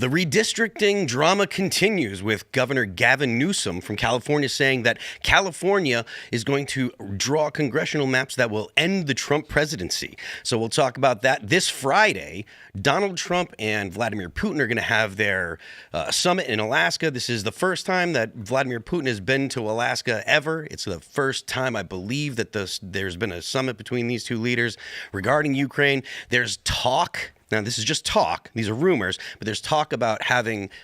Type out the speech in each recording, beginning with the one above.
The redistricting drama continues with Governor Gavin Newsom from California saying that California is going to draw congressional maps that will end the Trump presidency. So we'll talk about that this Friday. Donald Trump and Vladimir Putin are going to have their summit in Alaska. This is the first time that Vladimir Putin has been to Alaska ever. It's the first time, I believe, that there's been a summit between these two leaders regarding Ukraine. There's talk. Now, this is just talk. These are rumors, but there's talk about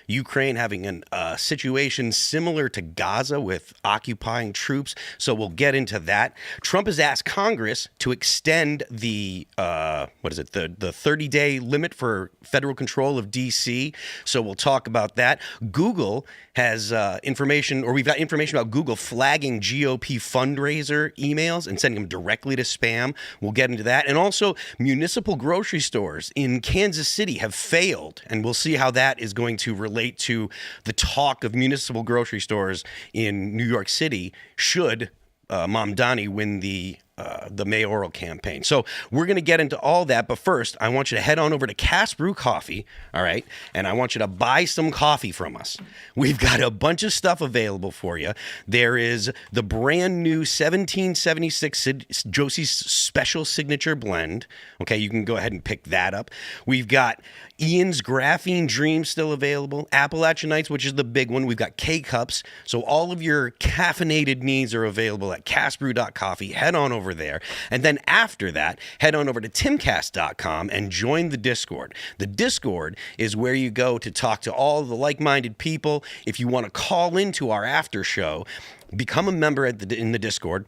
Ukraine having a situation similar to Gaza with occupying troops. So we'll get into that. Trump has asked Congress to extend the 30-day limit for federal control of D.C. So we'll talk about that. Google has we've got information about Google flagging GOP fundraiser emails and sending them directly to spam. We'll get into that. And also, municipal grocery stores in Kansas City have failed, and we'll see how that is going to relate to the talk of municipal grocery stores in New York City should Mamdani win the mayoral campaign. So we're going to get into all that, but first, I want you to head on over to Cask Brew Coffee, all right? And I want you to buy some coffee from us. We've got a bunch of stuff available for you. There is the brand new 1776 Josie's Special Signature Blend. Okay, you can go ahead and pick that up. We've got Ian's Graphene Dream still available. Appalachian Nights, which is the big one. We've got K-Cups. So all of your caffeinated needs are available at caskbrew.coffee. Head on over there. And then after that, head on over to timcast.com and join the Discord. The Discord is where you go to talk to all the like-minded people. If you want to call into our after show, become a member in the Discord.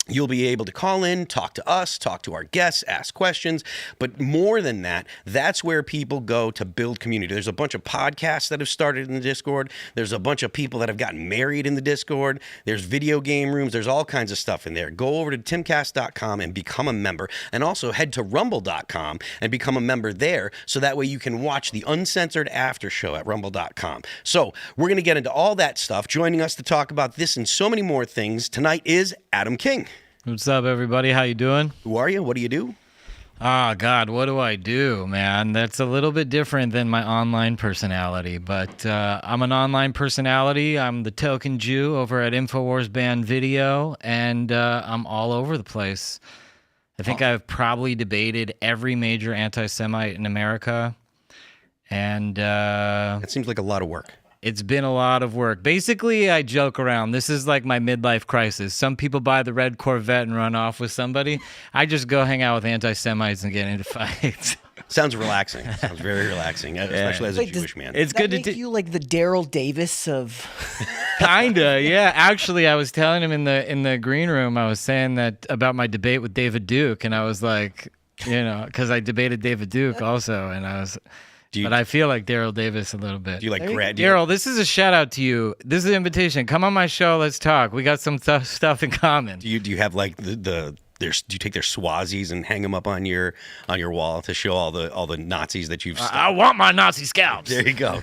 You'll be able to call in, talk to us, talk to our guests, ask questions. But more than that, that's where people go to build community. There's a bunch of podcasts that have started in the Discord. There's a bunch of people that have gotten married in the Discord. There's video game rooms. There's all kinds of stuff in there. Go over to timcast.com and become a member. And also head to rumble.com and become a member there. So that way you can watch the uncensored after show at rumble.com. So we're going to get into all that stuff. Joining us to talk about this and so many more things tonight is Adam King. What's up, everybody? How you doing? Who are you? What do you do? Oh, God, what do I do, man? That's a little bit different than my online personality, but I'm an online personality. I'm the token Jew over at InfoWars Band Video, and I'm all over the place. I think I've probably debated every major anti-Semite in America, and That seems like a lot of work. it's been a lot of work. Basically, I joke around. This is like my midlife crisis. Some people buy the red Corvette and run off with somebody. I just go hang out with anti-Semites and get into fights. Sounds relaxing. Sounds very relaxing, especially as a Jewish man. It's good to make you like the Daryl Davis of. Kinda, yeah. Actually, I was telling him in the green room. I was saying that about my debate with David Duke, and I was like, because I debated David Duke also, and I was. But I feel like Daryl Davis a little bit. Do you like Daryl, this is a shout out to you. This is an invitation. Come on my show. Let's talk. We got some stuff in common. Do you have like do you take their Swazis and hang them up on your wall to show all the Nazis that you've stopped? I want my Nazi scalps. There you go.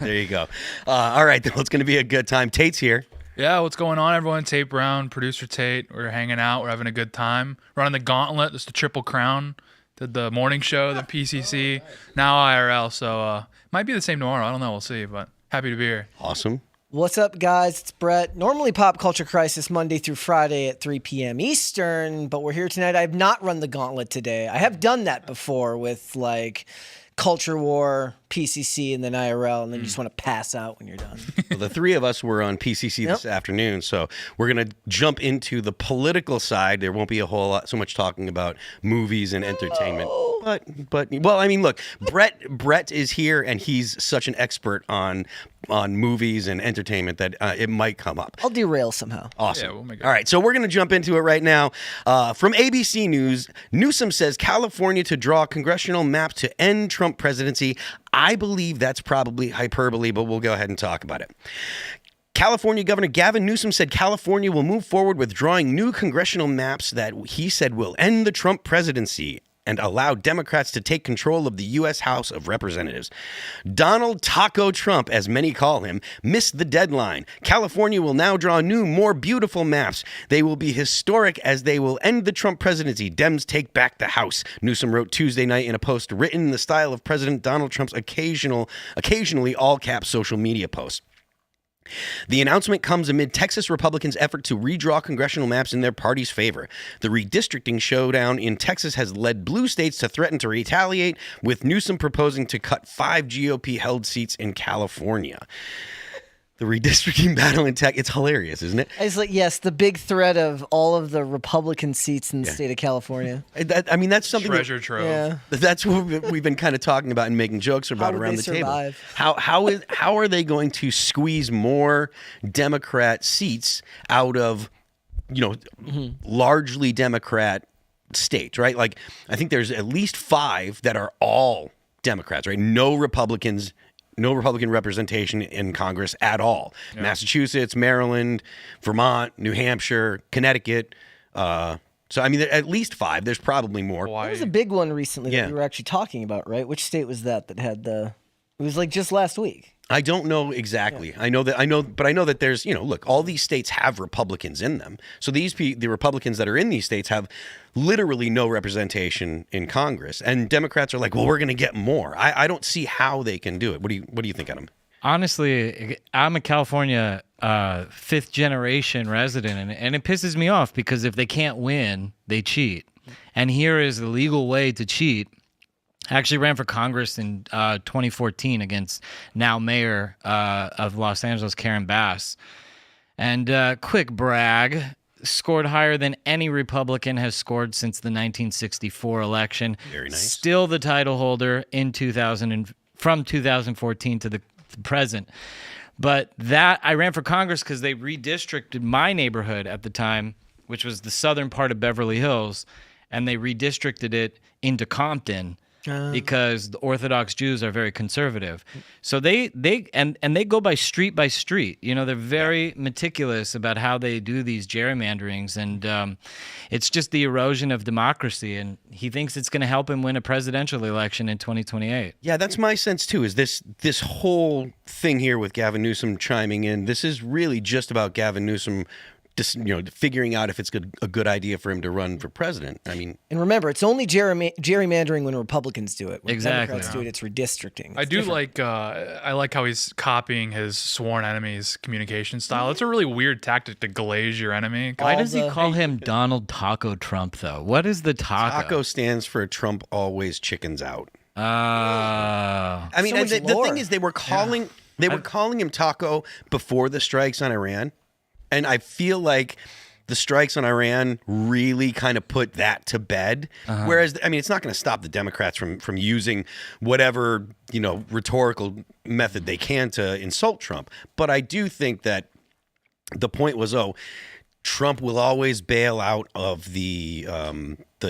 All right, well, it's going to be a good time. Tate's here. Yeah, what's going on, everyone? Tate Brown, producer Tate. We're hanging out. We're having a good time. Running the gauntlet. This is the Triple Crown. Did the morning show, the PCC, now IRL. So might be the same tomorrow. I don't know. We'll see. But happy to be here. Awesome. What's up, guys? It's Brett. Normally Pop Culture Crisis Monday through Friday at 3 p.m. Eastern, but we're here tonight. I have not run the gauntlet today. I have done that before with like Culture War, PCC, and then IRL, and then you just want to pass out when you're done. Well, the three of us were on PCC this afternoon, so we're going to jump into the political side. There won't be so much talking about movies and entertainment. But well, I mean, look, Brett is here, and he's such an expert on movies and entertainment that it might come up. I'll derail somehow. Awesome. Yeah, we'll make it. All right, so we're going to jump into it right now. From ABC News, Newsom says California to draw congressional map to end Trump presidency. I believe that's probably hyperbole, but we'll go ahead and talk about it. California Governor Gavin Newsom said California will move forward with drawing new congressional maps that he said will end the Trump presidency. and allow Democrats to take control of the U.S. House of Representatives. Donald Taco Trump, as many call him, missed the deadline. California will now draw new, more beautiful maps. They will be historic as they will end the Trump presidency. Dems take back the House, Newsom wrote Tuesday night in a post written in the style of President Donald Trump's occasionally all-cap social media post. The announcement comes amid Texas Republicans' effort to redraw congressional maps in their party's favor. The redistricting showdown in Texas has led blue states to threaten to retaliate, with Newsom proposing to cut 5 GOP-held seats in California. The redistricting battle in Texas, it's hilarious, isn't it? It's like, yes, the big threat of all of the Republican seats in the state of California. That's something Treasure trove. Yeah. that's what we've been kind of talking about and making jokes about would around they the table. survive? How are they going to squeeze more Democrat seats out of, largely Democrat states, right? Like, I think there's at least 5 that are all Democrats, right? No Republican representation in Congress at all. Yeah. Massachusetts, Maryland, Vermont, New Hampshire, Connecticut. So, I mean, at least 5. There's probably more. There was a big one recently that we were actually talking about, right? Which state was that had the... It was like just last week. I don't know exactly. Yeah. I know that there's, look, all these states have Republicans in them. So the Republicans that are in these states have literally no representation in Congress. And Democrats are like, well, we're going to get more. I don't see how they can do it. What do you think, Adam? Honestly, I'm a California 5th generation resident, and it pisses me off because if they can't win, they cheat. And here is the legal way to cheat. I actually ran for Congress in 2014 against now mayor of Los Angeles, Karen Bass. And quick brag, scored higher than any Republican has scored since the 1964 election. Very nice. Still the title holder in from 2014 to the present. But I ran for Congress because they redistricted my neighborhood at the time, which was the southern part of Beverly Hills, and they redistricted it into Compton. Because the Orthodox Jews are very conservative. So they go by street. They're very meticulous about how they do these gerrymanderings, and it's just the erosion of democracy, and he thinks it's going to help him win a presidential election in 2028. Yeah, that's my sense too, is this whole thing here with Gavin Newsom chiming in, this is really just about Gavin Newsom just, figuring out if it's a good idea for him to run for president. I mean, and remember, it's only gerrymandering when Republicans do it. When exactly. Democrats do it, it's redistricting. I do like. I like how he's copying his sworn enemy's communication style. It's a really weird tactic to glaze your enemy. Why does he call him Donald Taco Trump though? What is the taco? Taco stands for Trump always chickens out. I mean, and the thing is, they were calling him Taco before the strikes on Iran. And I feel like the strikes on Iran really kind of put that to bed. Whereas, I mean, it's not going to stop the Democrats from using whatever, rhetorical method they can to insult Trump. But I do think that the point was, Trump will always bail out of the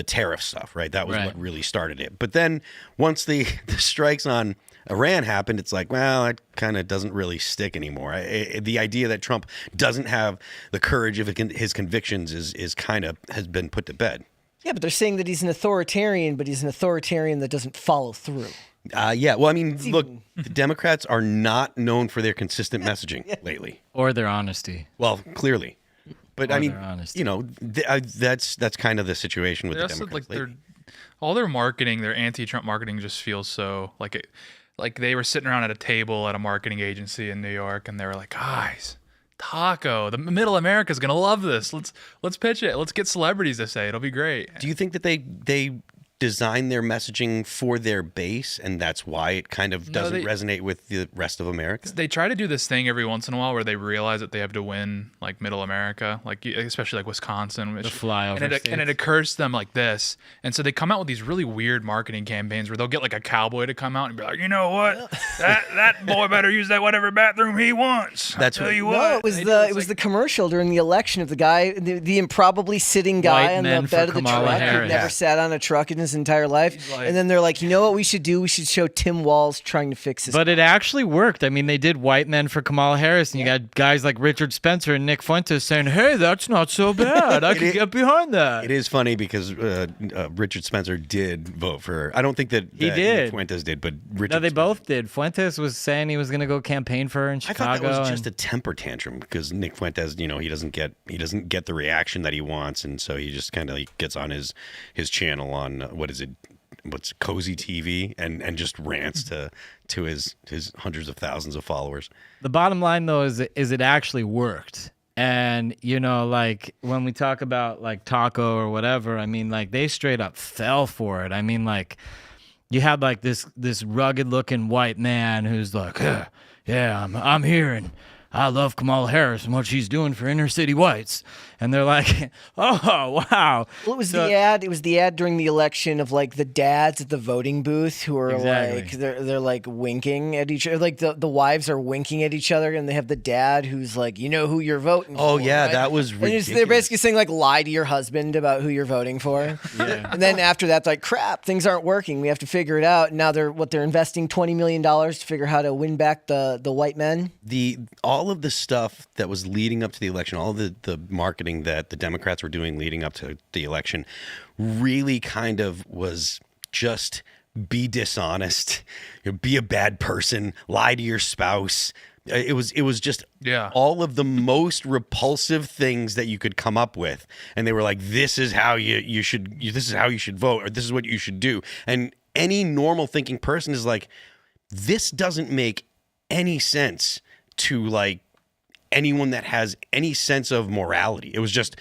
tariff stuff, right? That was what really started it. But then once the strikes on Iran happened, it's like, well, it kind of doesn't really stick anymore. The idea that Trump doesn't have the courage of his convictions is kind of has been put to bed. Yeah, but they're saying that he's an authoritarian, but he's an authoritarian that doesn't follow through. Yeah. Well, I mean, look, the Democrats are not known for their consistent messaging lately. Or their honesty. Well, clearly. But I mean, honesty. That's kind of the situation with the Democrats. All their marketing, their anti-Trump marketing just feels so like it. Like they were sitting around at a table at a marketing agency in New York, and they were like, "Guys, taco, the middle America's gonna love this. Let's pitch it. Let's get celebrities to say it. It'll be great." Do you think that they design their messaging for their base, and that's why it kind of doesn't resonate with the rest of America? They try to do this thing every once in a while where they realize that they have to win like middle America, like especially like Wisconsin, which, the flyover and it occurs to them like this, and so they come out with these really weird marketing campaigns where they'll get like a cowboy to come out and be like, you know what, that boy better use that whatever bathroom he wants. That's what you No, what. it was the commercial during the election of the guy, the improbably sitting guy White on men the bed for of the Kamala truck. Harris. He'd never sat on a truck in his his entire life. like- And then they're like, you know what we should do? We should show Tim Walz trying to fix his. But it actually worked. I mean, they did white men for Kamala Harris, and you got guys like Richard Spencer and Nick Fuentes saying, "Hey, that's not so bad. I can get behind that." It is funny because Richard Spencer did vote for her. I don't think that He that did. Nick Fuentes did, but Richard No, they Spencer- both did. Fuentes was saying he was going to go campaign for her in I Chicago. thought that was just and- a temper tantrum because Nick Fuentes, he doesn't get the reaction that he wants, and so he just kind of gets on his channel on what's Cozy TV and just rants to his hundreds of thousands of followers. The bottom line, though, is it actually worked. And, like when we talk about like Taco or whatever, I mean, like they straight up fell for it. I mean, like you had like this rugged looking white man who's like, yeah, I'm here and I love Kamala Harris and what she's doing for inner city whites. And they're like, oh, wow. Well, it was the ad. It was the ad during the election of like the dads at the voting booth who are Exactly. like they're like winking at each other. Like the wives are winking at each other, and they have the dad who's like, you know who you're voting Oh for. yeah, right? that was And ridiculous. they're basically saying like lie to your husband about who you're voting for. Yeah. And then after that, like crap, things aren't working. We have to figure it out. And now they're investing $20 million to figure how to win back the white men. All of the stuff that was leading up to the election, all of the marketing that the Democrats were doing leading up to the election, really kind of was just be dishonest, be a bad person, lie to your spouse. It was just all of the most repulsive things that you could come up with, and they were like, "This is how you should vote, or this is what you should do." And any normal thinking person is like, "This doesn't make any sense to like anyone that has any sense of morality." It was just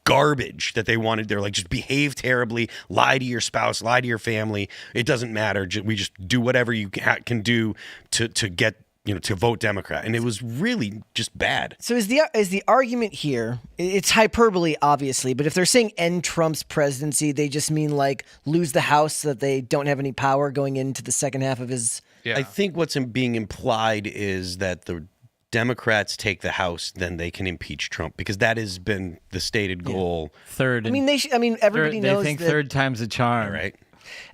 garbage that they wanted. They're like, just behave terribly, lie to your spouse, lie to your family. It doesn't matter. We just do whatever you can do to get, to vote Democrat. And it was really just bad. So is the argument here? It's hyperbole, obviously, but if they're saying end Trump's presidency, they just mean like lose the House so that they don't have any power going into the second half of his. Yeah. I think what's being implied is that the Democrats take the House, then they can impeach Trump, because that has been the stated goal. Third. I mean, everybody knows they think that. third time's a charm. Right?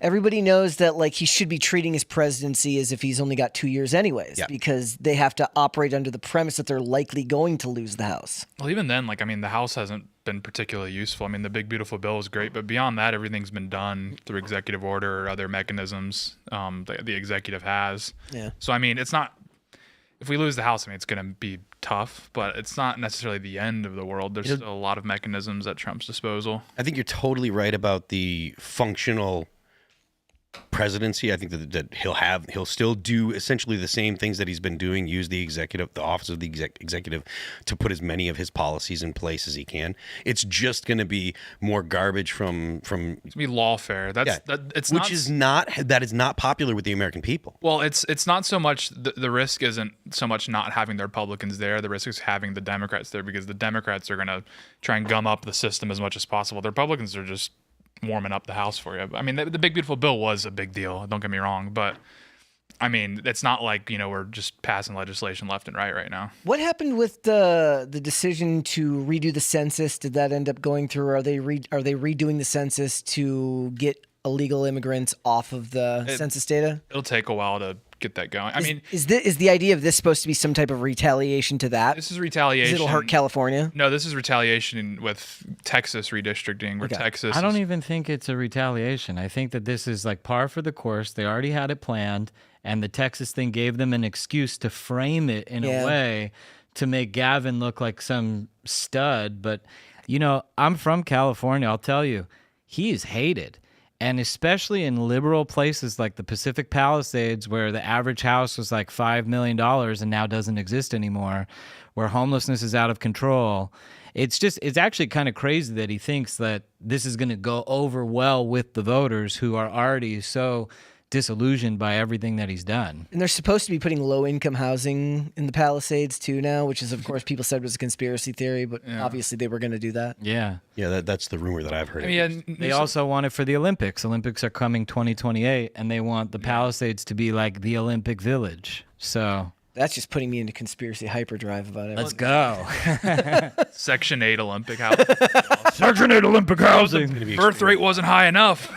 Everybody knows that like he should be treating his presidency as if he's only got 2 years anyways, Yeah. because they have to operate under the premise that they're likely going to lose the House. Well, even then, the House hasn't been particularly useful. I mean, the big, beautiful bill is great, but beyond that, everything's been done through executive order or other mechanisms the executive has. Yeah. So, I mean, it's not, if we lose the House, it's going to be tough, but it's not necessarily the end of the world. There's still a lot of mechanisms at Trump's disposal. I think you're totally right about the functional presidency. I think that he'll still do essentially the same things that he's been doing, use the office of the executive to put as many of his policies in place as he can. It's just going to be more garbage from It's going to be lawfare. which is not popular with the American people. Well, it's not so much the risk isn't so much not having the Republicans there. The risk is having the Democrats there, because the Democrats are going to try and gum up the system as much as possible. The Republicans are just warming up the House for you. I mean, the big, beautiful bill was a big deal. Don't get me wrong, but I mean, it's not like, we're just passing legislation left and right now. What happened with the decision to redo the census? Did that end up going through? Or are they redoing the census to get illegal immigrants off of the census data? It'll take a while to get that going. Is the idea of this supposed to be some type of retaliation to that? This is retaliation. It'll hurt California? No, this is retaliation with Texas redistricting, where Texas. I don't even think it's a retaliation. I think that this is like par for the course. They already had it planned, and the Texas thing gave them an excuse to frame it in a way to make Gavin look like some stud. But, I'm from California. I'll tell you, he is hated. And especially in liberal places like the Pacific Palisades, where the average house was like $5 million and now doesn't exist anymore, where homelessness is out of control. It's actually kind of crazy that he thinks that this is going to go over well with the voters who are already so disillusioned by everything that he's done. And they're supposed to be putting low-income housing in the Palisades too now, which is, of course, people said was a conspiracy theory, but obviously they were going to do that. Yeah. Yeah, that's the rumor that I've heard. They also want it for the Olympics. Olympics are coming 2028, and they want the Palisades to be like the Olympic Village. So That's just putting me into conspiracy hyperdrive about it. Let's go. Section 8 Olympic house. Section 8 Olympic housing. Birth rate wasn't high enough.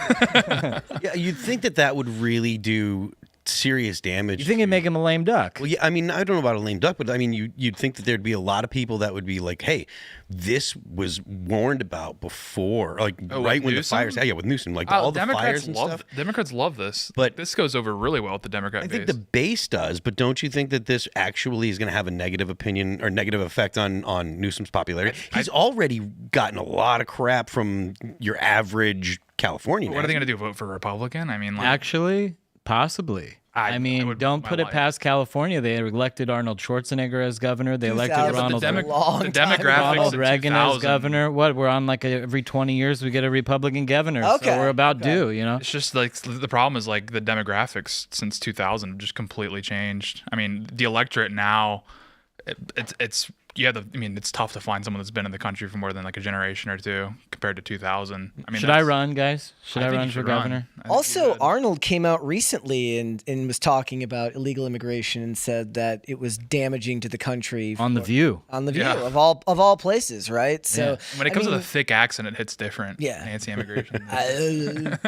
Yeah, you'd think that would really do serious damage. You think it'd make him a lame duck? Well, yeah, I mean, I don't know about a lame duck, but I mean, you'd think that there'd be a lot of people that would be like, "Hey, this was warned about before, like right when Newsom? the fires." Yeah, with Newsom, like all the fires and stuff. Democrats love this, But this goes over really well with the Democrat I base. think the base does, but don't you think that this actually is going to have a negative opinion or negative effect on Newsom's popularity? He's already gotten a lot of crap from your average Californian. What are they going to do? Vote for Republican? I mean, like, Actually, possibly. I mean, don't put it past California. They elected Arnold Schwarzenegger as governor. They elected 2000, Ronald, the demographics Ronald in Reagan as 2000. governor. What? We're on like every 20 years we get a Republican governor. Okay, So we're about due, you know? It's just like the problem is like the demographics since 2000 have just completely changed. I mean, the electorate now, it's it's tough to find someone that's been in the country for more than like a generation or two compared to 2000. I mean, Should I run, guys? Should I think run you for should governor? I think you Also, should. Arnold came out recently and was talking about illegal immigration and said that it was damaging to the country. On The View. On The View, Yeah. of all places, right? So When it comes to I the thick accent, it hits different. Yeah. Anti-immigration. mean,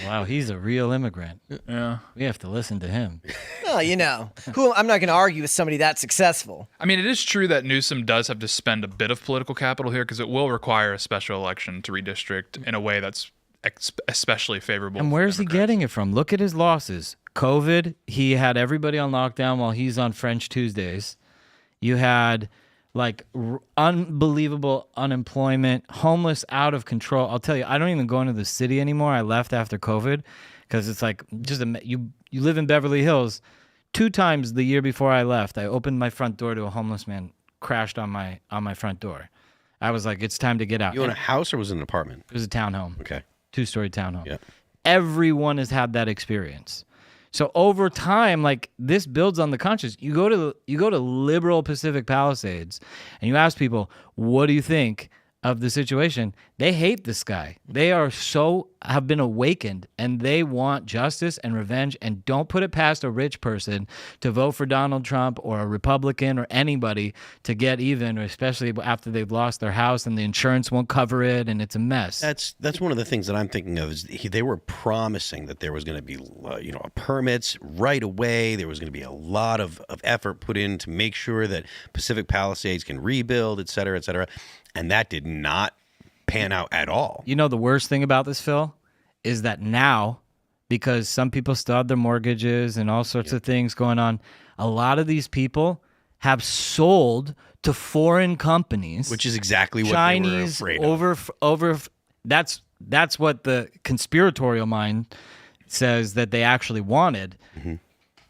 Wow, he's a real immigrant. Yeah. We have to listen to him. well, I'm not going to argue with somebody that successful. I mean, it is true that Newsom does have to spend a bit of political capital here because it will require a special election to redistrict in a way that's especially favorable. And for where's he Democrats. getting it from? Look at his losses. COVID, he had everybody on lockdown while he's on French Tuesdays. You had like unbelievable unemployment, homeless out of control. I'll tell you, I don't even go into the city anymore. I left after COVID because it's like you live in Beverly Hills. 2 times the year before I left, I opened my front door to a homeless man crashed on my front door. I was like, it's time to get out. You own a house or was it an apartment? It was a townhome. Okay. 2-story townhome. Yeah. Everyone has had that experience. So over time, like this builds on the conscience. You go to liberal Pacific Palisades and you ask people, what do you think of the situation? They hate this guy. They have been awakened and they want justice and revenge, and don't put it past a rich person to vote for Donald Trump or a Republican or anybody to get even, especially after they've lost their house and the insurance won't cover it and it's a mess. That's one of the things that I'm thinking of is they were promising that there was going to be permits right away. There was going to be a lot of effort put in to make sure that Pacific Palisades can rebuild, et cetera, et cetera. And that did not pan out at all. You know the worst thing about this, Phil, is that now, because some people still have their mortgages and all sorts of things going on, a lot of these people have sold to foreign companies, Which is exactly what Chinese they were afraid of. over. That's what the conspiratorial mind says that they actually wanted. Mm-hmm.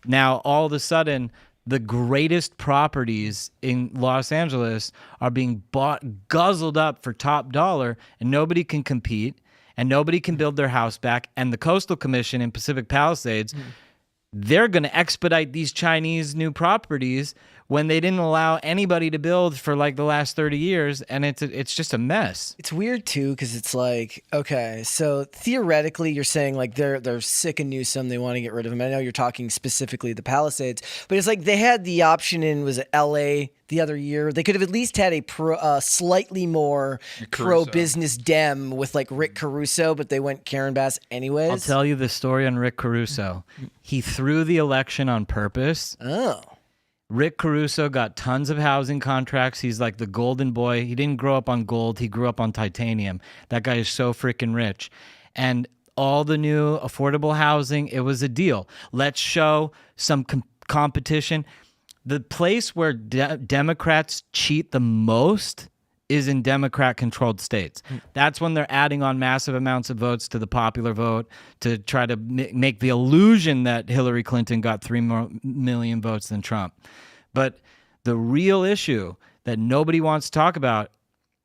Now all of a sudden, the greatest properties in Los Angeles are being bought, guzzled up for top dollar, and nobody can compete, and nobody can build their house back. And the Coastal Commission in Pacific Palisades, they're going to expedite these Chinese new properties when they didn't allow anybody to build for like the last 30 years, and it's just a mess. It's weird too because it's like, okay, so theoretically you're saying like they're sick of Newsom, they want to get rid of him. I know you're talking specifically the Palisades, but it's like they had the option in LA the other year. They could have at least had a slightly more pro-business Dem with like Rick Caruso, but they went Karen Bass anyways. I'll tell you the story on Rick Caruso. He threw the election on purpose. Oh. Rick Caruso got tons of housing contracts. He's like the golden boy. He didn't grow up on gold. He grew up on titanium. That guy is so freaking rich. And all the new affordable housing, it was a deal. Let's show some competition. The place where Democrats cheat the most is in Democrat-controlled states. That's when they're adding on massive amounts of votes to the popular vote to try to make the illusion that Hillary Clinton got 3 more million votes than Trump. But the real issue that nobody wants to talk about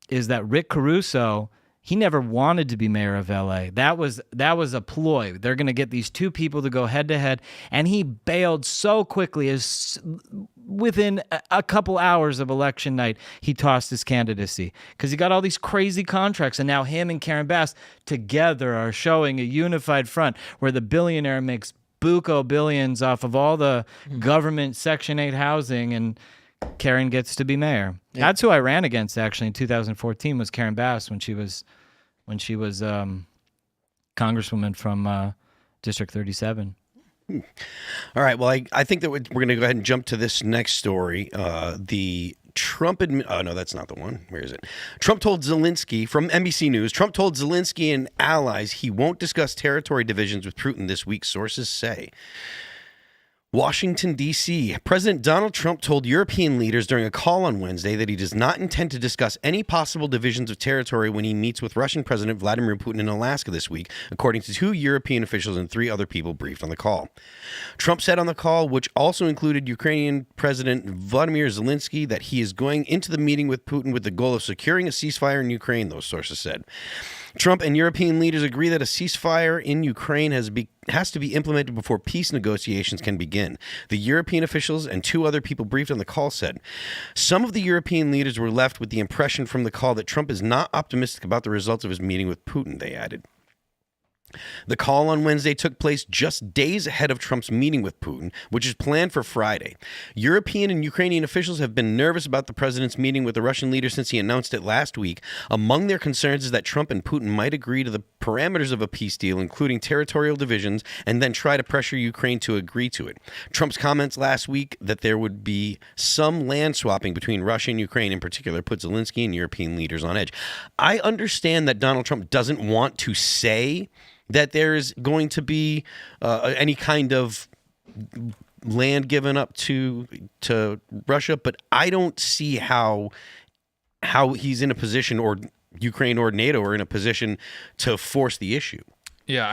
is that Rick Caruso, he never wanted to be mayor of LA. That was a ploy. They're going to get these 2 people to go head to head, and he bailed so quickly as within a couple hours of election night, he tossed his candidacy because he got all these crazy contracts, and now him and Karen Bass together are showing a unified front where the billionaire makes buco billions off of all the government Section 8 housing, and Karen gets to be mayor. Yeah. That's who I ran against actually in 2014 was Karen Bass when she was Congresswoman from District 37. All right. Well, I think that we're going to go ahead and jump to this next story. The Trump oh, no, that's not the one. Where is it? Trump told Zelensky, from NBC News, Trump told Zelensky and allies he won't discuss territory divisions with Putin this week, sources say. Washington, D.C. President Donald Trump told European leaders during a call on Wednesday that he does not intend to discuss any possible divisions of territory when he meets with Russian President Vladimir Putin in Alaska this week, according to 2 European officials and 3 other people briefed on the call. Trump said on the call, which also included Ukrainian President Vladimir Zelensky, that he is going into the meeting with Putin with the goal of securing a ceasefire in Ukraine, those sources said. Trump and European leaders agree that a ceasefire in Ukraine has to be implemented before peace negotiations can begin. The European officials and 2 other people briefed on the call said. Some of the European leaders were left with the impression from the call that Trump is not optimistic about the results of his meeting with Putin, they added. The call on Wednesday took place just days ahead of Trump's meeting with Putin, which is planned for Friday. European and Ukrainian officials have been nervous about the president's meeting with the Russian leader since he announced it last week. Among their concerns is that Trump and Putin might agree to the parameters of a peace deal, including territorial divisions, and then try to pressure Ukraine to agree to it. Trump's comments last week that there would be some land swapping between Russia and Ukraine in particular put Zelensky and European leaders on edge. I understand that Donald Trump doesn't want to say that there's going to be any kind of land given up to Russia, but I don't see how he's in a position, or Ukraine or NATO are in a position to force the issue. Yeah,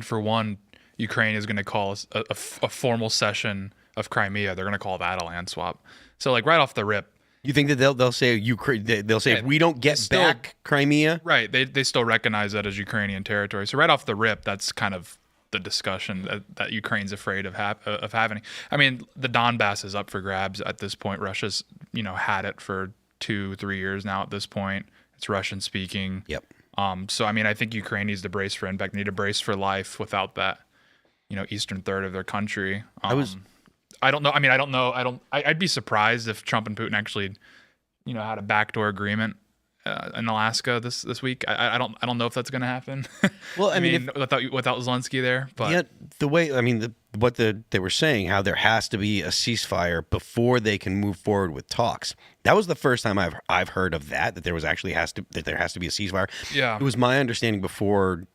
for one, Ukraine is going to call a formal session of Crimea. They're going to call that a land swap. So, like, right off the rip. You think that they'll say Ukraine? They'll say, if we don't get back Crimea, right? They still recognize that as Ukrainian territory. So right off the rip, that's kind of the discussion that Ukraine's afraid of having. I mean, the Donbass is up for grabs at this point. Russia's had it for 2-3 years now. At this point, it's Russian speaking. Yep. So I think Ukraine needs to brace for impact. They need to brace for life without that, eastern third of their country. I don't know. I'd be surprised if Trump and Putin actually, had a backdoor agreement in Alaska this week. I don't know if that's going to happen. Well, without Zelensky there, but yeah, the way they were saying, how there has to be a ceasefire before they can move forward with talks. That was the first time I've heard of that there was actually that there has to be a ceasefire. Yeah, it was my understanding before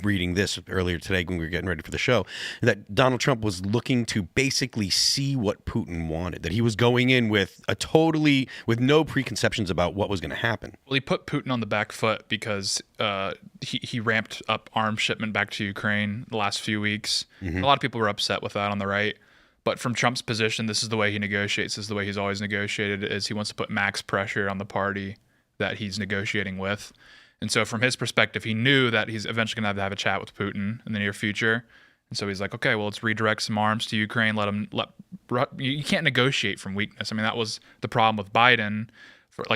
reading this earlier today when we were getting ready for the show, that Donald Trump was looking to basically see what Putin wanted, that he was going in with no preconceptions about what was going to happen. Well, he put Putin on the back foot because he ramped up arms shipment back to Ukraine the last few weeks. Mm-hmm. A lot of people were upset with that on the right. But from Trump's position, this is the way he negotiates. This is the way he's always negotiated, is he wants to put max pressure on the party that he's negotiating with. And so from his perspective, he knew that he's eventually going to have a chat with Putin in the near future. And so he's like, okay, well, let's redirect some arms to Ukraine. You can't negotiate from weakness. I mean, that was the problem with Biden,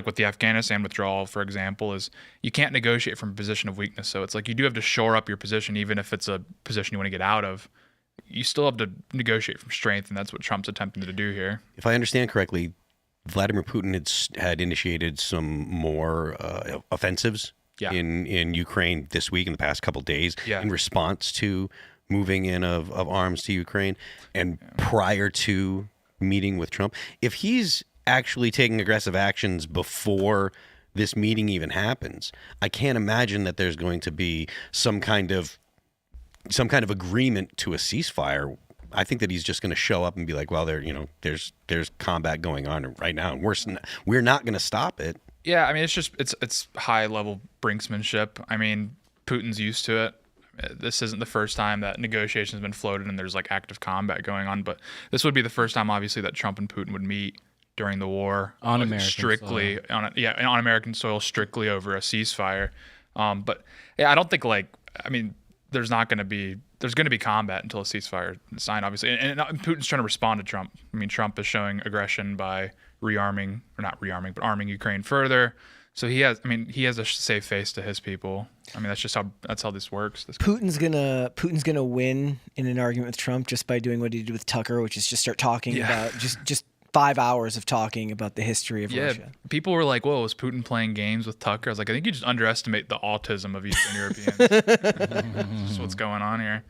with the Afghanistan withdrawal, for example, is you can't negotiate from a position of weakness. So it's like you do have to shore up your position, even if it's a position you want to get out of. You still have to negotiate from strength, and that's what Trump's attempting to do here. If I understand correctly, Vladimir Putin had initiated some more offensives in Ukraine this week, in the past couple of days, in response to moving in of arms to Ukraine, and prior to meeting with Trump. If he's actually taking aggressive actions before this meeting even happens, I can't imagine that there's going to be some kind of agreement to a ceasefire. I think that he's just going to show up and be like, well, there's combat going on right now, and we're not going to stop it. Yeah, I mean, it's high level brinksmanship. I mean, Putin's used to it. This isn't the first time that negotiations have been floated and there's active combat going on, but this would be the first time, obviously, that Trump and Putin would meet during the war on American soil. On American soil, strictly over a ceasefire. But yeah, I don't think there's going to be combat until a ceasefire is signed, obviously. And Putin's trying to respond to Trump. I mean, Trump is showing aggression by arming Ukraine further. So he has a safe face to his people. I mean, that's how this works. Putin's gonna win in an argument with Trump just by doing what he did with Tucker, which is just start talking about just 5 hours of talking about the history of Russia. People were like, "Whoa, was Putin playing games with Tucker?" I was like, "I think you just underestimate the autism of Eastern Europeans." That's what's going on here.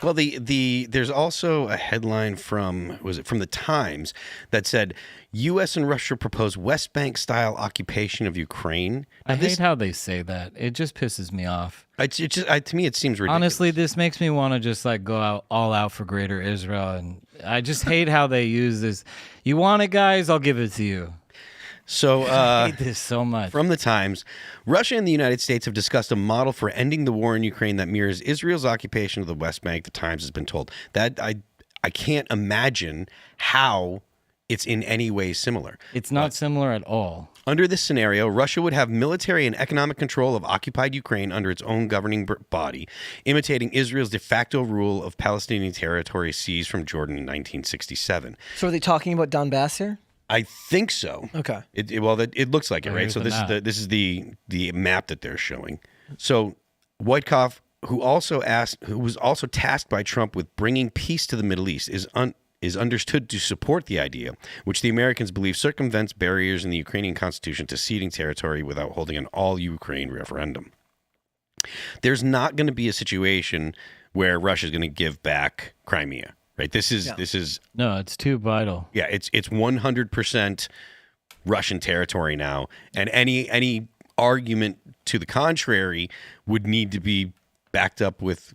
Well, there's also a headline from the Times that said U.S. and Russia propose West Bank style occupation of Ukraine. I hate how they say that. It just pisses me off. To me, it seems ridiculous. Honestly, this makes me want to just like go out all out for Greater Israel, and I just hate how they use this. You want it, guys? I'll give it to you. So I hate this so much. From the Times, Russia and the United States have discussed a model for ending the war in Ukraine that mirrors Israel's occupation of the West Bank. The Times has been told that I can't imagine how it's in any way similar. It's not similar at all. Under this scenario, Russia would have military and economic control of occupied Ukraine under its own governing body, imitating Israel's de facto rule of Palestinian territory seized from Jordan in 1967. So are they talking about Donbass here? I think so. Okay. It looks like it, right? here's So the this is the map that they're showing. So Wojtkov, who was also tasked by Trump with bringing peace to the Middle East, is understood to support the idea, which the Americans believe circumvents barriers in the Ukrainian constitution to ceding territory without holding an all-Ukraine referendum. There's not going to be a situation where Russia's going to give back Crimea. Right. This is No, it's too vital. Yeah, it's 100% Russian territory now, and any argument to the contrary would need to be backed up with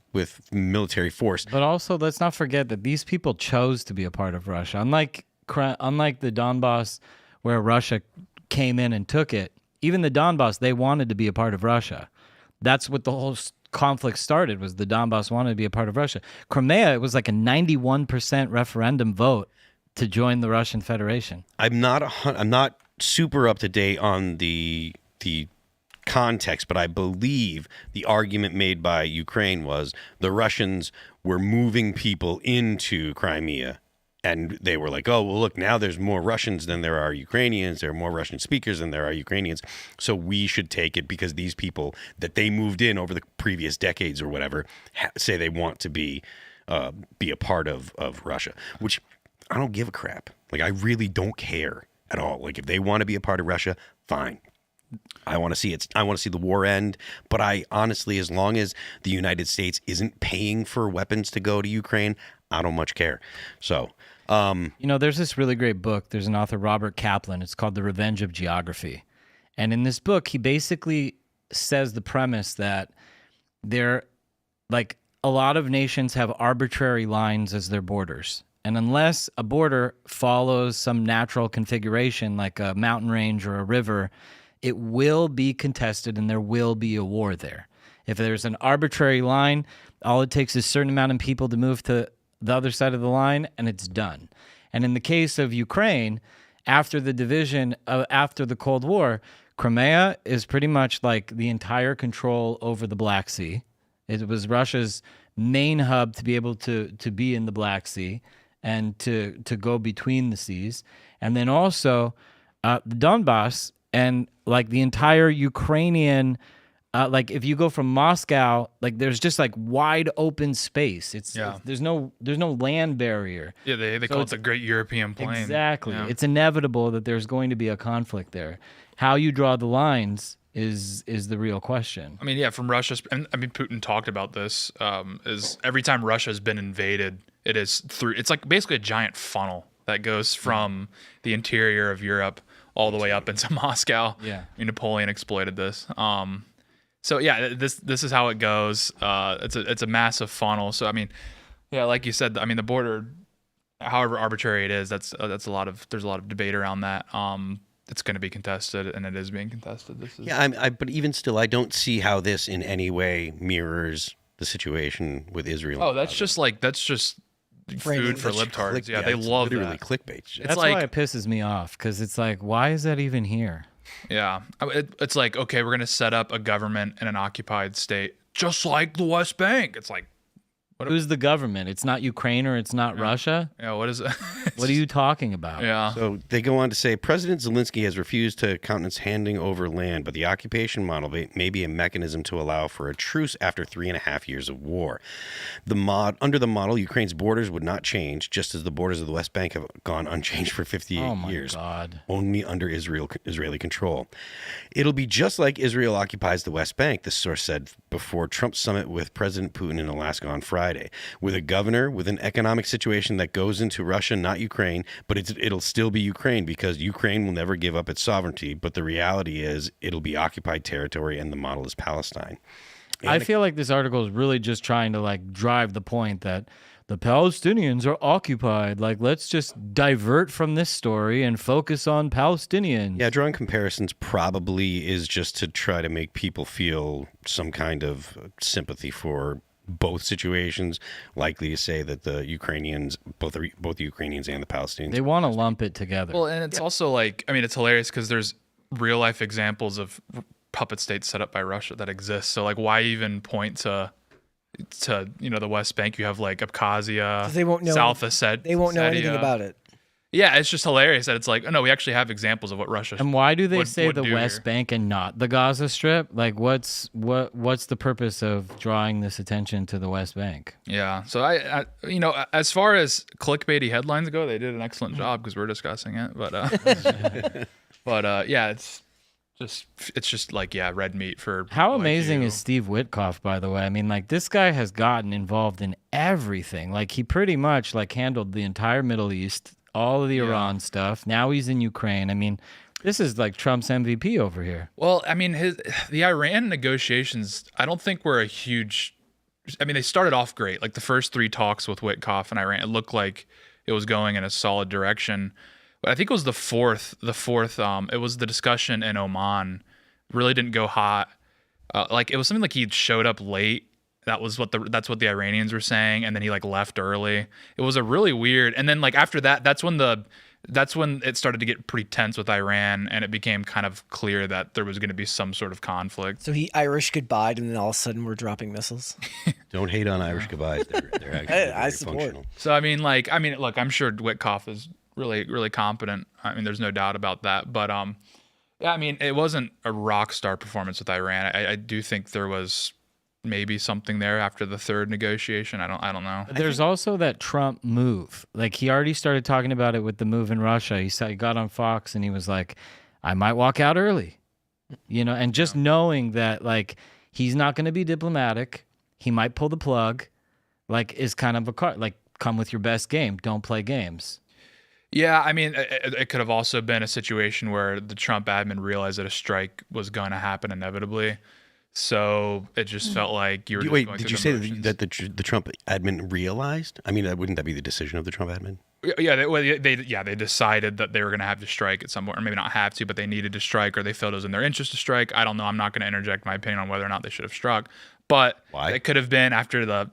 military force. But also, let's not forget that these people chose to be a part of Russia. Unlike the Donbass, where Russia came in and took it, even the Donbass, they wanted to be a part of Russia. That's what the whole conflict started, was the Donbass wanted to be a part of Russia. Crimea, it was like a 91% referendum vote to join the Russian Federation. I'm not super up to date on the context, but I believe the argument made by Ukraine was the Russians were moving people into Crimea. And they were like, oh, well, look, now there's more Russians than there are Ukrainians. There are more Russian speakers than there are Ukrainians. So we should take it because these people that they moved in over the previous decades or whatever say they want to be a part of Russia, which I don't give a crap. Like, I really don't care at all. Like, if they want to be a part of Russia, fine. I want to see it. I want to see the war end. But I honestly, as long as the United States isn't paying for weapons to go to Ukraine, I don't much care. So, there's this really great book. There's an author, Robert Kaplan. It's called The Revenge of Geography. And in this book, he basically says the premise that a lot of nations have arbitrary lines as their borders. And unless a border follows some natural configuration, like a mountain range or a river, it will be contested and there will be a war there. If there's an arbitrary line, all it takes is a certain amount of people to move to the other side of the line, and it's done. And in the case of Ukraine, after the division, after the Cold War, Crimea is pretty much like the entire control over the Black Sea. It was Russia's main hub to be able to be in the Black Sea and to go between the seas. And then also the Donbass and like the entire Ukrainian, like if you go from Moscow, like there's just like wide open space. There's no land barrier. Yeah, they call it the Great European Plain. Exactly. Yeah. It's inevitable that there's going to be a conflict there. How you draw the lines is the real question. I mean, yeah, from Russia's, and I mean, Putin talked about this, is every time Russia's been invaded, it's like basically a giant funnel that goes from the interior of Europe all the way up into Moscow. Yeah. I mean, Napoleon exploited this. So yeah, this is how it goes. It's a massive funnel. So I mean, yeah, like you said, I mean the border, however arbitrary it is, there's a lot of debate around that. It's going to be contested, and it is being contested. But even still, I don't see how this in any way mirrors the situation with Israel. Oh, that's just food for libtards. Yeah, they love literally that. clickbait. That's why it pisses me off, because it's like, why is that even here? Yeah, it's like, okay, we're going to set up a government in an occupied state, just like the West Bank. It's like, Who's the government? It's not Ukraine or it's not Russia? Yeah, what is it? What are you talking about? Yeah. So they go on to say President Zelensky has refused to countenance handing over land, but the occupation model may be a mechanism to allow for a truce after 3.5 years of war. Under the model, Ukraine's borders would not change, just as the borders of the West Bank have gone unchanged for 58 Oh my years, God. only under Israeli control. It'll be just like Israel occupies the West Bank, the source said before Trump's summit with President Putin in Alaska on Friday, with a governor with an economic situation that goes into Russia, not Ukraine, but it'll still be Ukraine because Ukraine will never give up its sovereignty. But the reality is it'll be occupied territory and the model is Palestine. I feel like this article is really just trying to like drive the point that the Palestinians are occupied. Like, let's just divert from this story and focus on Palestinians. Yeah, drawing comparisons probably is just to try to make people feel some kind of sympathy for both situations, likely to say that the Ukrainians, both the Ukrainians and the Palestinians. They want to lump it together. Well, and it's also like, I mean, it's hilarious because there's real life examples of puppet states set up by Russia that exist. So like, why even point to the West Bank? You have like Abkhazia, They won't know. South Ossetia. They won't know anything about it. Yeah, it's just hilarious that it's like, oh no, we actually have examples of what Russia. And why do they would- say would the do West here. Bank and not the Gaza Strip? Like, what's the purpose of drawing this attention to the West Bank? Yeah. So I as far as clickbaity headlines go, they did an excellent job because we're discussing it. But yeah, it's just like, yeah, red meat for How like amazing you. is Steve Witkoff, by the way? I mean, like, this guy has gotten involved in everything. Like, he pretty much like handled the entire Middle East, all of the Iran stuff. Now he's in Ukraine. I mean, this is like Trump's MVP over here. Well, I mean, the Iran negotiations, I don't think were a huge. I mean, they started off great. Like the first 3 talks with Witkoff and Iran, it looked like it was going in a solid direction. But I think it was the fourth. It was the discussion in Oman. Really didn't go hot. Like it was something like he showed up late. That's what the Iranians were saying, and then he like left early. It was a really weird. And then like after that, that's when it started to get pretty tense with Iran, and it became kind of clear that there was going to be some sort of conflict. So he Irish goodbyed, and then all of a sudden we're dropping missiles. Don't hate on Irish goodbyes. They're actually very support. functional. So look, I'm sure Witkoff is really, really competent. I mean, there's no doubt about that. But yeah, I mean, it wasn't a rock star performance with Iran. I do think there was maybe something there after the third negotiation. I don't know. There's also that Trump move. Like, he already started talking about it with the move in Russia. He got on Fox and he was like, I might walk out early, and just knowing that, like, he's not going to be diplomatic. He might pull the plug, like, is kind of a card, like, come with your best game. Don't play games. Yeah, I mean, it could have also been a situation where the Trump admin realized that a strike was going to happen inevitably. So it just felt like you were just Wait, going did through you the say motions. that the Trump admin realized? I mean, wouldn't that be the decision of the Trump admin? Yeah, they decided that they were going to have to strike at some point, or maybe not have to, but they needed to strike, or they felt it was in their interest to strike. I don't know. I'm not going to interject my opinion on whether or not they should have struck, but Why? it could have been after the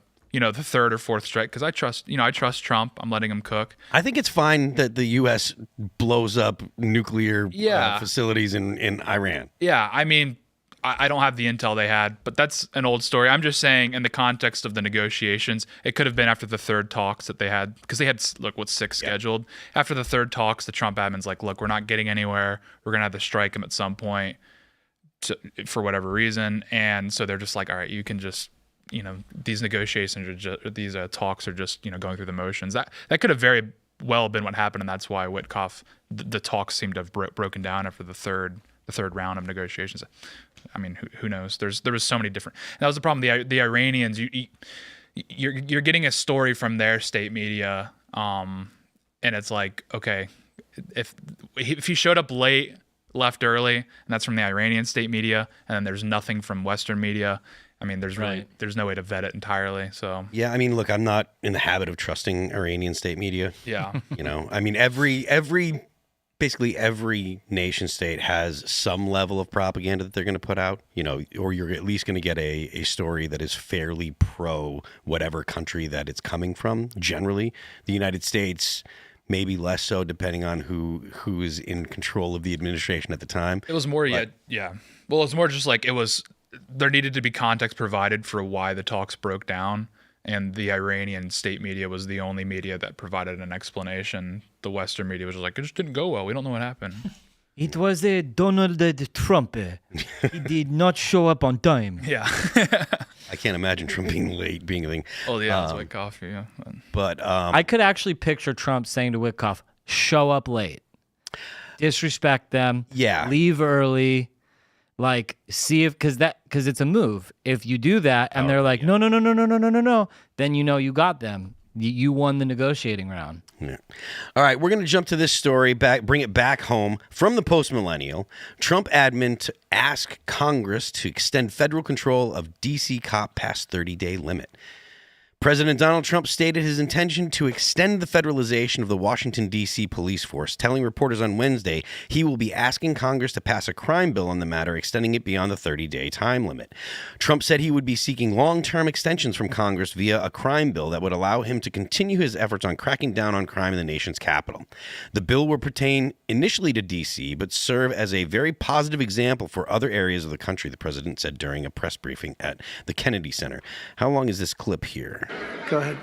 third or fourth strike, because I trust Trump. I'm letting him cook. I think it's fine that the U.S. blows up nuclear Yeah. facilities in Iran. Yeah, I mean, I don't have the intel they had, but that's an old story. I'm just saying, in the context of the negotiations, it could have been after the third talks that they had, because they had, 6 scheduled. After the third talks, the Trump admin's like, look, we're not getting anywhere. We're going to have to strike him at some point for whatever reason. And so they're just like, all right, you can just, these negotiations are just, these talks are just, going through the motions. That could have very well been what happened, and that's why Witkoff, the talks seemed to have broken down after the third round of negotiations. I mean, who knows? There was so many different. That was the problem. The Iranians, you're getting a story from their state media, and it's like, okay, if he showed up late, left early, and that's from the Iranian state media, and then there's nothing from Western media. I mean, there's no way to vet it entirely. So Yeah, I mean, look, I'm not in the habit of trusting Iranian state media. yeah. I mean, basically every nation state has some level of propaganda that they're going to put out, or you're at least going to get a story that is fairly pro whatever country that it's coming from. Generally, the United States, maybe less so, depending on who is in control of the administration at the time. It was more, yeah. Well, it was more just like there needed to be context provided for why the talks broke down. And the Iranian state media was the only media that provided an explanation. The Western media was just like, it just didn't go well. We don't know what happened. It was a Donald Trump. He did not show up on time. Yeah. I can't imagine Trump being late, being a thing. Oh, yeah, it's like coffee, yeah. But I could actually picture Trump saying to Witkoff, show up late. Disrespect them. Yeah. Leave early. Like, see if, because it's a move. If you do that and they're like, no, then you know you got them. You won the negotiating round. Yeah. All right, we're going to jump to this story, bring it back home from the post-millennial. Trump admin to ask Congress to extend federal control of D.C. cop past 30-day limit. President Donald Trump stated his intention to extend the federalization of the Washington, D.C. police force, telling reporters on Wednesday he will be asking Congress to pass a crime bill on the matter, extending it beyond the 30-day time limit. Trump said he would be seeking long-term extensions from Congress via a crime bill that would allow him to continue his efforts on cracking down on crime in the nation's capital. The bill will pertain initially to D.C., but serve as a very positive example for other areas of the country, the president said during a press briefing at the Kennedy Center. How long is this clip here? Go ahead.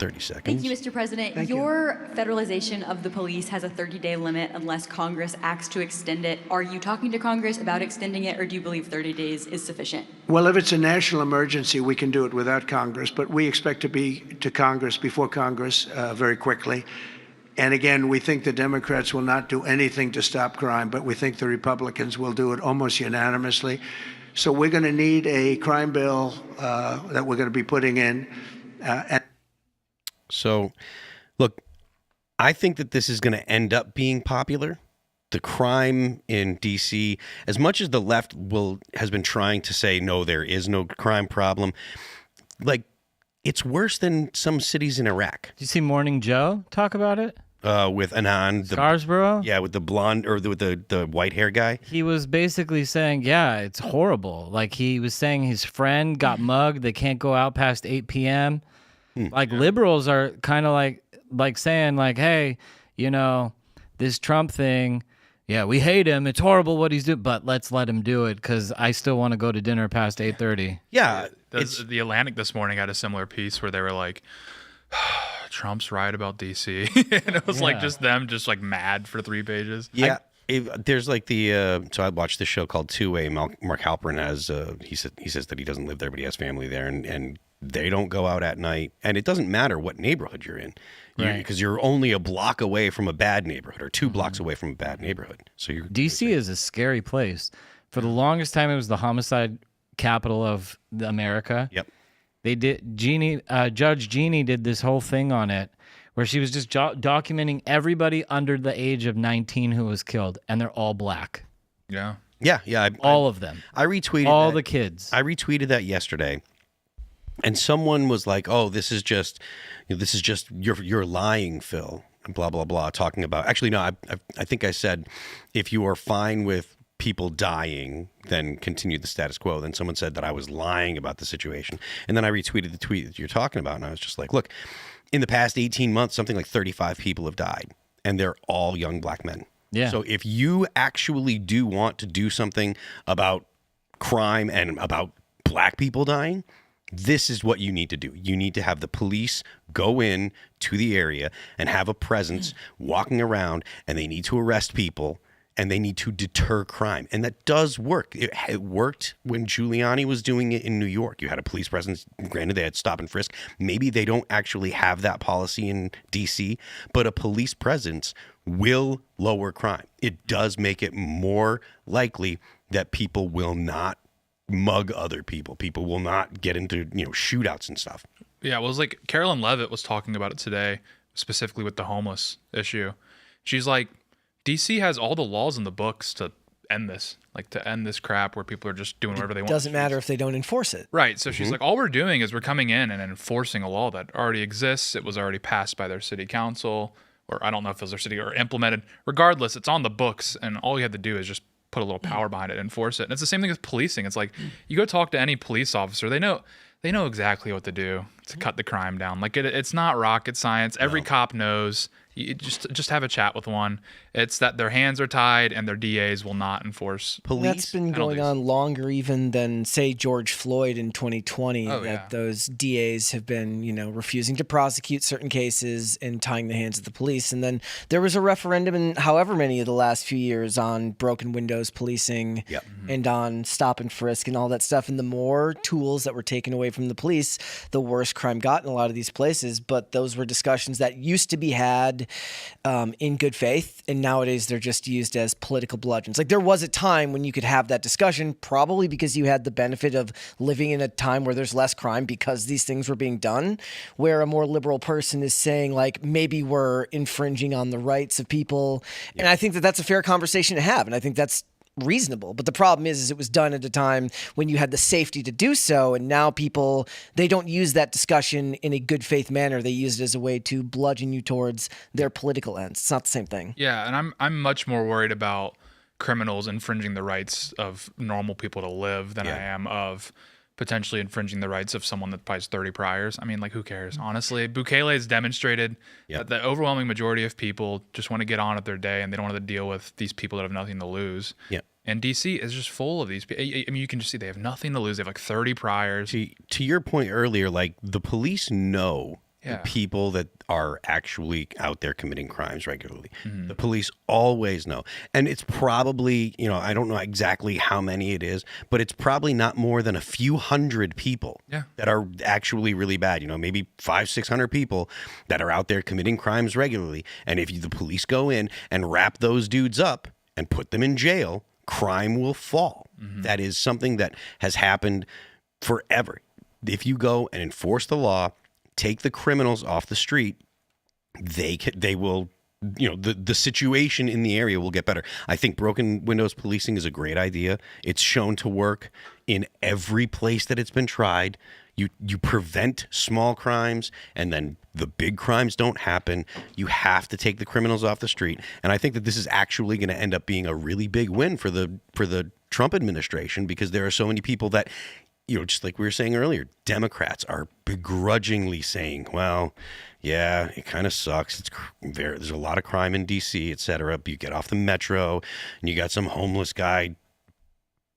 30 seconds. Thank you, Mr. President. Thank you. Your federalization of the police has a 30-day limit unless Congress acts to extend it. Are you talking to Congress about extending it, or do you believe 30 days is sufficient? Well, if it's a national emergency, we can do it without Congress, but we expect to be to Congress before Congress very quickly. And again, we think the Democrats will not do anything to stop crime, but we think the Republicans will do it almost unanimously. So we're going to need a crime bill that we're going to be putting in. So, look, I think that this is going to end up being popular. The crime in D.C., as much as the left has been trying to say, no, there is no crime problem, like, it's worse than some cities in Iraq. Did you see Morning Joe talk about it? With Anand. Scarsborough? Yeah, with the blonde, or with the white hair guy. He was basically saying, yeah, it's horrible. Like, he was saying his friend got mugged. They can't go out past 8 p.m. Like, liberals are kind of like saying, like, hey, you know, this Trump thing, yeah, we hate him. It's horrible what he's doing, but let's let him do it because I still want to go to dinner past 8:30. Yeah. The Atlantic this morning had a similar piece where they were like, Trump's right about D.C. and it was like just them just like mad for 3 pages. Yeah. There's like so I watched this show called Two Way. Mark Halperin has, he says that he doesn't live there, but he has family there, and they don't go out at night, and it doesn't matter what neighborhood you're in, because you're only a block away from a bad neighborhood or 2 blocks away from a bad neighborhood. So DC is a scary place. For the longest time, it was the homicide capital of America. Yep. They did. Judge Jeannie did this whole thing on it, where she was just documenting everybody under the age of 19 who was killed, and they're all black. Yeah. Yeah. All of them. I retweeted all that. the kids. I retweeted that yesterday. And someone was like, "Oh, this is just you're lying, Phil." And blah blah blah, talking about. Actually, no, I think I said, if you are fine with people dying, then continue the status quo. Then someone said that I was lying about the situation, and then I retweeted the tweet that you're talking about, and I was just like, "Look, in the past 18 months, something like 35 people have died, and they're all young black men." Yeah. So if you actually do want to do something about crime and about black people dying, this is what you need to do. You need to have the police go in to the area and have a presence walking around, and they need to arrest people, and they need to deter crime. And that does work. It worked when Giuliani was doing it in New York. You had a police presence. Granted, they had stop and frisk. Maybe they don't actually have that policy in D.C., but a police presence will lower crime. It does make it more likely that people will not mug other people. People will not get into, shootouts and stuff. Yeah, well, it was like Carolyn Levitt was talking about it today, specifically with the homeless issue. She's like, DC has all the laws in the books to end this, like to end this crap where people are just doing whatever they want. Doesn't matter if they don't enforce it. Right. So she's like, all we're doing is we're coming in and enforcing a law that already exists. It was already passed by their city council, or I don't know if it was their city or implemented. Regardless, it's on the books, and all you have to do is just put a little power behind it, enforce it. And it's the same thing with policing. It's like, you go talk to any police officer, they know exactly what to do to cut the crime down. Like it's not rocket science. Every cop knows. You just have a chat with one. It's that their hands are tied and their DAs will not enforce. That's been going penalties. on longer even than, say, George Floyd in 2020, Oh, that yeah. those DAs have been, refusing to prosecute certain cases and tying the hands of the police. And then there was a referendum in however many of the last few years on broken windows policing and on stop and frisk and all that stuff. And the more tools that were taken away from the police, the worse crime got in a lot of these places. But those were discussions that used to be had in good faith, and nowadays they're just used as political bludgeons. Like, there was a time when you could have that discussion, probably because you had the benefit of living in a time where there's less crime because these things were being done, where a more liberal person is saying, like, maybe we're infringing on the rights of people. And I think that that's a fair conversation to have, and I think that's reasonable. But the problem is it was done at a time when you had the safety to do so, and now people, they don't use that discussion in a good faith manner. They use it as a way to bludgeon you towards their political ends. It's not the same thing. Yeah, and I'm much more worried about criminals infringing the rights of normal people to live than I am of potentially infringing the rights of someone that buys 30 priors. I mean, like, who cares? Honestly, Bukele has demonstrated that the overwhelming majority of people just want to get on with their day and they don't want to deal with these people that have nothing to lose. Yeah. And DC is just full of these people. I mean, you can just see they have nothing to lose. They have like 30 priors. To your point earlier, like, the police know the people that are actually out there committing crimes regularly. The police always know. And it's probably, I don't know exactly how many it is, but it's probably not more than a few hundred people that are actually really bad. Maybe 500-600 people that are out there committing crimes regularly. And if the police go in and wrap those dudes up and put them in jail, crime will fall. That is something that has happened forever. If you go and enforce the law, take the criminals off the street, they will, the situation in the area will get better. I think broken windows policing is a great idea. It's shown to work in every place that it's been tried. You prevent small crimes, and then the big crimes don't happen. You have to take the criminals off the street. And I think that this is actually going to end up being a really big win for the Trump administration, because there are so many people that, just like we were saying earlier, Democrats are begrudgingly saying, well, yeah, it kind of sucks. There's a lot of crime in D.C., et cetera. But you get off the metro and you got some homeless guy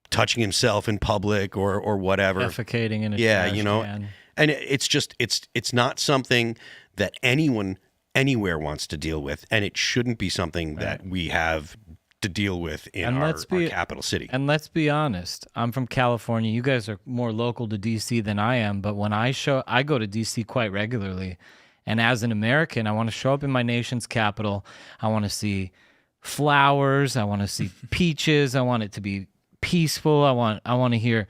touching himself in public or whatever. Defecating in a trash can. And it's not something that anyone anywhere wants to deal with, and it shouldn't be something that we have to deal with in our capital city. And let's be honest, I'm from California. You guys are more local to DC than I am, but when I go to DC quite regularly. And as an American, I want to show up in my nation's capital. I want to see flowers. I want to see peaches. I want it to be peaceful. I want to hear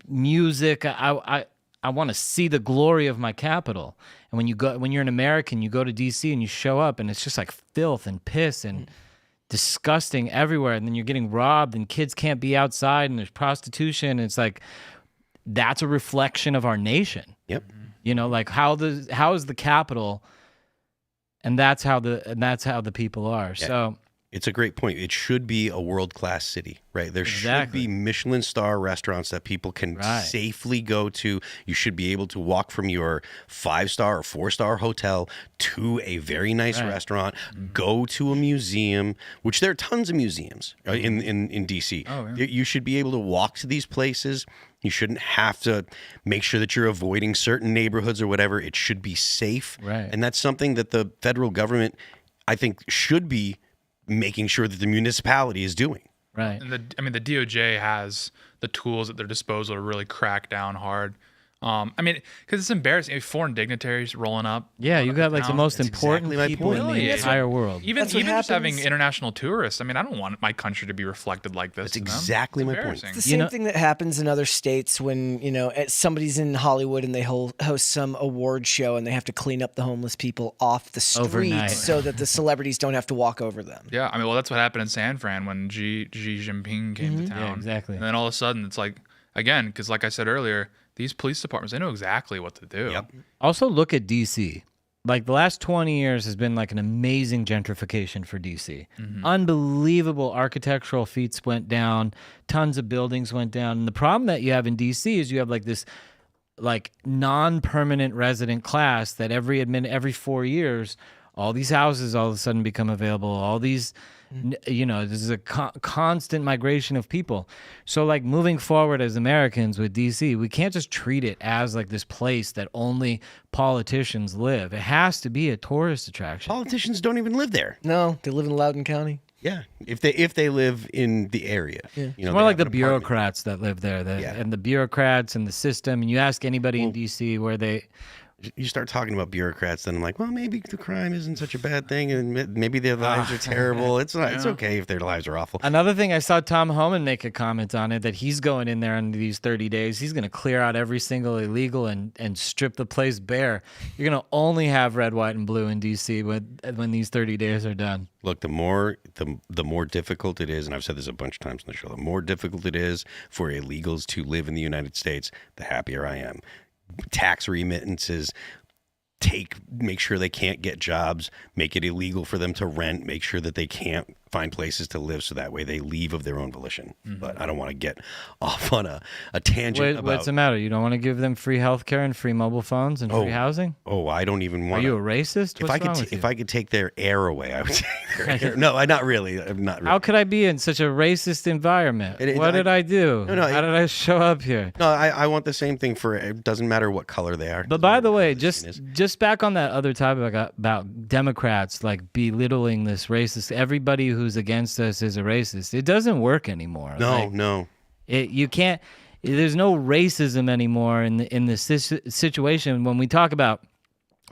music. I want to see the glory of my capital. And when you're an American, you go to DC and you show up and it's just like filth and piss and disgusting everywhere, and then you're getting robbed and kids can't be outside and there's prostitution, and it's like, that's a reflection of our nation. Yep. Like, how is the capital, and that's how the people are. Yeah. So it's a great point. It should be a world-class city, right? There should be Michelin star restaurants that people can safely go to. You should be able to walk from your 5-star or 4-star hotel to a very nice restaurant, go to a museum, which there are tons of museums in D.C. Oh, yeah. You should be able to walk to these places. You shouldn't have to make sure that you're avoiding certain neighborhoods or whatever. It should be safe. Right. And that's something that the federal government, I think, should be making sure that the municipality is doing. Right. And the DOJ has the tools at their disposal to really crack down hard. Because it's embarrassing. Foreign dignitaries rolling up. Yeah, you got like the most important people in the entire world. Even just having international tourists. I don't want my country to be reflected like this. That's exactly my point. It's the same thing that happens in other states when, somebody's in Hollywood and they host some award show and they have to clean up the homeless people off the street overnight, so that the celebrities don't have to walk over them. Yeah, that's what happened in San Fran when Xi Jinping came to town. Yeah, exactly. And then all of a sudden it's like, again, because like I said earlier, these police departments, they know exactly what to do. Yep. Also, look at D.C. Like, the last 20 years has been like an amazing gentrification for D.C. Unbelievable architectural feats went down. Tons of buildings went down. And the problem that you have in D.C. is you have like this like non-permanent resident class that every 4 years all these houses all of a sudden become available. All these, this is a constant migration of people. So like moving forward as Americans with DC, we can't just treat it as like this place that only politicians live. It has to be a tourist attraction. Politicians don't even live there. No, they live in Loudoun County. Yeah, if they live in the area, It's more like the bureaucrats that live there, and the bureaucrats and the system. And you ask anybody in DC where they. You start talking about bureaucrats, then I'm like, well, maybe the crime isn't such a bad thing, and maybe their lives are terrible. It's not. It's okay if their lives are awful. Another thing, I saw Tom Homan make a comment on it that he's going in there in these 30 days. He's going to clear out every single illegal and strip the place bare. You're going to only have red, white, and blue in DC when these 30 days are done. Look, the more difficult it is, and I've said this a bunch of times on the show, the more difficult it is for illegals to live in the United States, the happier I am. Tax remittances, make sure they can't get jobs, make it illegal for them to rent, make sure that they can't find places to live, so that way they leave of their own volition. But I don't want to get off on a tangent about... What's the matter? You don't want to give them free healthcare and free mobile phones and free housing? Oh, I don't even want Are you a racist? If I could take their air away, I would take their air. No, I'm not really. How could I be in such a racist environment? What did I do? How did I show up here? No, I want the same thing for... It doesn't matter what color they are. But by the way, just back on that other topic about Democrats like belittling this racist, everybody who's against us is a racist. It doesn't work anymore. No. You can't. There's no racism anymore in this situation. When we talk about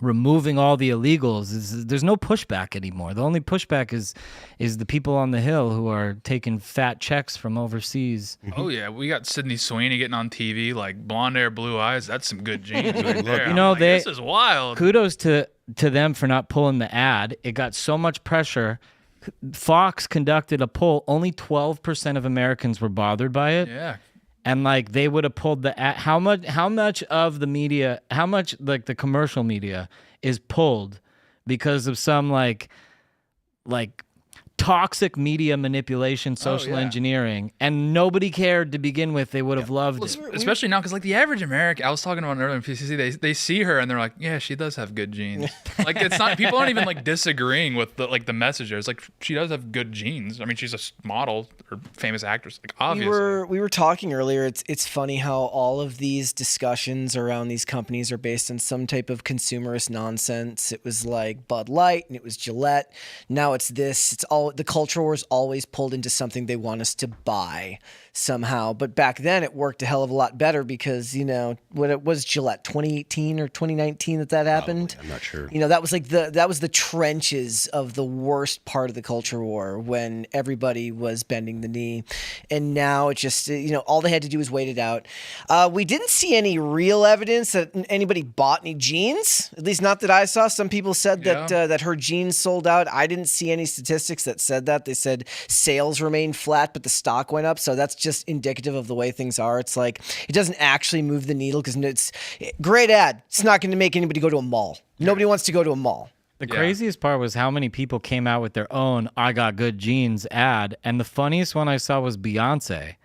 removing all the illegals, there's no pushback anymore. The only pushback is the people on the Hill who are taking fat checks from overseas. Oh yeah, we got Sydney Sweeney getting on TV like blonde hair, blue eyes. That's some good genes right there. This is wild. Kudos to them for not pulling the ad. It got so much pressure. Fox conducted a poll. Only 12% of Americans were bothered by it. Yeah. And like they would have pulled the ad. How much of the media, how much like the commercial media is pulled because of some like toxic media manipulation, social engineering, and nobody cared to begin with. They would have loved it. Especially now, because like the average American, I was talking about it earlier in PCC, they see her and they're like, yeah, she does have good genes. Like it's not, people aren't even like disagreeing with the message. It's like, she does have good genes. I mean, she's a model or famous actress, like obviously. We were talking earlier. It's funny how all of these discussions around these companies are based on some type of consumerist nonsense. It was like Bud Light and it was Gillette. Now it's this. It's all the culture war is always pulled into something they want us to buy somehow. But back then it worked a hell of a lot better because, what it was Gillette 2018 or 2019 that happened. Probably. I'm not sure. That was like that was the trenches of the worst part of the culture war when everybody was bending the knee. And now it just, all they had to do was wait it out. We didn't see any real evidence that anybody bought any jeans, at least not that I saw. Some people said that her jeans sold out. I didn't see any statistics that said that. They said sales remained flat, but the stock went up. So that's just indicative of the way things are. It's like it doesn't actually move the needle because it's great ad. It's not going to make anybody go to a mall. Nobody wants to go to a mall. The craziest part was how many people came out with their own "I got good genes" ad, and the funniest one I saw was Beyonce.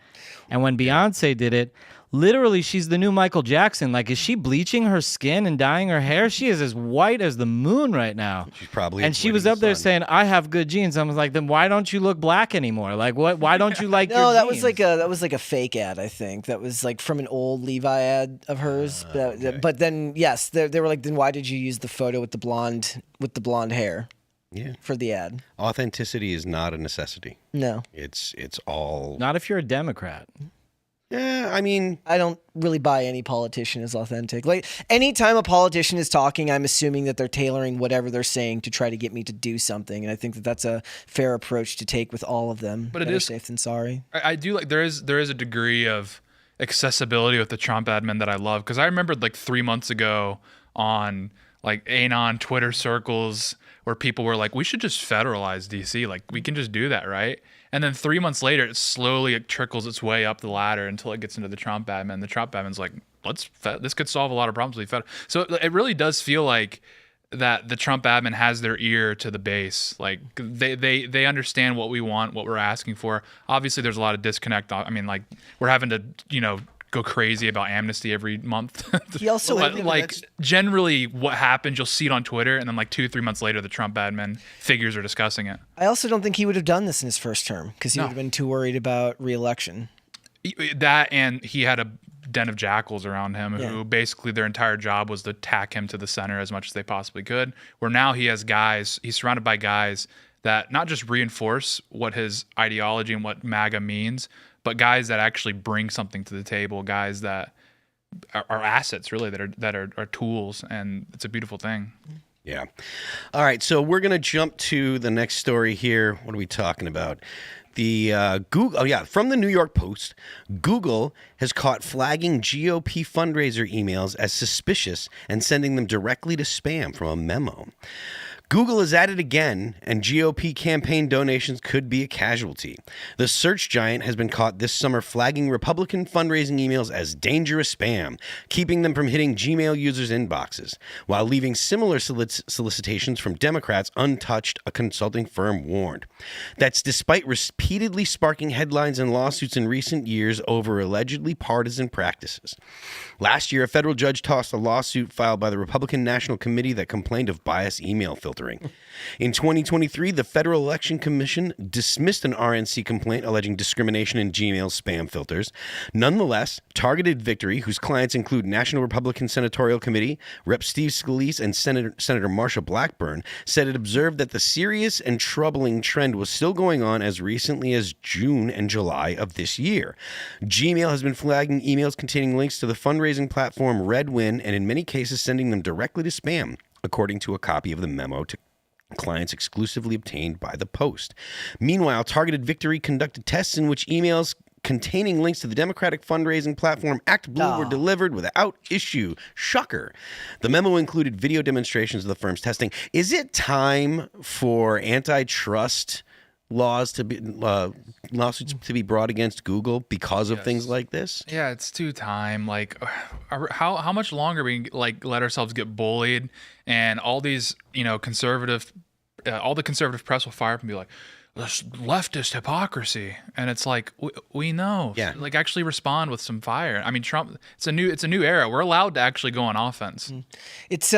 And when Beyonce did it, literally, she's the new Michael Jackson. Like, is she bleaching her skin and dyeing her hair? She is as white as the moon right now. She's probably. And she was up there saying, "I have good genes." I was like, then why don't you look black anymore? Like, what? Why don't you like? No, your that genes? was like a fake ad. I think that was like from an old Levi ad of hers. Okay. But then, yes, they were like, then why did you use the photo with the blonde hair? Yeah. For the ad. Authenticity is not a necessity. No. It's all. Not if you're a Democrat. Yeah, I mean, I don't really buy any politician as authentic. Like, anytime a politician is talking, I'm assuming that they're tailoring whatever they're saying to try to get me to do something. And I think that that's a fair approach to take with all of them. But it Better is safe than sorry. I do like there is a degree of accessibility with the Trump admin that I love, because I remembered like 3 months ago on like Anon Twitter circles where people were like, we should just federalize DC. Like, we can just do that, right? And then 3 months later, it slowly trickles its way up the ladder until it gets into the Trump admin. The Trump admin's like, this could solve a lot of problems. So it really does feel like that the Trump admin has their ear to the base. Like, they understand what we want, what we're asking for. Obviously, there's a lot of disconnect. I mean, like, we're having to, go crazy about amnesty every month. He also But, like, generally what happens, you'll see it on Twitter, and then like 2-3 months later, the Trump admin figures are discussing it. I also don't think he would have done this in his first term because he No. would have been too worried about re-election. That, and he had a den of jackals around him Yeah. who basically their entire job was to tack him to the center as much as they possibly could. Where now he has guys, he's surrounded by guys that not just reinforce what his ideology and what MAGA means, but guys that actually bring something to the table, guys that are assets really, that are tools, and it's a beautiful thing. Yeah. All right. So we're going to jump to the next story here. What are we talking about? The Google. Oh, yeah. From the New York Post, Google has caught flagging GOP fundraiser emails as suspicious and sending them directly to spam from a memo. Google is at it again, and GOP campaign donations could be a casualty. The search giant has been caught this summer flagging Republican fundraising emails as dangerous spam, keeping them from hitting Gmail users' inboxes, while leaving similar solicitations from Democrats untouched, a consulting firm warned. That's despite repeatedly sparking headlines and lawsuits in recent years over allegedly partisan practices. Last year, a federal judge tossed a lawsuit filed by the Republican National Committee that complained of bias email filtering. In 2023, the Federal Election Commission dismissed an RNC complaint alleging discrimination in Gmail spam filters. Nonetheless, Targeted Victory, whose clients include National Republican Senatorial Committee, Rep. Steve Scalise, and Senator Marsha Blackburn, said it observed that the serious and troubling trend was still going on as recently as June and July of this year. Gmail has been flagging emails containing links to the fundraising platform Redwin, and in many cases sending them directly to spam, according to a copy of the memo to clients exclusively obtained by the Post. Meanwhile, Targeted Victory conducted tests in which emails containing links to the Democratic fundraising platform Act Blue were delivered without issue. Shocker. The memo included video demonstrations of the firm's testing. Is it time for antitrust laws to be lawsuits to be brought against Google because of things like this? Yeah, it's too time. Like, how much longer we like let ourselves get bullied, and all these conservative, all the conservative press will fire up and be like, "This leftist hypocrisy," and it's like we know. Yeah. Like, actually respond with some fire. I mean, Trump. It's a new era. We're allowed to actually go on offense. It's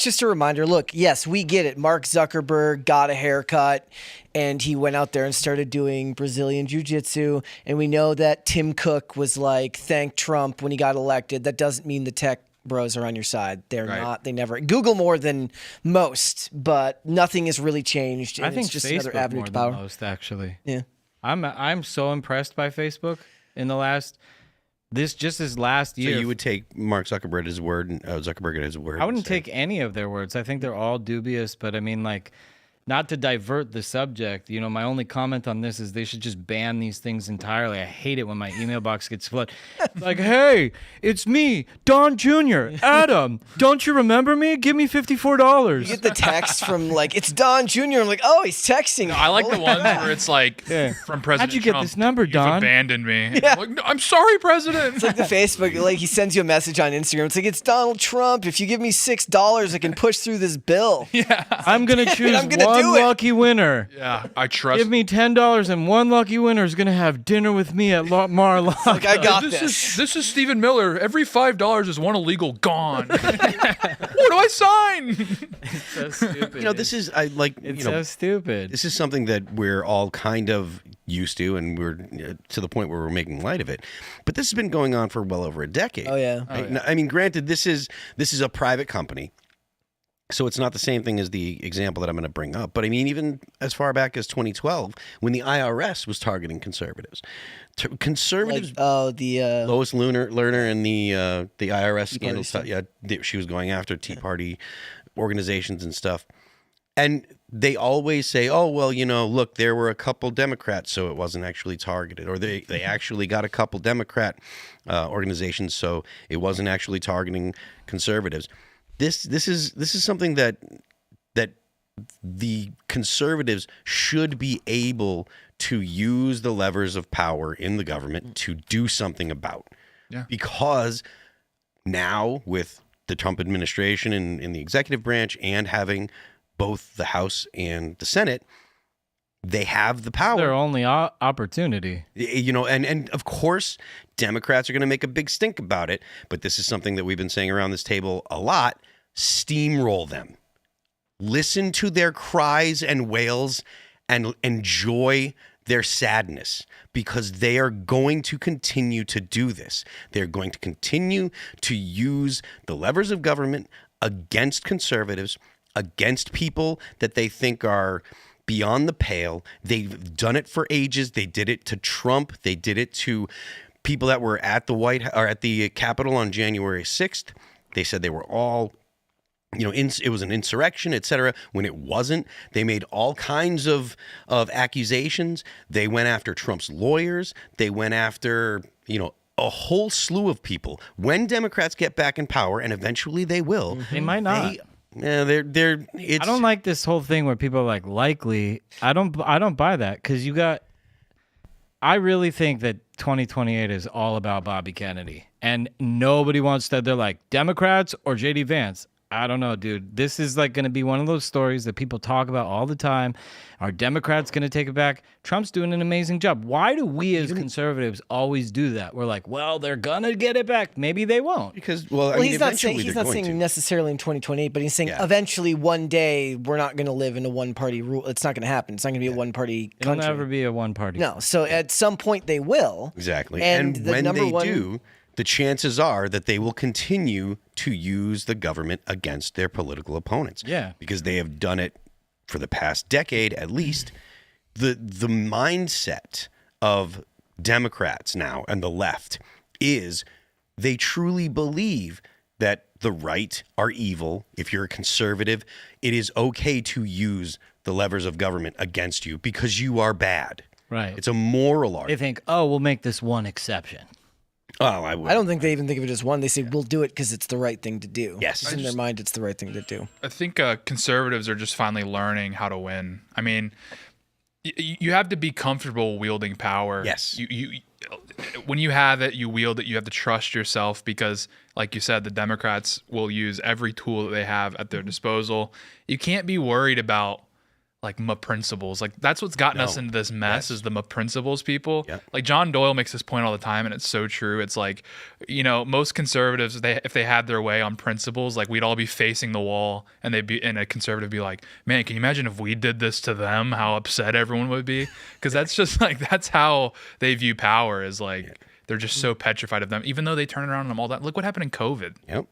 just a reminder. Look, yes, we get it. Mark Zuckerberg got a haircut, and he went out there and started doing Brazilian jiu-jitsu. And we know that Tim Cook was like, thank Trump when he got elected. That doesn't mean the tech bros are on your side. They're Right. not. They never Google more than most, but nothing has really changed. And I think it's just Facebook another avenue more to than power. most, actually. Yeah. I'm so impressed by Facebook in the last this last So year. you would take Mark Zuckerberg at his word, and Zuckerberg at his word. I wouldn't and say- take any of their words. I think they're all dubious, but I mean, like, not to divert the subject, my only comment on this is they should just ban these things entirely. I hate it when my email box gets flooded. Like, hey, it's me, Don Jr., Adam. Don't you remember me? Give me $54. You get the text from like, it's Don Jr. I'm like, oh, he's texting. I like the ones where it's like Yeah. from President How'd you get Trump, this number, "You've Don?" abandoned me. I'm like, "No, I'm sorry, President." It's like the Facebook, like he sends you a message on Instagram. It's like, it's Donald Trump. If you give me $6, I can push through this bill. I'm going to choose I'm gonna one do it. lucky winner. Yeah, I trust. Give me $10 and one lucky winner is going to have dinner with me at Mar-a-Lago. Like, I got this. This is Stephen Miller. Every $5 is one illegal gone. What do I sign? so stupid. this is It's so stupid. this is something that we're all kind of used to, and we're to the point where we're making light of it. But this has been going on for well over a decade. Oh, yeah. Right? Now, I mean, granted, this is a private company, so it's not the same thing as the example that I'm going to bring up. But I mean, even as far back as 2012, when the IRS was targeting conservatives, conservatives. Lois Lerner and the IRS scandal. She was going after Tea Party organizations and stuff. And they always say, oh, well, look, there were a couple Democrats, so it wasn't actually targeted. Or they actually got a couple Democrat organizations, so it wasn't actually targeting conservatives. This is something that the conservatives should be able to use the levers of power in the government to do something about. Yeah. Because now with the Trump administration in the executive branch and having both the House and the Senate, they have the power. Their only opportunity. You know, and of course, Democrats are going to make a big stink about it. But this is something that we've been saying around this table a lot. Steamroll them. Listen to their cries and wails and enjoy their sadness, because they are going to continue to do this. They're going to continue to use the levers of government against conservatives, against people that they think are beyond the pale. They've done it for ages. They did it to Trump. They did it to people that were at the Capitol on January 6th. They said they were all, you know, it was an insurrection, et cetera, when it wasn't. They made all kinds of accusations. They went after Trump's lawyers. They went after, you know, a whole slew of people. When Democrats get back in power, and eventually they will, They might not. I don't like this whole thing where people are like, likely. I don't buy that, because I really think that 2028 is all about Bobby Kennedy, and nobody wants that. They're like, Democrats or JD Vance. I don't know, dude. This is like going to be one of those stories that people talk about all the time. Are Democrats going to take it back? Trump's doing an amazing job. Why do we as conservatives always do that? We're like, well, they're going to get it back. Maybe they won't. Because, Well, he's not saying necessarily in 2028, but he's saying eventually one day we're not going to live in a one-party rule. It's not going to happen. It's not going to be a one-party country. It'll never be a one-party. No. So at some point they will. Exactly. And when they do, the chances are that they will continue to use the government against their political opponents. Yeah. Because they have done it for the past decade, at least. The mindset of Democrats now and the left is they truly believe that the right are evil. If you're a conservative, it is okay to use the levers of government against you because you are bad. Right. It's a moral They argument. think, oh, we'll make this one exception. Oh, I would. I don't think they even think of it as one. They say, we'll do it because it's the right thing to do. Yes. It's in their mind, it's the right thing to do. I think conservatives are just finally learning how to win. I mean, you have to be comfortable wielding power. Yes. When you have it, you wield it. You have to trust yourself because, like you said, the Democrats will use every tool that they have at their disposal. You can't be worried about like my principles. Like that's what's gotten us into this mess is the my principles people. Yeah. Like John Doyle makes this point all the time, and it's so true. It's like, you know, most conservatives, if they had their way on principles, like we'd all be facing the wall, and a conservative be like, man, can you imagine if we did this to them? How upset everyone would be? Because that's just like that's how they view power. Is like they're just so petrified of them, even though they turn around on them all that. Look what happened in COVID. Yep.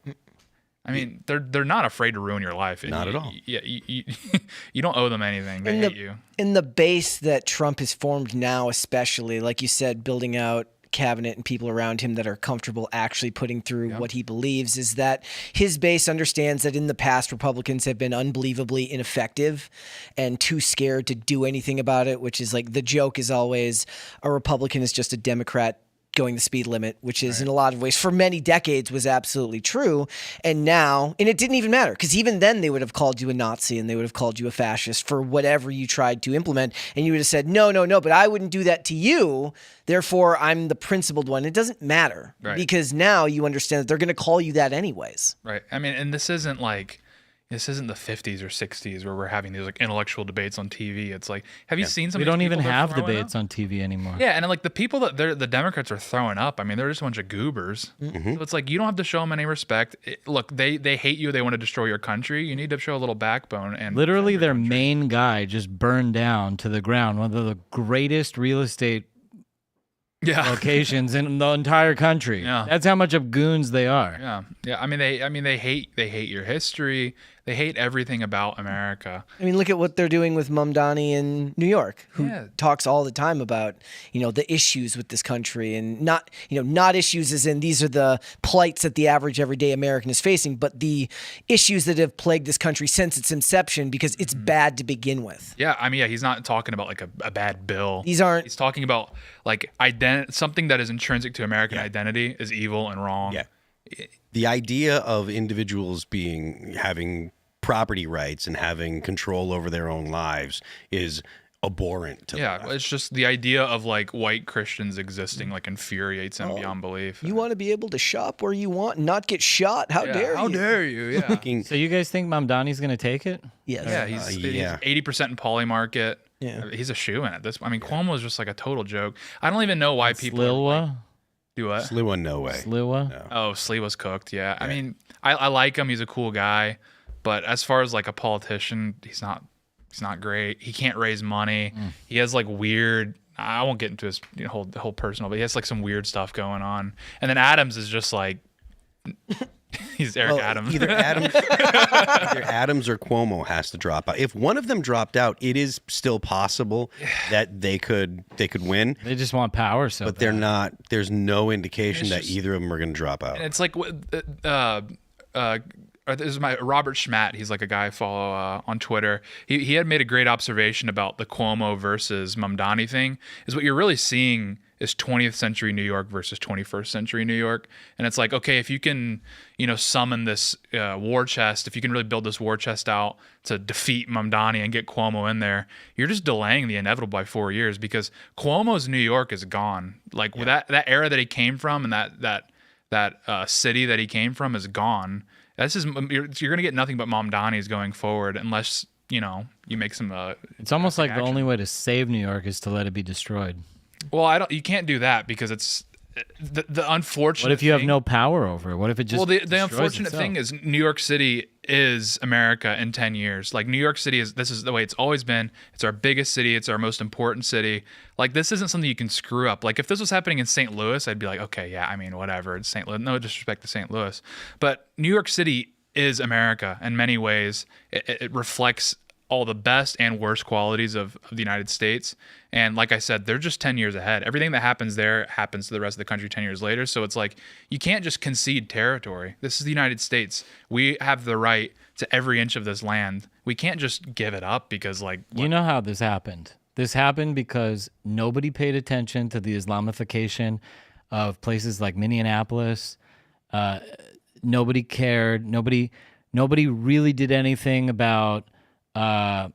I mean, they're not afraid to ruin your life. Not at all. Yeah, you don't owe them anything. They hate you. In the base that Trump has formed now, especially, like you said, building out cabinet and people around him that are comfortable actually putting through what he believes, is that his base understands that in the past Republicans have been unbelievably ineffective and too scared to do anything about it, which is like the joke is always a Republican is just a Democrat going the speed limit, which is in a lot of ways for many decades was absolutely true. And now, and it didn't even matter because even then they would have called you a Nazi and they would have called you a fascist for whatever you tried to implement. And you would have said, no, but I wouldn't do that to you. Therefore, I'm the principled one. It doesn't matter because now you understand that they're going to call you that anyways. Right. I mean, and this isn't the 50s or 60s where we're having these like intellectual debates on TV. It's like, have you seen some? We of these don't even people they're have throwing debates up? on TV anymore. Yeah, and like the people that the Democrats are throwing up, I mean, they're just a bunch of goobers. Mm-hmm. So it's like you don't have to show them any respect. Look, they hate you. They want to destroy your country. You need to show a little backbone. And Literally, their main guy just burned down to the ground. One of the greatest real estate locations in the entire country. Yeah. That's how much of goons they are. Yeah. I mean, they hate your history. They hate everything about America. I mean, look at what they're doing with Mamdani in New York, who talks all the time about, the issues with this country and not issues as in these are the plights that the average everyday American is facing, but the issues that have plagued this country since its inception because it's bad to begin with. Yeah. I mean, he's not talking about like a bad bill. These aren't. He's talking about like something that is intrinsic to American identity is evil and wrong. Yeah. The idea of individuals having property rights and having control over their own lives is abhorrent to the left. It's just the idea of like white Christians existing like infuriates him beyond belief. You want to be able to shop where you want and not get shot? How dare you? How dare you? Yeah. So you guys think Mamdani's going to take it? Yes. Yeah, he's 80% in Poly Market. Yeah. He's a shoo-in at this. I mean, Cuomo is just like a total joke. I don't even know why people do what? Sliwa, no way. Sliwa? No. Oh, Slee was cooked. Yeah. I mean, I like him. He's a cool guy, but as far as like a politician, he's not great. He can't raise money. He has like weird. I won't get into his whole personal, but he has like some weird stuff going on. And then Adams is just like. He's Eric Adams. Either Adams or Cuomo has to drop out. If one of them dropped out, it is still possible that they could win. They just want power, so but they're not. There's no indication that just, either of them are going to drop out. And it's like this is my Robert Schmatt. He's like a guy I follow on Twitter. He had made a great observation about the Cuomo versus Mamdani thing. Is what you're really seeing is 20th century New York versus 21st century New York. And it's like, okay, if you can, summon this war chest, if you can really build this war chest out to defeat Mamdani and get Cuomo in there, you're just delaying the inevitable by 4 years because Cuomo's New York is gone. Like with that era that he came from and that city that he came from is gone. You're going to get nothing but Mamdani's going forward unless, you make some it's almost like action. The only way to save New York is to let it be destroyed. Well, you can't do that because it's the unfortunate. What if you have thing- no power over it? What if it just Well, the destroys unfortunate itself? thing is New York City is America in 10 years. Like New York City this is the way it's always been. It's our biggest city. It's our most important city. Like this isn't something you can screw up. Like if this was happening in St. Louis, I'd be like, okay, yeah, I mean, whatever. It's St. Louis. No disrespect to St. Louis, but New York City is America in many ways. It reflects all the best and worst qualities of the United States. And like I said, they're just 10 years ahead. Everything that happens there happens to the rest of the country 10 years later. So it's like, you can't just concede territory. This is the United States. We have the right to every inch of this land. We can't just give it up because You know how this happened? This happened because nobody paid attention to the Islamification of places like Minneapolis. Nobody cared. Nobody really did anything about the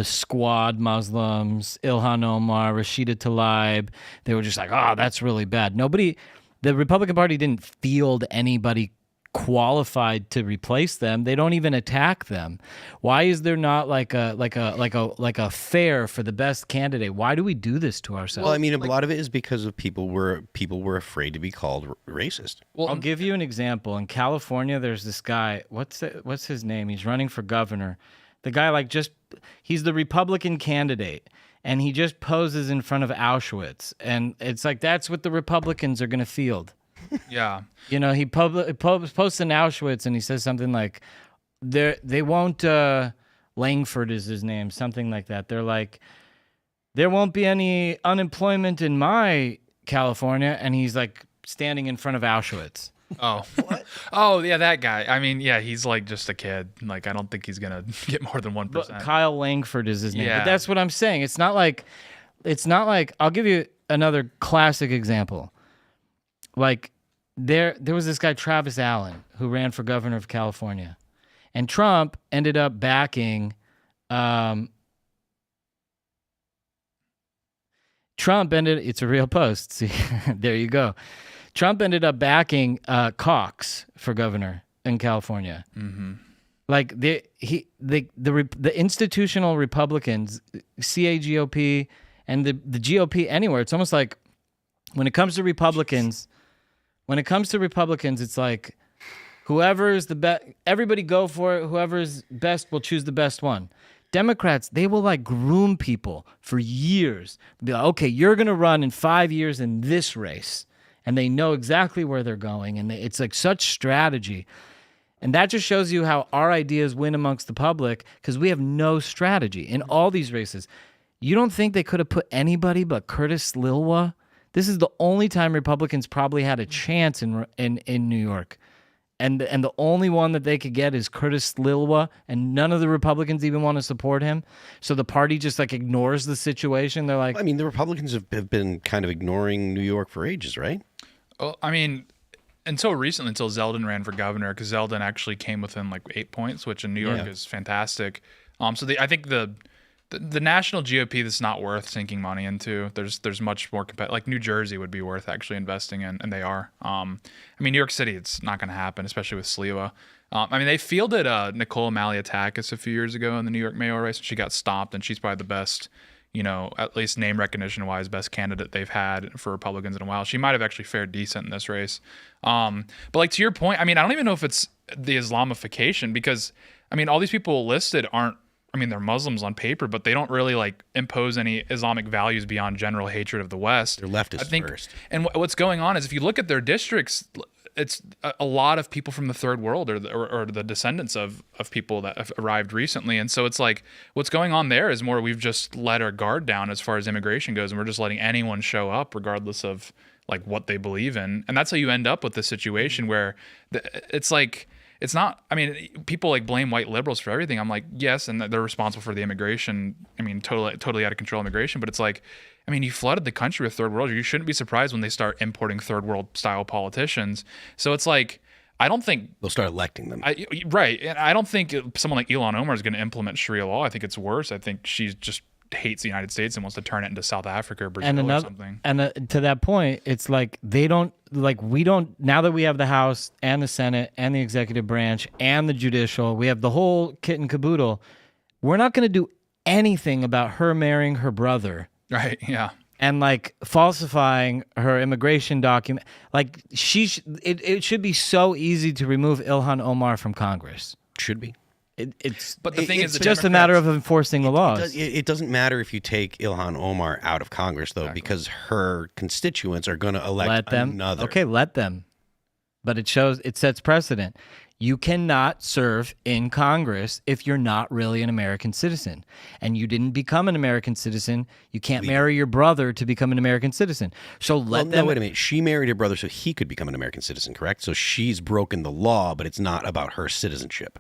squad Muslims, Ilhan Omar, Rashida Tlaib. They were just like, oh, that's really bad. The Republican Party didn't field anybody qualified to replace them. They don't even attack them. Why is there not like a fair for the best candidate? Why do we do this to ourselves? Well, I mean, a lot of it is because of people were afraid to be called racist. Well, I'll give you an example. In California, there's this guy. What's his name? He's running for governor. The guy he's the Republican candidate, and he just poses in front of Auschwitz, and it's like that's what the Republicans are going to field. yeah. He posts in Auschwitz, and he says something like, "They won't." Langford is his name, something like that. They're like, there won't be any unemployment in my California, and he's like standing in front of Auschwitz. Oh, what? Oh, yeah, that guy. I mean, yeah, he's like just a kid. Like, I don't think he's gonna get more than 1%. But Kyle Langford is his name. Yeah. But that's what I'm saying. It's not like. I'll give you another classic example. Like, there was this guy Travis Allen who ran for governor of California, and Trump ended up backing. It's a real post. See, there you go. Trump ended up backing Cox for governor in California. Mm-hmm. Like the institutional Republicans, CAGOP, and the GOP anywhere. It's almost like when it comes to Republicans, it's like whoever is the best. Everybody go for it. Whoever is best will choose the best one. Democrats, they will like groom people for years. Be like, okay, you're gonna run in 5 years in this race. And they know exactly where they're going. And it's like such strategy. And that just shows you how our ideas win amongst the public because we have no strategy in all these races. You don't think they could have put anybody but Curtis Lilwa? This is the only time Republicans probably had a chance in New York. And the only one that they could get is Curtis Lilwa, and none of the Republicans even want to support him. So the party just like ignores the situation. They're like, I mean, the Republicans have been kind of ignoring New York for ages, right? Well, I mean, until recently, until Zeldin ran for governor, because Zeldin actually came within like 8 points, which in New York is fantastic. I think the the national GOP that's not worth sinking money into. There's much more like New Jersey would be worth actually investing in, and they are. I mean, New York City, it's not going to happen, especially with Sliwa. I mean, they fielded Nicole Malliotakis a few years ago in the New York mayor race, and she got stopped, and she's probably the best, at least name recognition wise, best candidate they've had for Republicans in a while. She might have actually fared decent in this race. But like to your point, I mean, I don't even know if it's the Islamification, because I mean, all these people listed aren't, I mean, they're Muslims on paper, but they don't really like impose any Islamic values beyond general hatred of the West. They're leftists first. And what's going on is if you look at their districts, it's a lot of people from the third world or the descendants of people that have arrived recently. And so it's like what's going on there is more we've just let our guard down as far as immigration goes, and we're just letting anyone show up regardless of like what they believe in. And that's how you end up with this situation where it's like, it's not, I mean, people like blame white liberals for everything. I'm like, yes, and they're responsible for the immigration. I mean, totally out of control immigration. But it's like, I mean, you flooded the country with third world. You shouldn't be surprised when they start importing third world style politicians. So it's like, I don't think they'll start electing them. Right. And I don't think someone like Ilhan Omar is going to implement Sharia law. I think it's worse. I think she's just hates the United States and wants to turn it into South Africa or Brazil or something. And to that point, it's like we don't, now that we have the House and the Senate and the executive branch and the judicial, we have the whole kit and caboodle. We're not going to do anything about her marrying her brother. Right, yeah. And like falsifying her immigration document. Like it should be so easy to remove Ilhan Omar from Congress. Should be. But the thing is, it's just a matter of enforcing the laws. It doesn't matter if you take Ilhan Omar out of Congress, though, because her constituents are going to elect another. Okay, let them. But it sets precedent. You cannot serve in Congress if you're not really an American citizen. And you didn't become an American citizen. You can't marry your brother to become an American citizen. So let them. No, wait a minute. She married her brother so he could become an American citizen, correct? So she's broken the law, but it's not about her citizenship.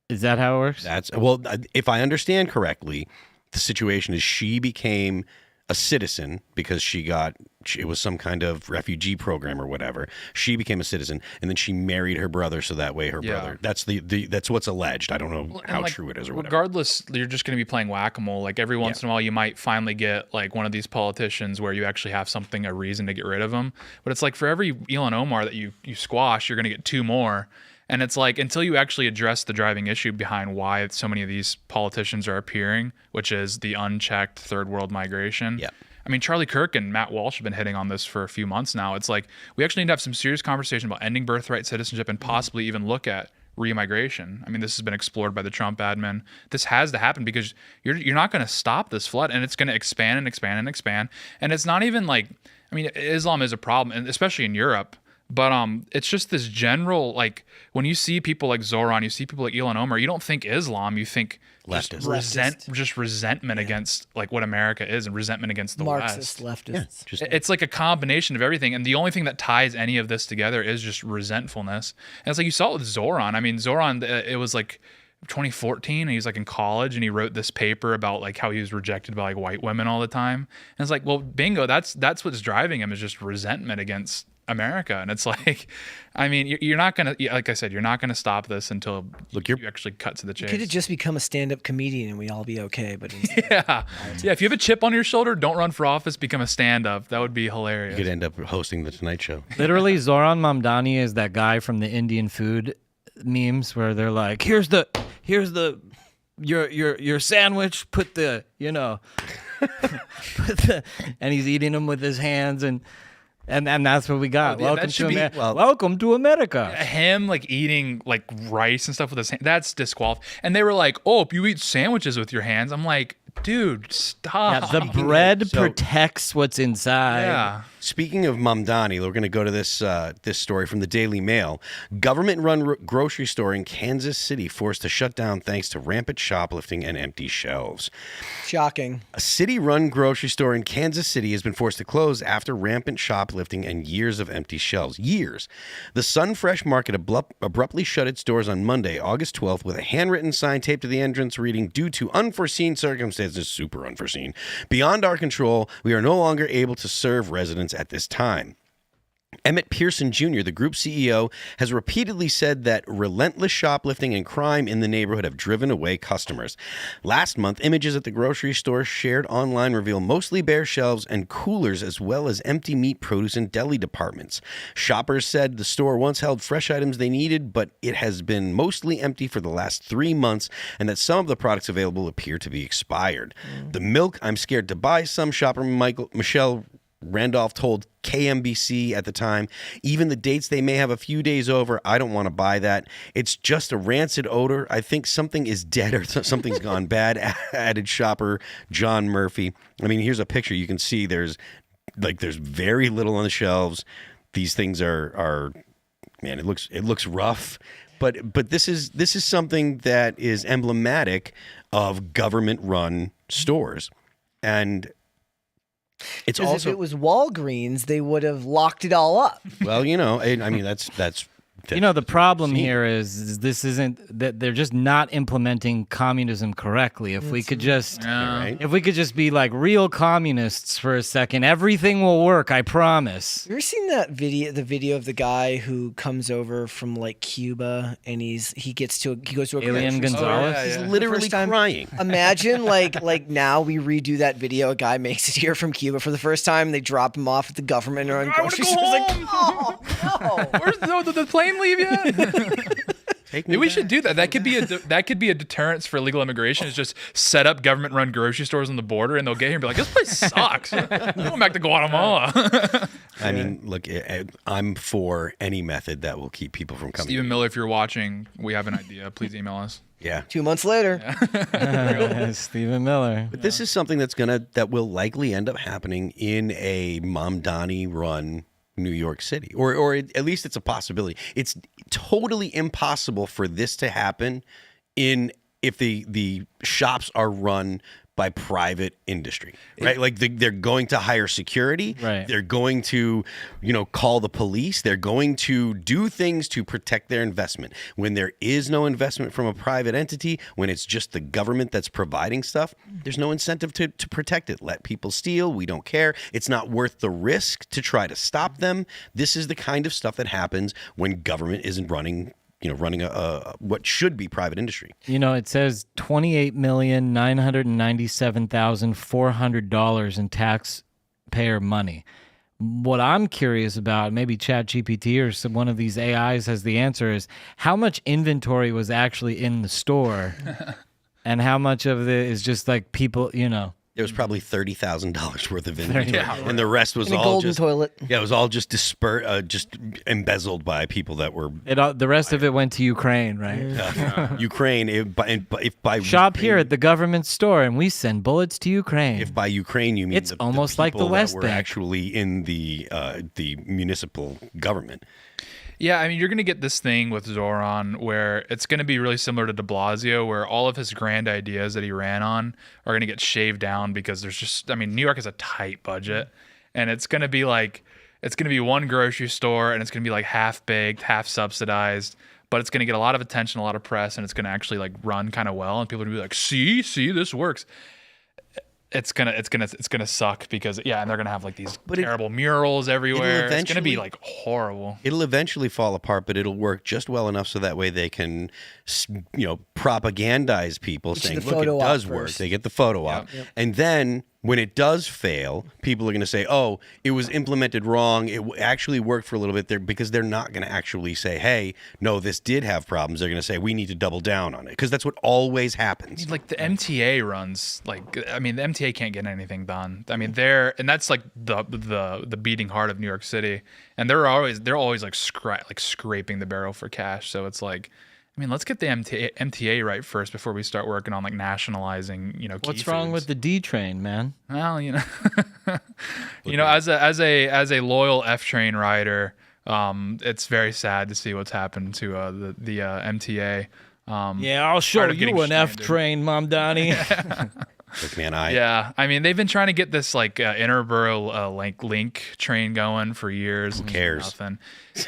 Is that how it works? Well, if I understand correctly, the situation is she became a citizen because it was some kind of refugee program or whatever. She became a citizen, and then she married her brother, so that way her brother. That's that's what's alleged. I don't know how true it is or whatever. Regardless, you're just going to be playing whack-a-mole. Like every once in a while, you might finally get like one of these politicians where you actually have a reason to get rid of them. But it's like for every Ilhan Omar that you squash, you're going to get two more. And it's like until you actually address the driving issue behind why so many of these politicians are appearing, which is the unchecked third world migration. Yeah. I mean, Charlie Kirk and Matt Walsh have been hitting on this for a few months now. It's like we actually need to have some serious conversation about ending birthright citizenship and possibly even look at re-immigration. I mean, this has been explored by the Trump admin. This has to happen because you're not going to stop this flood, and it's going to expand and expand and expand. And it's not even like, I mean, Islam is a problem, and especially in Europe. But it's just this general, like, when you see people like Zoran, you see people like Ilhan Omar, you don't think Islam, you think just resentment against, like, what America is and resentment against the Marxist West. leftists. It's like a combination of everything, and the only thing that ties any of this together is just resentfulness. And it's like you saw it with Zoran. I mean, Zoran, it was like 2014, and he was like in college, and he wrote this paper about like how he was rejected by like white women all the time. And it's like, well, bingo, that's what's driving him is just resentment against America. And it's like, I mean, you're not gonna, like I said, you're not gonna stop this until you actually cut to the chase. You could have just become a stand-up comedian and we all be okay. But yeah, if you have a chip on your shoulder, don't run for office, become a stand-up. That would be hilarious. You could end up hosting the Tonight Show. Literally, Zoran Mamdani is that guy from the Indian food memes where they're like, here's your sandwich, put the and he's eating them with his hands and that's what we got. Welcome to America. Him like eating like rice and stuff with his hand, that's disqualified. And they were like, oh, if you eat sandwiches with your hands, I'm like, dude, stop. Yeah, the bread protects what's inside. Yeah. Speaking of Mamdani, we're going to go to this story from the Daily Mail. Government-run grocery store in Kansas City forced to shut down thanks to rampant shoplifting and empty shelves. Shocking. A city-run grocery store in Kansas City has been forced to close after rampant shoplifting and years of empty shelves. Years. The Sun Fresh Market abruptly shut its doors on Monday, August 12th, with a handwritten sign taped to the entrance reading, "Due to unforeseen circumstances," super unforeseen, "beyond our control, we are no longer able to serve residents at this time." Emmett Pearson Jr., the group CEO, has repeatedly said that relentless shoplifting and crime in the neighborhood have driven away customers. Last month, images at the grocery store shared online reveal mostly bare shelves and coolers, as well as empty meat, produce, and deli departments. Shoppers said the store once held fresh items they needed, but it has been mostly empty for the last 3 months, and that some of the products available appear to be expired. The milk, I'm scared to buy some, shopper Michelle Randolph told KMBC at the time. Even the dates they may have a few days over, I don't want to buy that. It's just a rancid odor. I think something is dead or something's gone bad, added shopper John Murphy. I mean, here's a picture. You can see there's very little on the shelves. These things are man, it looks rough. But this is something that is emblematic of government-run stores. And it's Because also, if it was Walgreens, they would have locked it all up. well, I mean, that's The problem here is this isn't that they're just not implementing communism correctly. If we could just right. if we could just be like real communists for a second, everything will work, I promise. You ever seen that video? The video of the guy who comes over from like Cuba and he goes to a Alien grocery store. Gonzalez? He's For the literally first time. crying. Imagine like now we redo that video. A guy makes it here from Cuba for the first time. They drop him off at the government or in I want to grocery go stores. Like, home. oh no. Where's the plane leave yet? Take me We back. should do that. That could be a deterrence for illegal immigration. Is just set up government-run grocery stores on the border, and they'll get here and be like, "This place sucks. I'm going back to Guatemala." I mean, look, I'm for any method that will keep people from coming. Stephen Miller, if you're watching, we have an idea. Please email us. Yeah. 2 months later. Stephen Miller. But this is something that will likely end up happening in a Mamdani run New York City, or at least it's a possibility. It's totally impossible for this to happen if the shops are run by private industry, right? Like they're going to hire security, Right. They're going to, call the police. They're going to do things to protect their investment. When there is no investment from a private entity, when it's just the government that's providing stuff, there's no incentive to protect it. Let people steal. We don't care. It's not worth the risk to try to stop them. This is the kind of stuff that happens when government isn't running a what should be private industry. It says $28,997,400 in taxpayer money. What I'm curious about, maybe ChatGPT or one of these AIs has the answer, is how much inventory was actually in the store, and how much of it is just like people, There was probably $30,000 worth of inventory, Yeah. and the rest was In a all golden just toilet. Yeah, it was all just just embezzled by people that were the rest of it went to Ukraine, right? Ukraine. If by Shop Ukraine, here at the government store, and we send bullets to Ukraine. If by Ukraine you mean It's almost like the people West that were Bank. actually in the municipal government. Yeah, I mean, you're going to get this thing with Zoran where it's going to be really similar to de Blasio, where all of his grand ideas that he ran on are going to get shaved down because New York has a tight budget, and it's going to be one grocery store, and it's going to be like half baked, half subsidized, but it's going to get a lot of attention, a lot of press, and it's going to actually like run kind of well, and people are going to be like, see, this works. It's gonna suck because and they're gonna have like these terrible murals everywhere. It's gonna be like horrible. It'll eventually fall apart, but it'll work just well enough so that way they can, propagandize people saying, "Look, it does work." They get the photo op, and then when it does fail, people are going to say, "Oh, it was implemented wrong. It actually worked for a little bit there," because they're not going to actually say, "Hey, no, this did have problems." They're going to say, "We need to double down on it," because that's what always happens. Like the MTA runs, the MTA can't get anything done. I mean, that's like the beating heart of New York City, and they're always like scraping the barrel for cash. So it's like, I mean, let's get the MTA right first before we start working on like nationalizing, key What's wrong with the D train, man? Well, as a loyal F train rider, it's very sad to see what's happened to the MTA. Yeah, I'll show tired of getting you an F stranded. train, Mom Donnie. Look, man, I mean, they've been trying to get this like interborough link train going for years. Who cares? Nothing.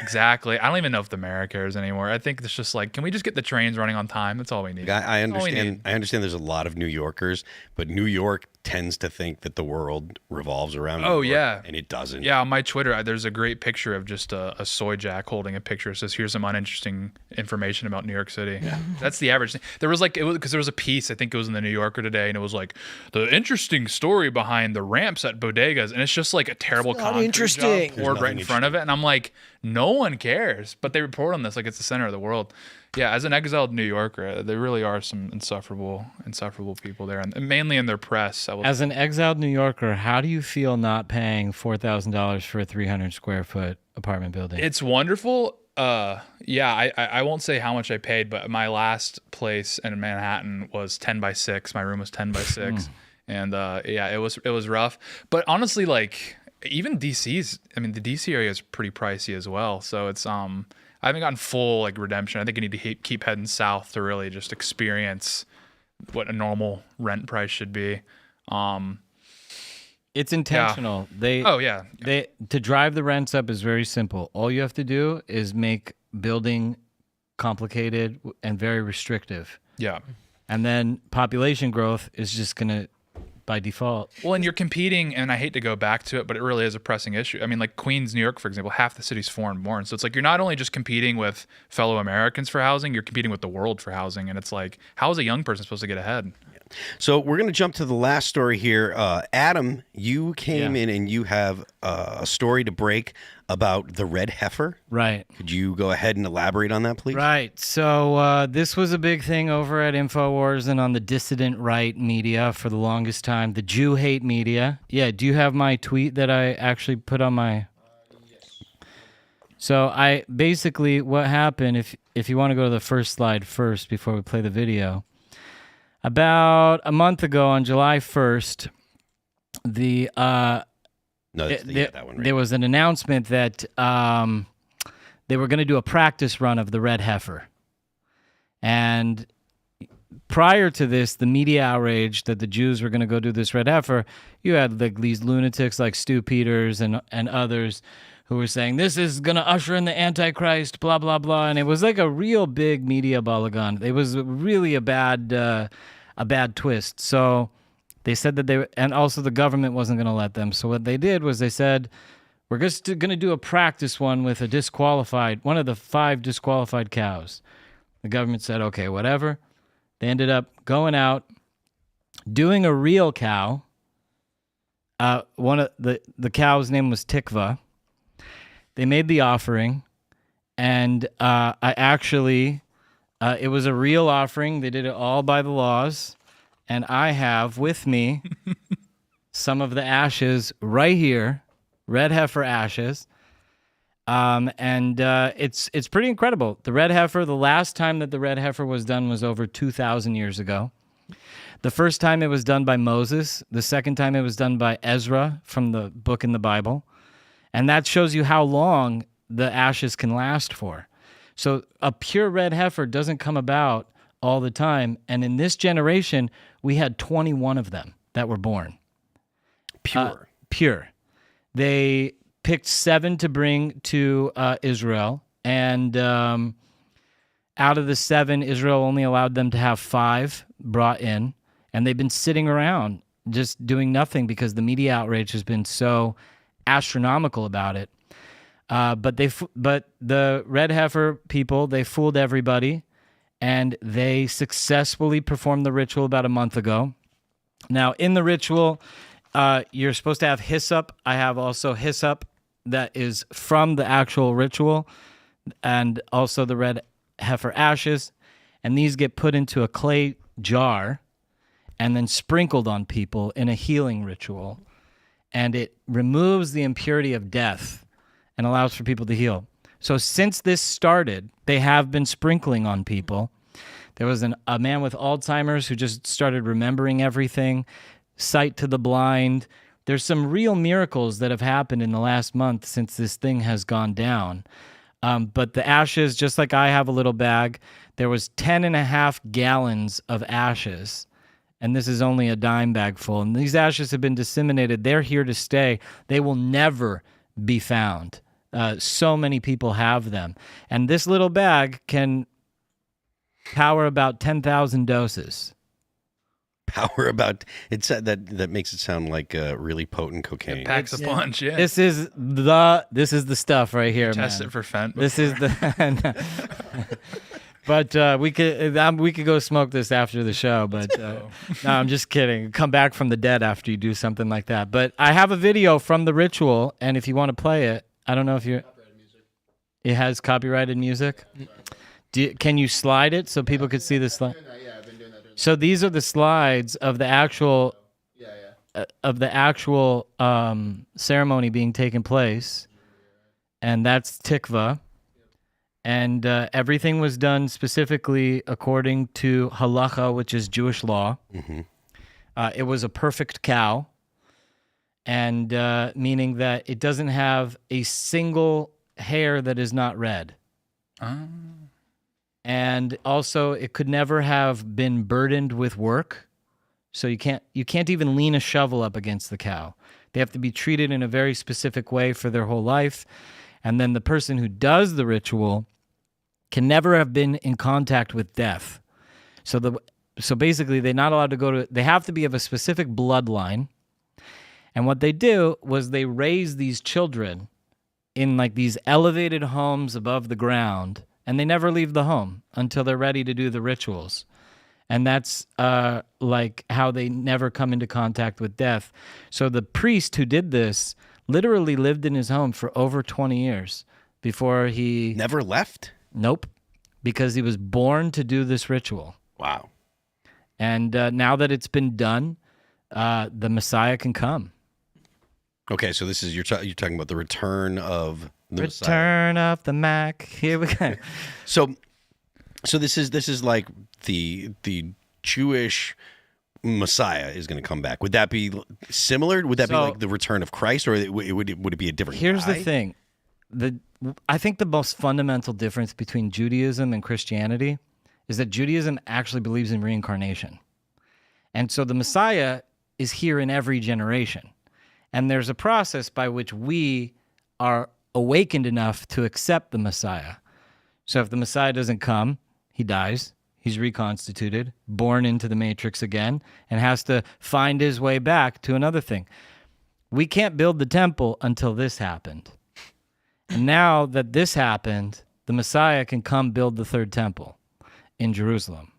Exactly. I don't even know if the mayor cares anymore. I think it's just like, can we just get the trains running on time? That's all we need. I That's all we understand. need. I understand. There's a lot of New Yorkers, but New York tends to think that the world revolves around New Oh, York, yeah. and it doesn't. Yeah, on my Twitter, there's a great picture of just a soy jack holding a picture. It says, "Here's some uninteresting information about New York City." Yeah. That's the average thing. There was because there was a piece, I think it was in the New Yorker today, and it was like the interesting story behind the ramps at bodegas, and it's just like a terrible concrete interesting. job poured right in front of it, and I'm like, no one cares, but they report on this like it's the center of the world. Yeah, as an exiled New Yorker, there really are some insufferable people there, and mainly in their press. As an exiled New Yorker, how do you feel not paying $4,000 for a 300 square foot apartment building? It's wonderful. Yeah, I won't say how much I paid, but my last place in Manhattan was 10 by 6. My room was 10 by 6, and yeah, it was rough. But honestly, like even the DC area is pretty pricey as well. So it's I haven't gotten full like redemption. I think I need to keep heading south to really just experience what a normal rent price should be. It's intentional. To drive the rents up is very simple. All you have to do is make building complicated and very restrictive. Yeah. And then population growth is just going to, by default. Well, and you're competing, and I hate to go back to it, but it really is a pressing issue. I mean, like Queens, New York, for example, half the city's foreign born. So it's like you're not only just competing with fellow Americans for housing, you're competing with the world for housing. And it's like, how is a young person supposed to get ahead? So we're going to jump to the last story here. Adam, you came in and you have a story to break about the red heifer. Right. Could you go ahead and elaborate on that, please? Right. So this was a big thing over at InfoWars and on the dissident right media for the longest time, the Jew hate media. Yeah. Do you have my tweet that I actually put on my... Yes. So I basically, what happened, if you want to go to the first slide first before we play the video... About a month ago, on July 1st, there was an announcement that they were going to do a practice run of the red heifer. And prior to this, the media outrage that the Jews were going to go do this red heifer, you had like these lunatics like Stu Peters and others who were saying, this is going to usher in the Antichrist, blah, blah, blah. And it was like a real big media balagan. It was really a bad twist. So they said that and also the government wasn't going to let them. So what they did was they said, we're just going to do a practice one with one of the 5 disqualified cows. The government said, okay, whatever. They ended up going out, doing a real cow. One of the cow's name was Tikva. They made the offering, and it was a real offering. They did it all by the laws, and I have with me some of the ashes right here, red heifer ashes, and it's pretty incredible. The red heifer, the last time that the red heifer was done was over 2,000 years ago. The first time it was done by Moses. The second time it was done by Ezra from the book in the Bible. And that shows you how long the ashes can last for. So a pure red heifer doesn't come about all the time. And in this generation, we had 21 of them that were born. Pure. They picked 7 to bring to Israel. And out of the 7, Israel only allowed them to have 5 brought in. And they've been sitting around just doing nothing because the media outrage has been so astronomical about it. But the red heifer people, they fooled everybody, and they successfully performed the ritual about a month ago. Now, in the ritual, you're supposed to have hyssop. I have also hyssop that is from the actual ritual, and also the red heifer ashes. And these get put into a clay jar and then sprinkled on people in a healing ritual. And it removes the impurity of death and allows for people to heal. So since this started, they have been sprinkling on people. There was a man with Alzheimer's who just started remembering everything, sight to the blind. There's some real miracles that have happened in the last month since this thing has gone down. But the ashes, just like I have a little bag, there was 10.5 gallons of ashes. And this is only a dime bag full. And these ashes have been disseminated. They're here to stay. They will never be found. So many people have them. And this little bag can power about 10,000 doses power about it. That makes it sound like really potent cocaine. Packs a punch. Yeah. This is the stuff right here, Test man. it for fent. This is the. But we could go smoke this after the show. But no, I'm just kidding. Come back from the dead after you do something like that. But I have a video from the ritual, and if you want to play it, I don't know if you're. It has copyrighted music. Can you slide it so people could see the slide? Yeah, I've been doing that. So these are the slides of the actual ceremony being taken place, and that's tikva, and everything was done specifically according to halacha, which is Jewish law. Mm-hmm. It was a perfect cow, and meaning that it doesn't have a single hair that is not red. And also, it could never have been burdened with work. So you can't even lean a shovel up against the cow. They have to be treated in a very specific way for their whole life. And then the person who does the ritual can never have been in contact with death. So basically, they're not allowed to go to. They have to be of a specific bloodline. And what they do was they raise these children in like these elevated homes above the ground. And they never leave the home until they're ready to do the rituals. And that's like how they never come into contact with death. So the priest who did this literally lived in his home for over 20 years before he... Never left? Nope. Because he was born to do this ritual. Wow. And now that it's been done, the Messiah can come. Okay, so this is you're talking about the return of... Return of the Mac. Here we go. So this is like the Jewish Messiah is going to come back. Would that be similar? Would that be like the return of Christ, or would it be a different? Here's guy? the thing: I think the most fundamental difference between Judaism and Christianity is that Judaism actually believes in reincarnation, and so the Messiah is here in every generation, and there's a process by which we are awakened enough to accept the Messiah. So if the Messiah doesn't come, he dies, he's reconstituted, born into the matrix again, and has to find his way back to another thing. We can't build the temple until this happened. And now that this happened, the Messiah can come build the third temple in Jerusalem.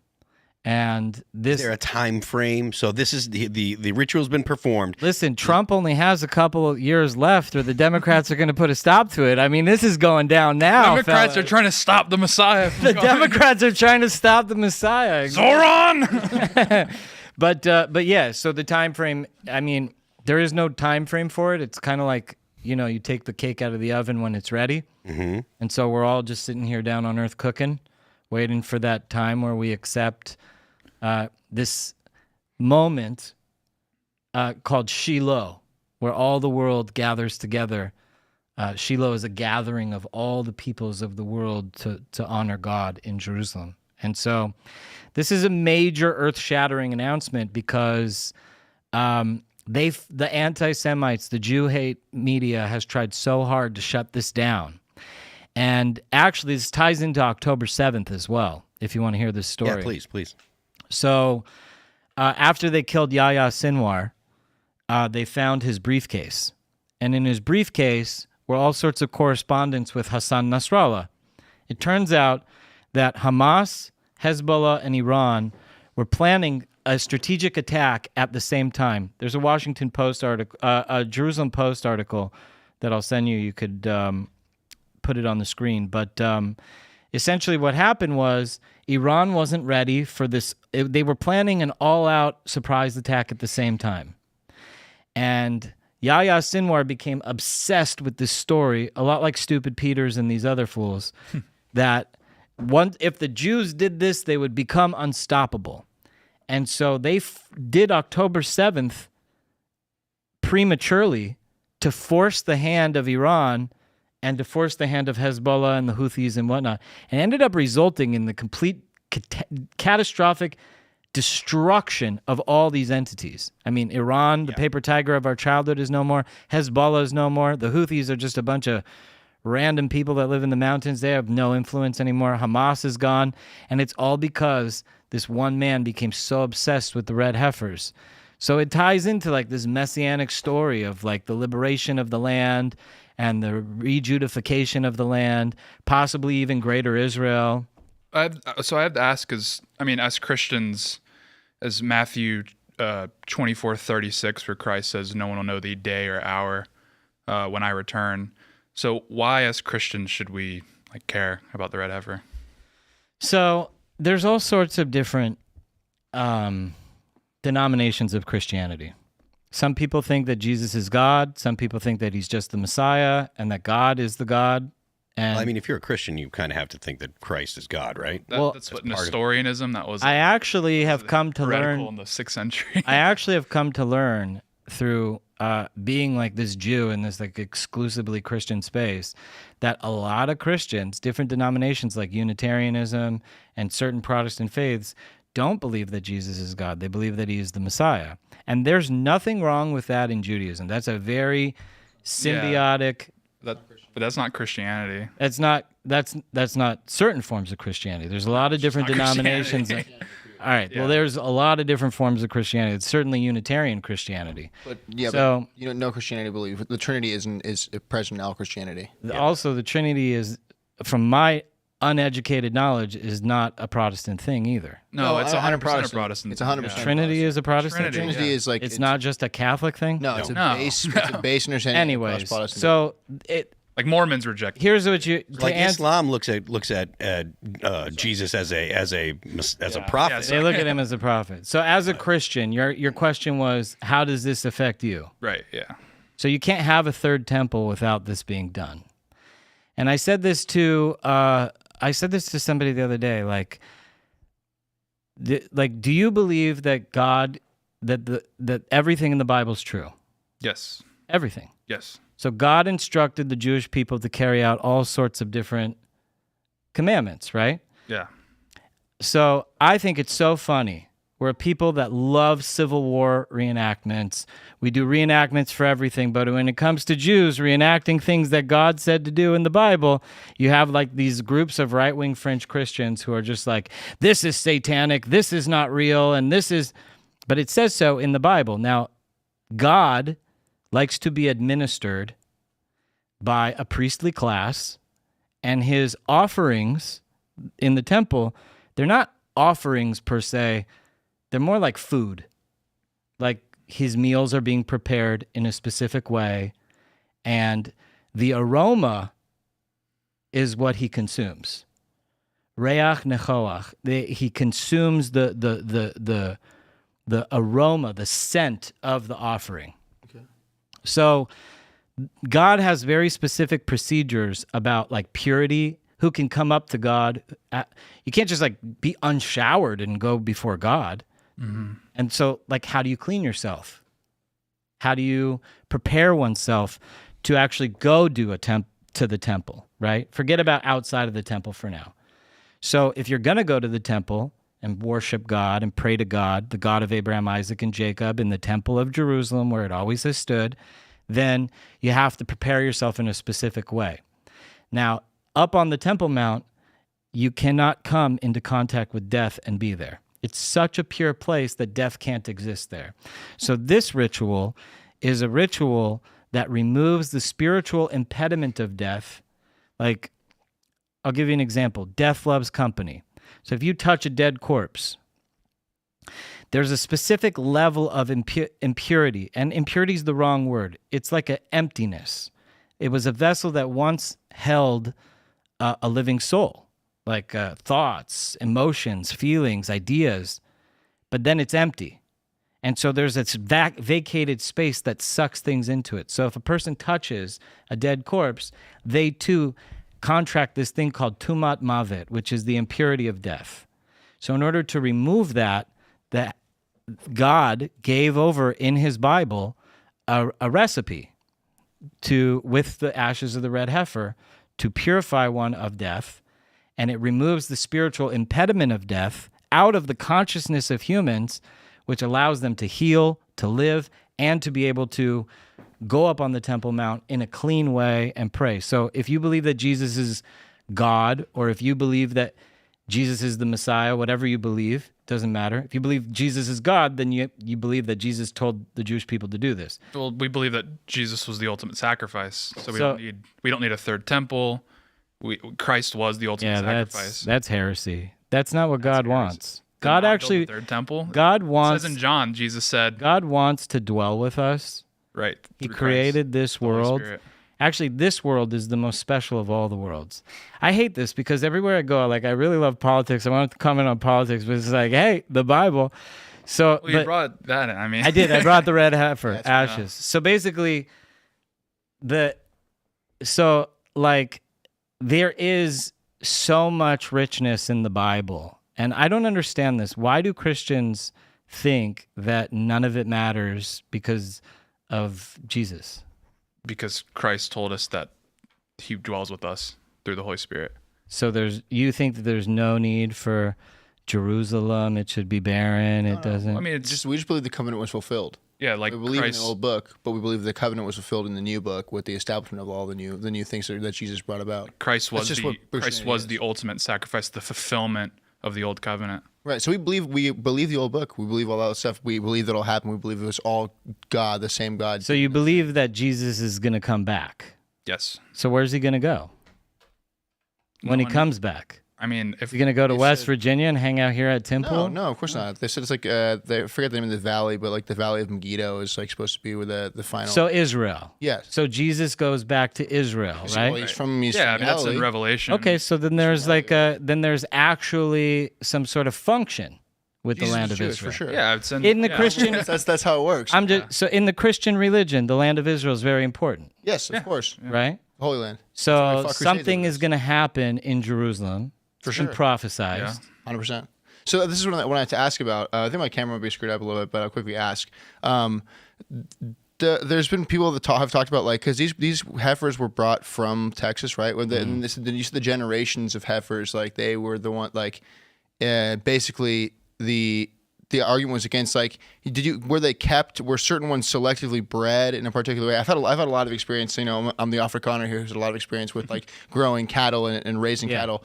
And this... Is there a time frame? So this is the ritual's been performed. Listen, Trump only has a couple of years left, or the Democrats are going to put a stop to it. I mean, this is going down now. Democrats are trying to stop the Messiah. The Democrats are trying to stop the Messiah. Zoran! But yeah, so the time frame, I mean, there is no time frame for it. It's kind of like, you take the cake out of the oven when it's ready. Mm-hmm. And so we're all just sitting here down on earth cooking, waiting for that time where we accept this moment called Shiloh, where all the world gathers together. Shiloh is a gathering of all the peoples of the world to honor God in Jerusalem. And so this is a major earth-shattering announcement because the anti-Semites, the Jew-hate media has tried so hard to shut this down. And actually, this ties into October 7th as well, if you want to hear this story. Yeah, please. So after they killed Yahya Sinwar, they found his briefcase. And in his briefcase were all sorts of correspondence with Hassan Nasrallah. It turns out that Hamas, Hezbollah, and Iran were planning a strategic attack at the same time. There's a Washington Post article, a Jerusalem Post article that I'll send you. You could put it on the screen. But essentially what happened was Iran wasn't ready for this. They were planning an all-out surprise attack at the same time. And Yahya Sinwar became obsessed with this story, a lot like Stupid Peters and these other fools, that if the Jews did this, they would become unstoppable. And so they did October 7th prematurely to force the hand of Iran and to force the hand of Hezbollah and the Houthis and whatnot, and ended up resulting in the complete catastrophic destruction of all these entities. I mean, Iran, the paper tiger of our childhood, is no more. Hezbollah is no more. The Houthis are just a bunch of random people that live in the mountains. They have no influence anymore. Hamas is gone. And it's all because this one man became so obsessed with the red heifers. So it ties into like this messianic story of like the liberation of the land and the rejudification of the land, possibly even greater Israel. So I have to ask, because I mean, as Christians, as Matthew 24:36, where Christ says, "No one will know the day or hour when I return." So why, as Christians, should we like care about the red heifer? So there's all sorts of different denominations of Christianity. Some people think that Jesus is God. Some people think that he's just the Messiah and that God is the God. And Well, I mean, if you're a Christian, you kind of have to think that Christ is God, right? That's what Nestorianism. That was. I actually have come to heretical learn in the 6th century. I actually have come to learn through being like this Jew in this like exclusively Christian space that a lot of Christians, different denominations like Unitarianism and certain Protestant faiths, don't believe that Jesus is God. They believe that he is the Messiah. And there's nothing wrong with that in Judaism. That's a very symbiotic. But that's not Christianity. That's not certain forms of Christianity. There's a lot of different denominations. All right. Yeah. Well, there's a lot of different forms of Christianity. It's certainly Unitarian Christianity. But no Christianity believe the Trinity is present in all Christianity. Also, the Trinity is, from my uneducated knowledge, is not a Protestant thing either. No, it's 100% Protestant. a Protestant. It's 100%. Trinity is a Protestant Trinity, thing? Trinity is like It's not just a Catholic thing? No, it's a No. base. It's a base understanding. Anyways, across Protestant. so Like Mormons reject. here's what you... to Like answer- Islam looks at Jesus as a prophet. They look at him as a prophet. So as a Christian, your question was, how does this affect you? Right. Yeah. So you can't have a third temple without this being done. And I said this to somebody the other day, like do you believe that God, that everything in the Bible is true? Yes. Everything. Yes. So God instructed the Jewish people to carry out all sorts of different commandments, right? Yeah. So I think it's so funny. We're a people that love Civil War reenactments. We do reenactments for everything, but when it comes to Jews reenacting things that God said to do in the Bible, you have like these groups of right-wing French Christians who are just like, this is satanic, this is not real, and this is... But it says so in the Bible. Now, God likes to be administered by a priestly class, and his offerings in the temple, they're not offerings per se, they're more like food. Like his meals are being prepared in a specific way, and the aroma is what he consumes. Reach nechoach. He consumes the aroma, the scent of the offering. Okay. So God has very specific procedures about like purity, who can come up to God. You can't just like be unshowered and go before God. Mm-hmm. And so like, how do you clean yourself? How do you prepare oneself to actually go to the temple, right? Forget about outside of the temple for now. So if you're going to go to the temple and worship God and pray to God, the God of Abraham, Isaac, and Jacob in the temple of Jerusalem where it always has stood, then you have to prepare yourself in a specific way. Now, up on the Temple Mount, you cannot come into contact with death and be there. It's such a pure place that death can't exist there. So this ritual is a ritual that removes the spiritual impediment of death. Like, I'll give you an example. Death loves company. So if you touch a dead corpse, there's a specific level of impurity, and impurity is the wrong word. It's like an emptiness. It was a vessel that once held a living soul, like thoughts, emotions, feelings, ideas, but then it's empty. And so there's this vacated space that sucks things into it. So if a person touches a dead corpse, they too contract this thing called tumat mavet, which is the impurity of death. So in order to remove that God gave over in his Bible a recipe with the ashes of the red heifer to purify one of death, and it removes the spiritual impediment of death out of the consciousness of humans, which allows them to heal, to live, and to be able to go up on the Temple Mount in a clean way and pray. So if you believe that Jesus is God, or if you believe that Jesus is the Messiah, whatever you believe, doesn't matter. If you believe Jesus is God, then you believe that Jesus told the Jewish people to do this. Well, we believe that Jesus was the ultimate sacrifice, so So- we don't need a third temple. Christ was the ultimate sacrifice. That's heresy. That's not what God heresy. wants. Did God not build actually, the third temple. God It wants, says in John, Jesus said, God wants to dwell with us. right. He through created Christ, this the Holy world. Spirit. Actually, this world is the most special of all the worlds. I hate this because everywhere I go, like I really love politics. I want to comment on politics, but it's like, hey, the Bible. So, Well, you brought that in. I mean, I did. I brought the red heifer, ashes. So basically, there is so much richness in the Bible, and I don't understand this. Why do Christians think that none of it matters because of Jesus? because Christ told us that he dwells with us through the Holy Spirit. So you think that there's no need for Jerusalem? It should be barren. It doesn't. I mean, it's We just believe the covenant was fulfilled. yeah, like We believe Christ. in the old book, but we believe the covenant was fulfilled in the new book with the establishment of all the new things that Jesus brought about. Christ was just what Christianity is. the ultimate sacrifice, the fulfillment of the old covenant. Right. So we believe the old book. We believe all that stuff. We believe that'll happen. We believe it was all God, the same God. So you believe that Jesus is going to come back. Yes. So where's he going to go when he comes back? I mean, if Is he going to go to They West said- Virginia and hang out here at Temple? No, of course not. They said it's like they forget the name of the valley, but like the Valley of Megiddo is like supposed to be where the final. So Israel. yes. So Jesus goes back to Israel, Well, right? he's from yeah, I mean, that's in Galilee. Revelation. Okay, so then there's there's actually some sort of function with Jesus the land is of Jewish, Israel. for sure. Yeah, it's In the yeah. Christian, That's how it works. so in the Christian religion, the land of Israel is very important, yes, of course. right? Holy Land. why So we fought Crusades something over is this. going to happen in Jerusalem. For It's been sure. prophesized. Yeah. 100%. So this is what I wanted to ask about. I think my camera might be screwed up a little bit, but I'll quickly ask. There's been people that have talked about like because these heifers were brought from Texas, right? When and you said the generations of heifers, like they were the one like basically the argument was against like were they kept, were certain ones selectively bred in a particular way? I've had a lot of experience, you know, I'm the Afrikaner here who's had a lot of experience with like growing cattle and raising Yeah. cattle.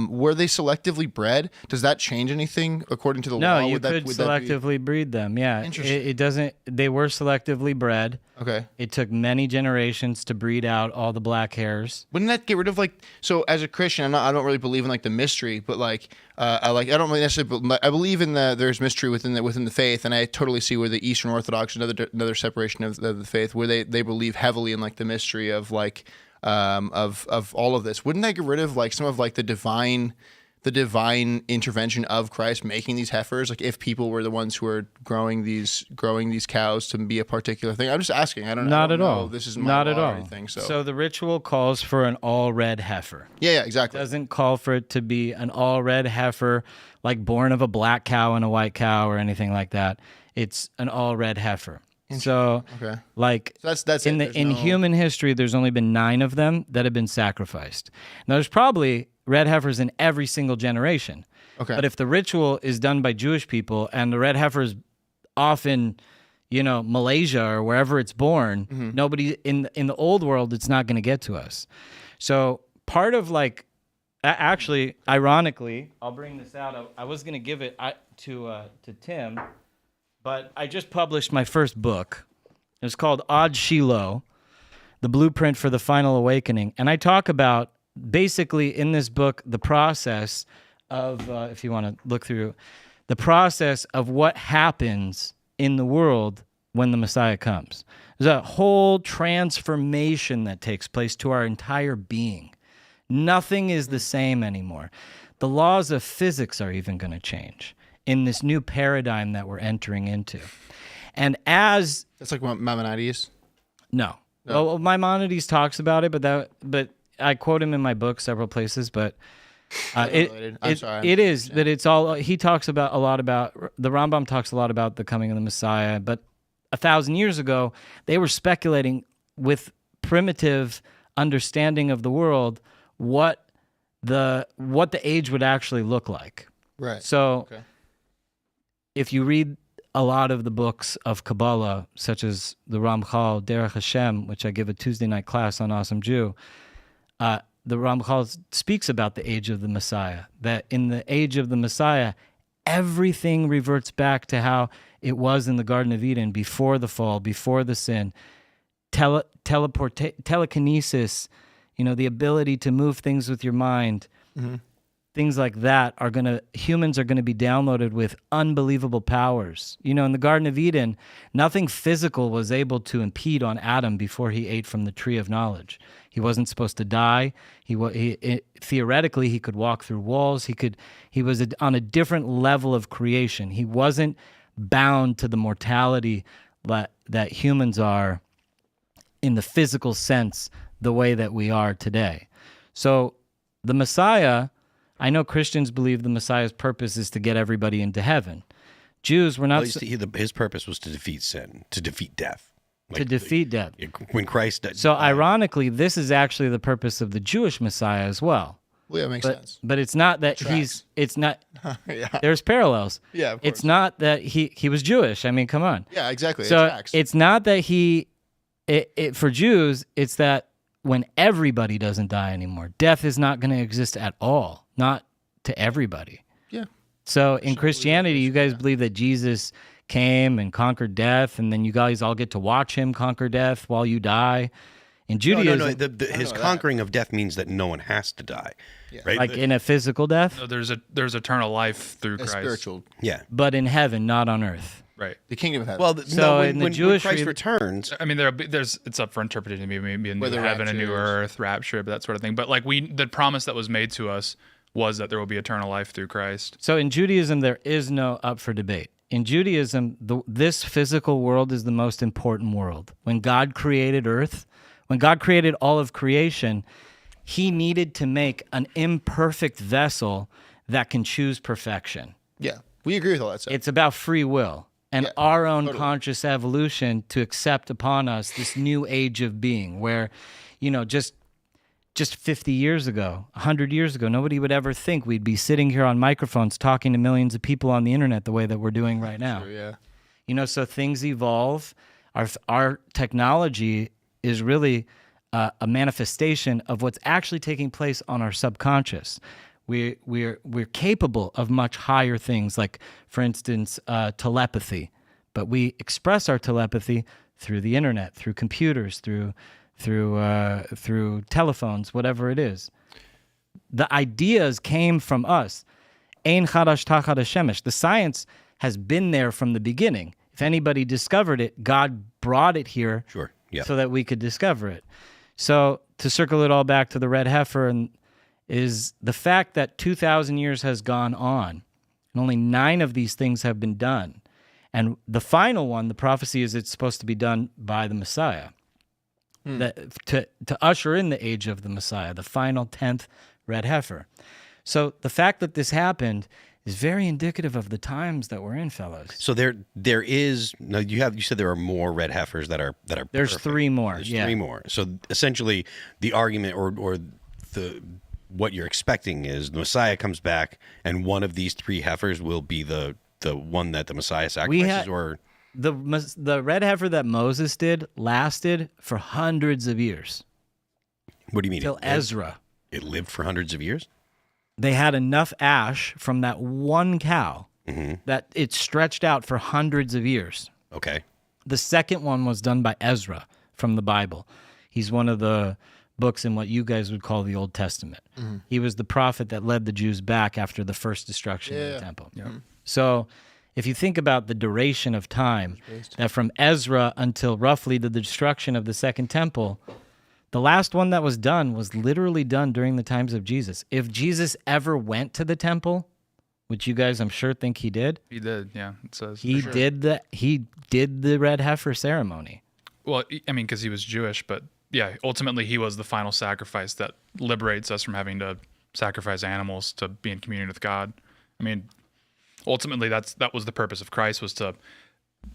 Were they selectively bred? Does that change anything according to the No, law? you Would that- could would that be- selectively breed them. Yeah, Interesting. it doesn't. They were selectively bred. Okay. It took many generations to breed out all the black hairs. Wouldn't that get rid of like, so as a Christian, I don't really believe in like the mystery, but like I don't really necessarily, I believe in there's mystery within the faith, and I totally see where the Eastern Orthodox, another separation of the faith, where they believe heavily in like the mystery of like of all of this. Wouldn't that get rid of like some of like the divine intervention of Christ making these heifers? Like if people were the ones who are growing these cows to be a particular thing. I'm just asking. I don't Not at know. all. This isn't my Not at law or all. anything. So the ritual calls for an all red heifer. Yeah, exactly. Doesn't call for it to be an all red heifer, like born of a black cow and a white cow or anything like that. It's an all red heifer. So, Okay. like So that's in it. in human history, there's only been 9 of them that have been sacrificed. Now, there's probably red heifers in every single generation. Okay. But if the ritual is done by Jewish people and the red heifer is off in, Malaysia or wherever it's born, nobody in the old world, it's not going to get to us. So part of like, actually, ironically, I'll bring this out. I was going to give it to Tim, but I just published my first book. It's called Od Shiloh, The Blueprint for the Final Awakening. And I talk about basically in this book the process of, if you want to look through, the process of what happens in the world when the Messiah comes. There's a whole transformation that takes place to our entire being. Nothing is the same anymore. The laws of physics are even going to change in this new paradigm that we're entering into. And as That's like what Maimonides. no. Well, Maimonides talks about it, but I quote him in my book several places. But Related. I'm sorry, it is that it's all he talks about a lot about. The Rambam talks a lot about the coming of the Messiah. But 1,000 years ago, they were speculating with primitive understanding of the world what the age would actually look like. Right. So Okay. if you read a lot of the books of Kabbalah, such as the Ramchal, Derech Hashem, which I give a Tuesday night class on Awesome Jew, the Ramchal speaks about the age of the Messiah, that in the age of the Messiah, everything reverts back to how it was in the Garden of Eden before the fall, before the sin. Telekinesis, the ability to move things with your mind, things like that humans are gonna be downloaded with unbelievable powers. In the Garden of Eden, nothing physical was able to impede on Adam before he ate from the tree of knowledge. He wasn't supposed to die. Theoretically, he could walk through walls. He was on a different level of creation. He wasn't bound to the mortality that humans are in the physical sense, the way that we are today. So the Messiah, I know Christians believe the Messiah's purpose is to get everybody into heaven. Jews were not. His purpose was to defeat sin, to defeat death. Defeat death. When Christ died. So ironically, this is actually the purpose of the Jewish Messiah as well. Well, yeah, it makes sense. But it's not that it's not. Yeah. There's parallels. Yeah, of course. It's not that he was Jewish. I mean, come on. Yeah, exactly. So it's not that for Jews, it's that when everybody doesn't die anymore, death is not going to exist at all, not to everybody. Yeah. So in Christianity, you guys believe that Jesus came and conquered death, and then you guys all get to watch him conquer death while you die. In Judaism, no. His conquering of death means that no one has to die, right? Like in a physical death. No, there's eternal life through Christ. Spiritual. Yeah, but in heaven, not on earth. Right. The kingdom of heaven. Well, in the when Jewish Christ returns, I mean, it's up for interpretation. Maybe a new heaven, a new earth, rapture, but that sort of thing. But the promise that was made to us was that there will be eternal life through Christ. So in Judaism, there is no up for debate. In Judaism, this physical world is the most important world. When God created earth, when God created all of creation, he needed to make an imperfect vessel that can choose perfection. Yeah, we agree with all that stuff. It's about free will and our own conscious evolution to accept upon us this new age of being where, just 50 years ago, 100 years ago, nobody would ever think we'd be sitting here on microphones talking to millions of people on the internet the way that we're doing right now. Sure, yeah. So things evolve. Our technology is really a manifestation of what's actually taking place on our subconscious. We're capable of much higher things, like, for instance, telepathy. But we express our telepathy through the internet, through computers, through telephones, whatever it is. The ideas came from us. Ein chadash tachad hashemesh. The science has been there from the beginning. If anybody discovered it, God brought it here so that we could discover it. So to circle it all back to the red heifer is the fact that 2,000 years has gone on, and only 9 of these things have been done. And the final one, the prophecy is it's supposed to be done by the Messiah. To usher in the age of the Messiah, the final 10th red heifer. So the fact that this happened is very indicative of the times that we're in, fellas. So there is no. You said there are more red heifers that are. There's perfect. 3 more. There's 3 more. So essentially, the argument or what you're expecting is the Messiah comes back, and one of these 3 heifers will be the one that the Messiah sacrifices, or. The red heifer that Moses did lasted for hundreds of years. What do you mean? Till Ezra. It lived for hundreds of years? They had enough ash from that one cow that it stretched out for hundreds of years. Okay. The second one was done by Ezra from the Bible. He's one of the books in what you guys would call the Old Testament. He was the prophet that led the Jews back after the first destruction of the temple. So if you think about the duration of time, that from Ezra until roughly the destruction of the Second Temple, the last one that was done was literally done during the times of Jesus. If Jesus ever went to the temple, which you guys I'm sure think he did. He did, yeah. It says he did the red heifer ceremony. Well, I mean, because he was Jewish, but yeah, ultimately he was the final sacrifice that liberates us from having to sacrifice animals to be in communion with God. I mean, ultimately, that was the purpose of Christ, was to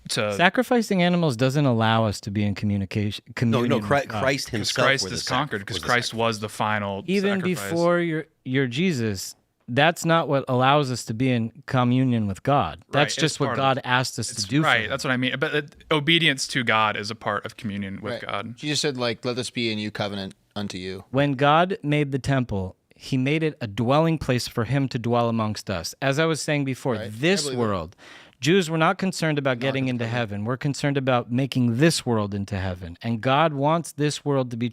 sacrificing animals doesn't allow us to be in communication. No, Christ himself. Christ is conquered because Christ was the final. Even sacrifice. before your Jesus, that's not what allows us to be in communion with God. That's just what God asked us to do. Right, that's what I mean. But obedience to God is a part of communion with God. Jesus said, let this be a new covenant unto you. When God made the temple, he made it a dwelling place for him to dwell amongst us. As I was saying before, Right. I this believe world, Jews were not concerned about getting into heaven. We're concerned about making this world into heaven. And God wants this world to be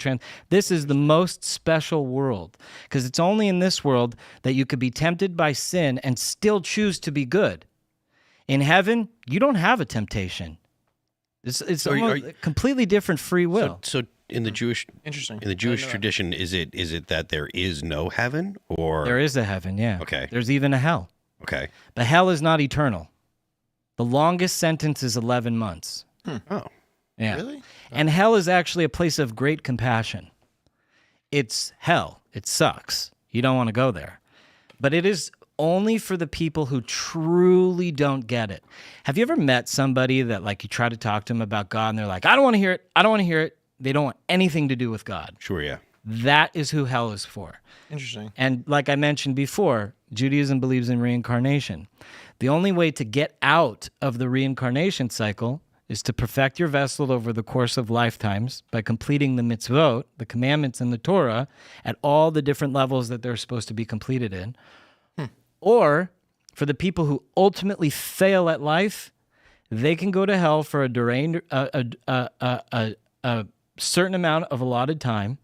This is the most special world because it's only in this world that you could be tempted by sin and still choose to be good. In heaven, you don't have a temptation. It's almost a completely different free will. So in the Jewish tradition, is it that there is no heaven, or There is a heaven, yeah. Okay. There's even a hell. Okay. But hell is not eternal. The longest sentence is 11 months. Oh. Yeah. Really? And hell is actually a place of great compassion. It's hell. It sucks. You don't want to go there. But it is only for the people who truly don't get it. Have you ever met somebody that like you try to talk to them about God and they're like, I don't want to hear it. I don't want to hear it. They don't want anything to do with God. Sure, yeah. That is who hell is for. Interesting. And like I mentioned before, Judaism believes in reincarnation. The only way to get out of the reincarnation cycle is to perfect your vessel over the course of lifetimes by completing the mitzvot, the commandments in the Torah, at all the different levels that they're supposed to be completed in. Or for the people who ultimately fail at life, they can go to hell for a certain amount of allotted time.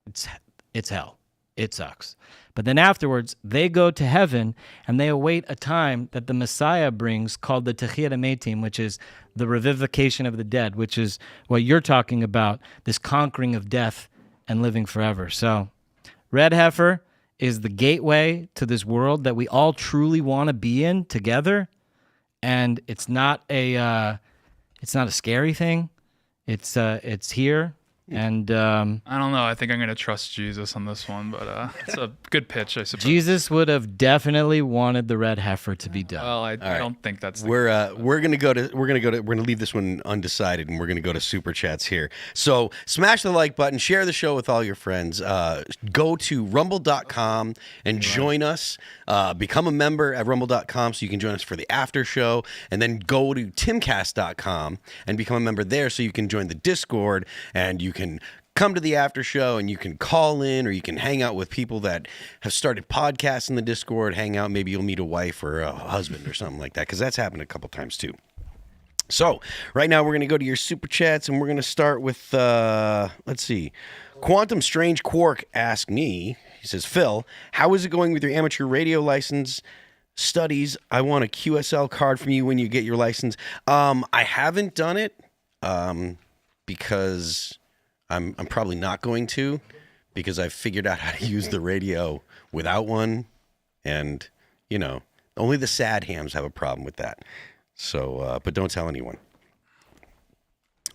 It's hell. It sucks. But then afterwards, they go to heaven and they await a time that the Messiah brings called the Techiyat HaMetim, which is the revivification of the dead, which is what you're talking about, this conquering of death and living forever. So red heifer is the gateway to this world that we all truly want to be in together. And it's not a scary thing. It's here. And I don't know. I think I'm going to trust Jesus on this one, but it's a good pitch, I suppose. Jesus would have definitely wanted the red heifer to be done. Well, I don't think that's the We're gonna leave this one undecided, and we're gonna go to super chats here. So smash the like button, share the show with all your friends. Go to rumble.com and join us. Become a member at rumble.com so you can join us for the after show, and then go to timcast.com and become a member there so you can join the Discord and you can come to the after show and you can call in, or you can hang out with people that have started podcasts in the Discord, hang out. Maybe you'll meet a wife or a husband or something like that, because that's happened a couple times too. So right now we're going to go to your super chats, and we're going to start with, let's see. Quantum Strange Quark asked me, he says, Phil, how is it going with your amateur radio license studies? I want a QSL card from you when you get your license. I haven't done it because I'm probably not going to, because I've figured out how to use the radio without one. And, you know, only the sad hams have a problem with that. So, but don't tell anyone.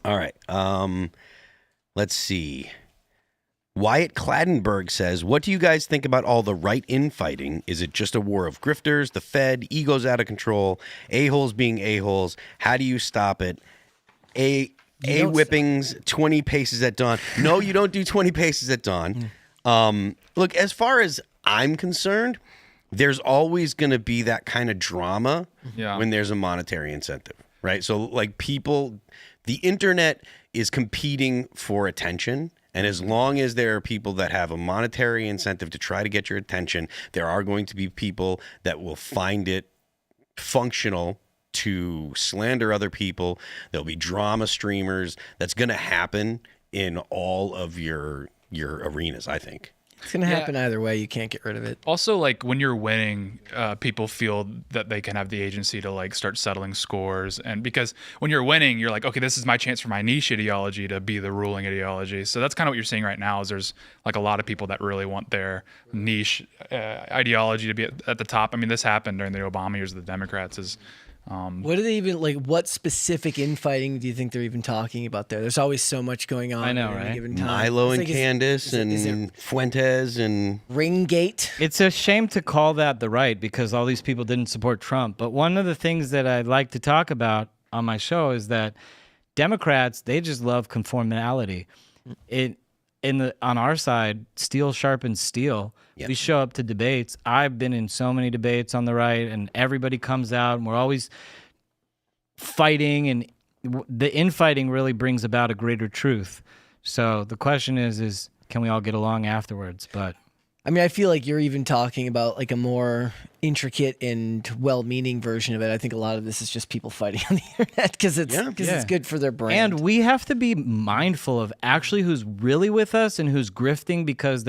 All right. Let's see. Wyatt Claddenberg says, what do you guys think about all the right infighting? Is it just a war of grifters, the Fed, egos out of control, a-holes being a-holes? How do you stop it? Whippings, 20 paces at dawn. No, you don't do 20 paces at dawn. Look, as far as I'm concerned, there's always going to be that kind of drama when there's a monetary incentive, right? So, like, people, the internet is competing for attention. And as long as there are people that have a monetary incentive to try to get your attention, there are going to be people that will find it functional to slander other people. There'll be drama streamers. That's going to happen in all of your arenas, I think. It's going to happen either way. You can't get rid of it. Also, like, when you're winning, people feel that they can have the agency to, like, start settling scores. And because when you're winning, you're like, okay, this is my chance for my niche ideology to be the ruling ideology. So that's kind of what you're seeing right now, is there's, like, a lot of people that really want their niche ideology to be at the top. I mean, this happened during the Obama years of the Democrats. What do they even, like, what specific infighting do you think they're even talking about there? There's always so much going on. I know, at any right? given time. Milo It's and like, Candace is it and Fuentes and Ringgate. It's a shame to call that the right, because all these people didn't support Trump. But one of the things that I like to talk about on my show is that Democrats, they just love conformality. On our side, steel sharpens steel. Yep. We show up to debates. I've been in so many debates on the right, and everybody comes out, and we're always fighting, and the infighting really brings about a greater truth. So the question is can we all get along afterwards? But I mean, I feel like you're even talking about like a more intricate and well-meaning version of it. I think a lot of this is just people fighting on the internet because it's good for their brand. And we have to be mindful of actually who's really with us and who's grifting, because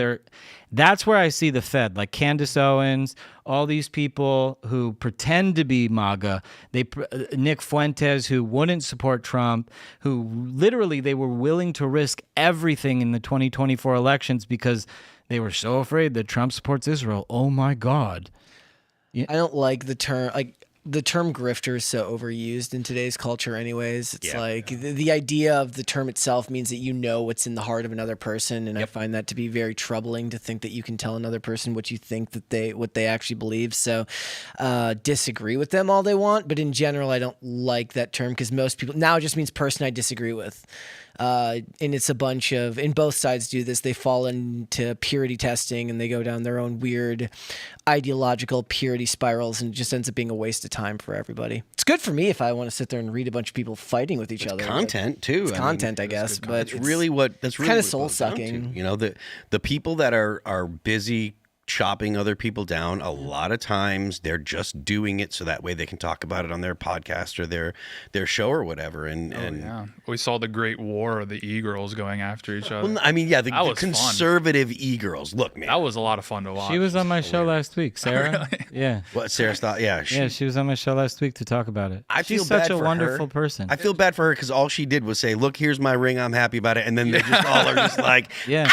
that's where I see the Fed, like Candace Owens, all these people who pretend to be MAGA, Nick Fuentes, who wouldn't support Trump, who literally they were willing to risk everything in the 2024 elections because they were so afraid that Trump supports Israel. Oh my God. I don't like the term, the term grifter is so overused in today's culture anyways. It's like the idea of the term itself means that you know what's in the heart of another person, and I find that to be very troubling, to think that you can tell another person what you think that what they actually believe. So disagree with them all they want, but in general I don't like that term because most people now it just means person I disagree with. And it's a bunch of, and both sides do this, they fall into purity testing and they go down their own weird ideological purity spirals, and it just ends up being a waste of time for everybody. It's good for me if I want to sit there and read a bunch of people fighting with each other. Content too. It's content, I guess, but it's really what that's really kind of what it soul boils down sucking. to. You know, the people that are busy chopping other people down, a lot of times they're just doing it so that way they can talk about it on their podcast or their show or whatever. And we saw the great war of the e-girls going after each other. well, I mean, the was conservative e-girls. Look, man, That was a lot of fun to watch. She was on my show last week, Sarah. Really? Yeah. what Sarah's thought? Yeah, She was on my show last week to talk about it. I feel She's bad such a for wonderful her. person. I feel bad for her because all she did was say, "Look, here's my ring. I'm happy about it," and then they just all are just like, Yeah.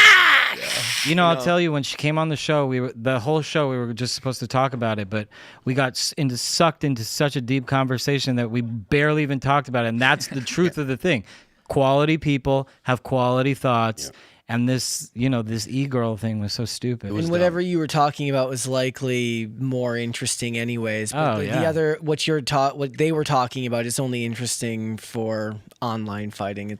You know, I'll tell you, when she came on the show, the whole show we were just supposed to talk about it, but we got sucked into such a deep conversation that we barely even talked about it. And that's the truth of the thing. Quality people have quality thoughts. And this e-girl thing was so stupid. And whatever you were talking about was likely more interesting anyways. But the other, what they were talking about is only interesting for online fighting. It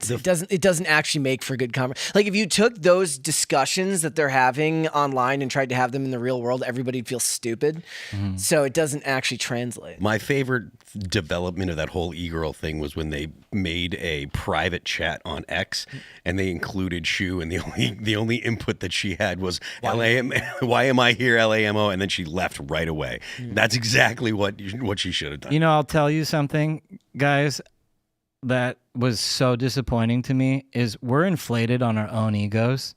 doesn't actually make for good conversation. Like if you took those discussions that they're having online and tried to have them in the real world, everybody'd feel stupid. Mm-hmm. So it doesn't actually translate. My favorite development of that whole e-girl thing was when they made a private chat on X and they included Shu, and the only input that she had was LAM, why am I here, LAMO, and then she left right away. That's exactly what she should have done. You know, I'll tell you something, guys, that was so disappointing to me is we're inflated on our own egos.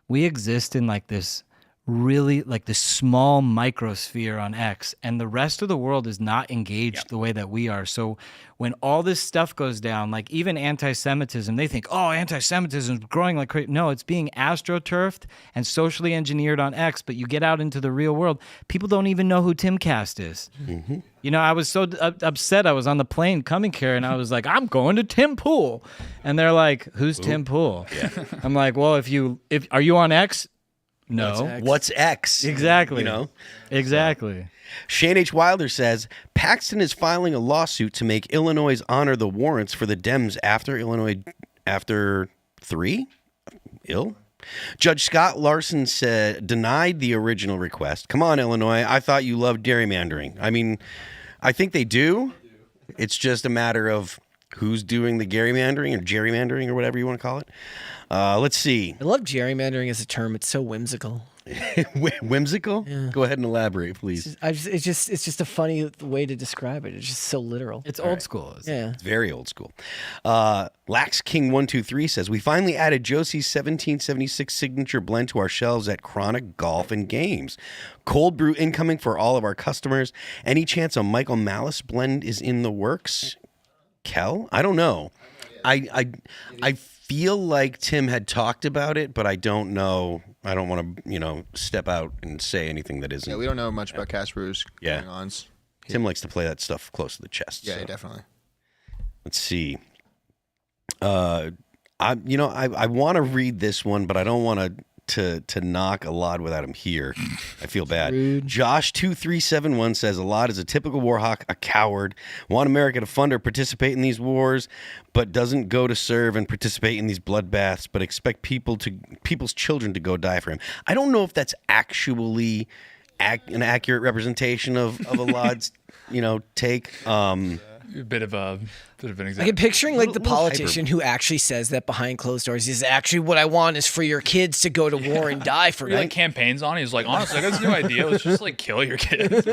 We exist in like this really like this small microsphere on X, and the rest of the world is not engaged the way that we are. So when all this stuff goes down, like even anti-Semitism, they think, oh, anti-Semitism is growing like crazy. No, it's being astroturfed and socially engineered on X, but you get out into the real world, people don't even know who Timcast is. Mm-hmm. You know, I was so upset. I was on the plane coming here, and I was like, I'm going to Tim Pool. And they're like, who's Tim Pool? Yeah. I'm like, well, if are you on X? No. What's X? Exactly. You know? Exactly. Shane H. Wilder says, Paxton is filing a lawsuit to make Illinois honor the warrants for the Dems after 3? Ill? Judge Scott Larson denied the original request. Come on, Illinois. I thought you loved gerrymandering. I mean, I think they do. It's just a matter of who's doing the gerrymandering or whatever you want to call it. Let's see. I love gerrymandering as a term. It's so whimsical. Whimsical? Yeah. Go ahead and elaborate, please. It's just a funny way to describe it. It's just so literal. It's old school. It's very old school. Lax King 123 says, we finally added Josie's 1776 signature blend to our shelves at Chronic Golf and Games. Cold brew incoming for all of our customers. Any chance a Michael Malice blend is in the works? Kel? I don't know. I feel like Tim had talked about it, but I don't know. I don't want to, step out and say anything that isn't. Yeah, we don't know much about cask brews going on. Tim likes to play that stuff close to the chest. Yeah, definitely. Let's see. I want to read this one, but I don't want to knock Alad without him here. I feel bad. Rude. Josh2371 says Alad is a typical war hawk, a coward, want America to fund or participate in these wars, but doesn't go to serve and participate in these bloodbaths, but expect people's children to go die for him. I don't know if that's actually an accurate representation of Alad's take. a bit of an I example. get picturing like the Little politician who actually says that behind closed doors. Is actually what I want is for your kids to go to war and die for He me. like campaigns on. He's like, honestly, I got this new idea. Let's just like kill your kids.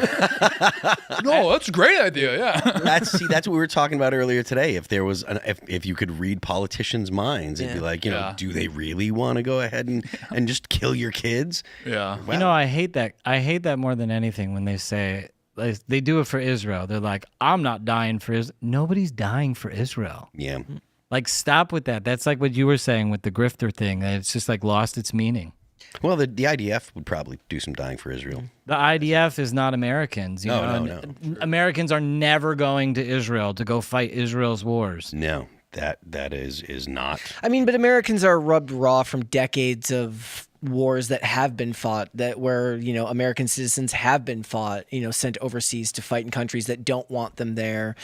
No, that's a great idea. Yeah. That's what we were talking about earlier today. If there was, if you could read politicians' minds, it'd be like, Yeah. do they really want to go ahead and just kill your kids? Yeah. Wow. You know, I hate that. I hate that more than anything when they say they do it for Israel. They're like, I'm not dying for Israel. Nobody's dying for Israel. Yeah. Like, stop with that. That's like what you were saying with the grifter thing. That it's just like lost its meaning. Well, the IDF would probably do some dying for Israel. The IDF is not Americans. You know? No. Americans are never going to Israel to go fight Israel's wars. No, that is not. I mean, but Americans are rubbed raw from decades of wars that have been fought, that where, you know, American citizens have been fought, you know, sent overseas to fight in countries that don't want them there,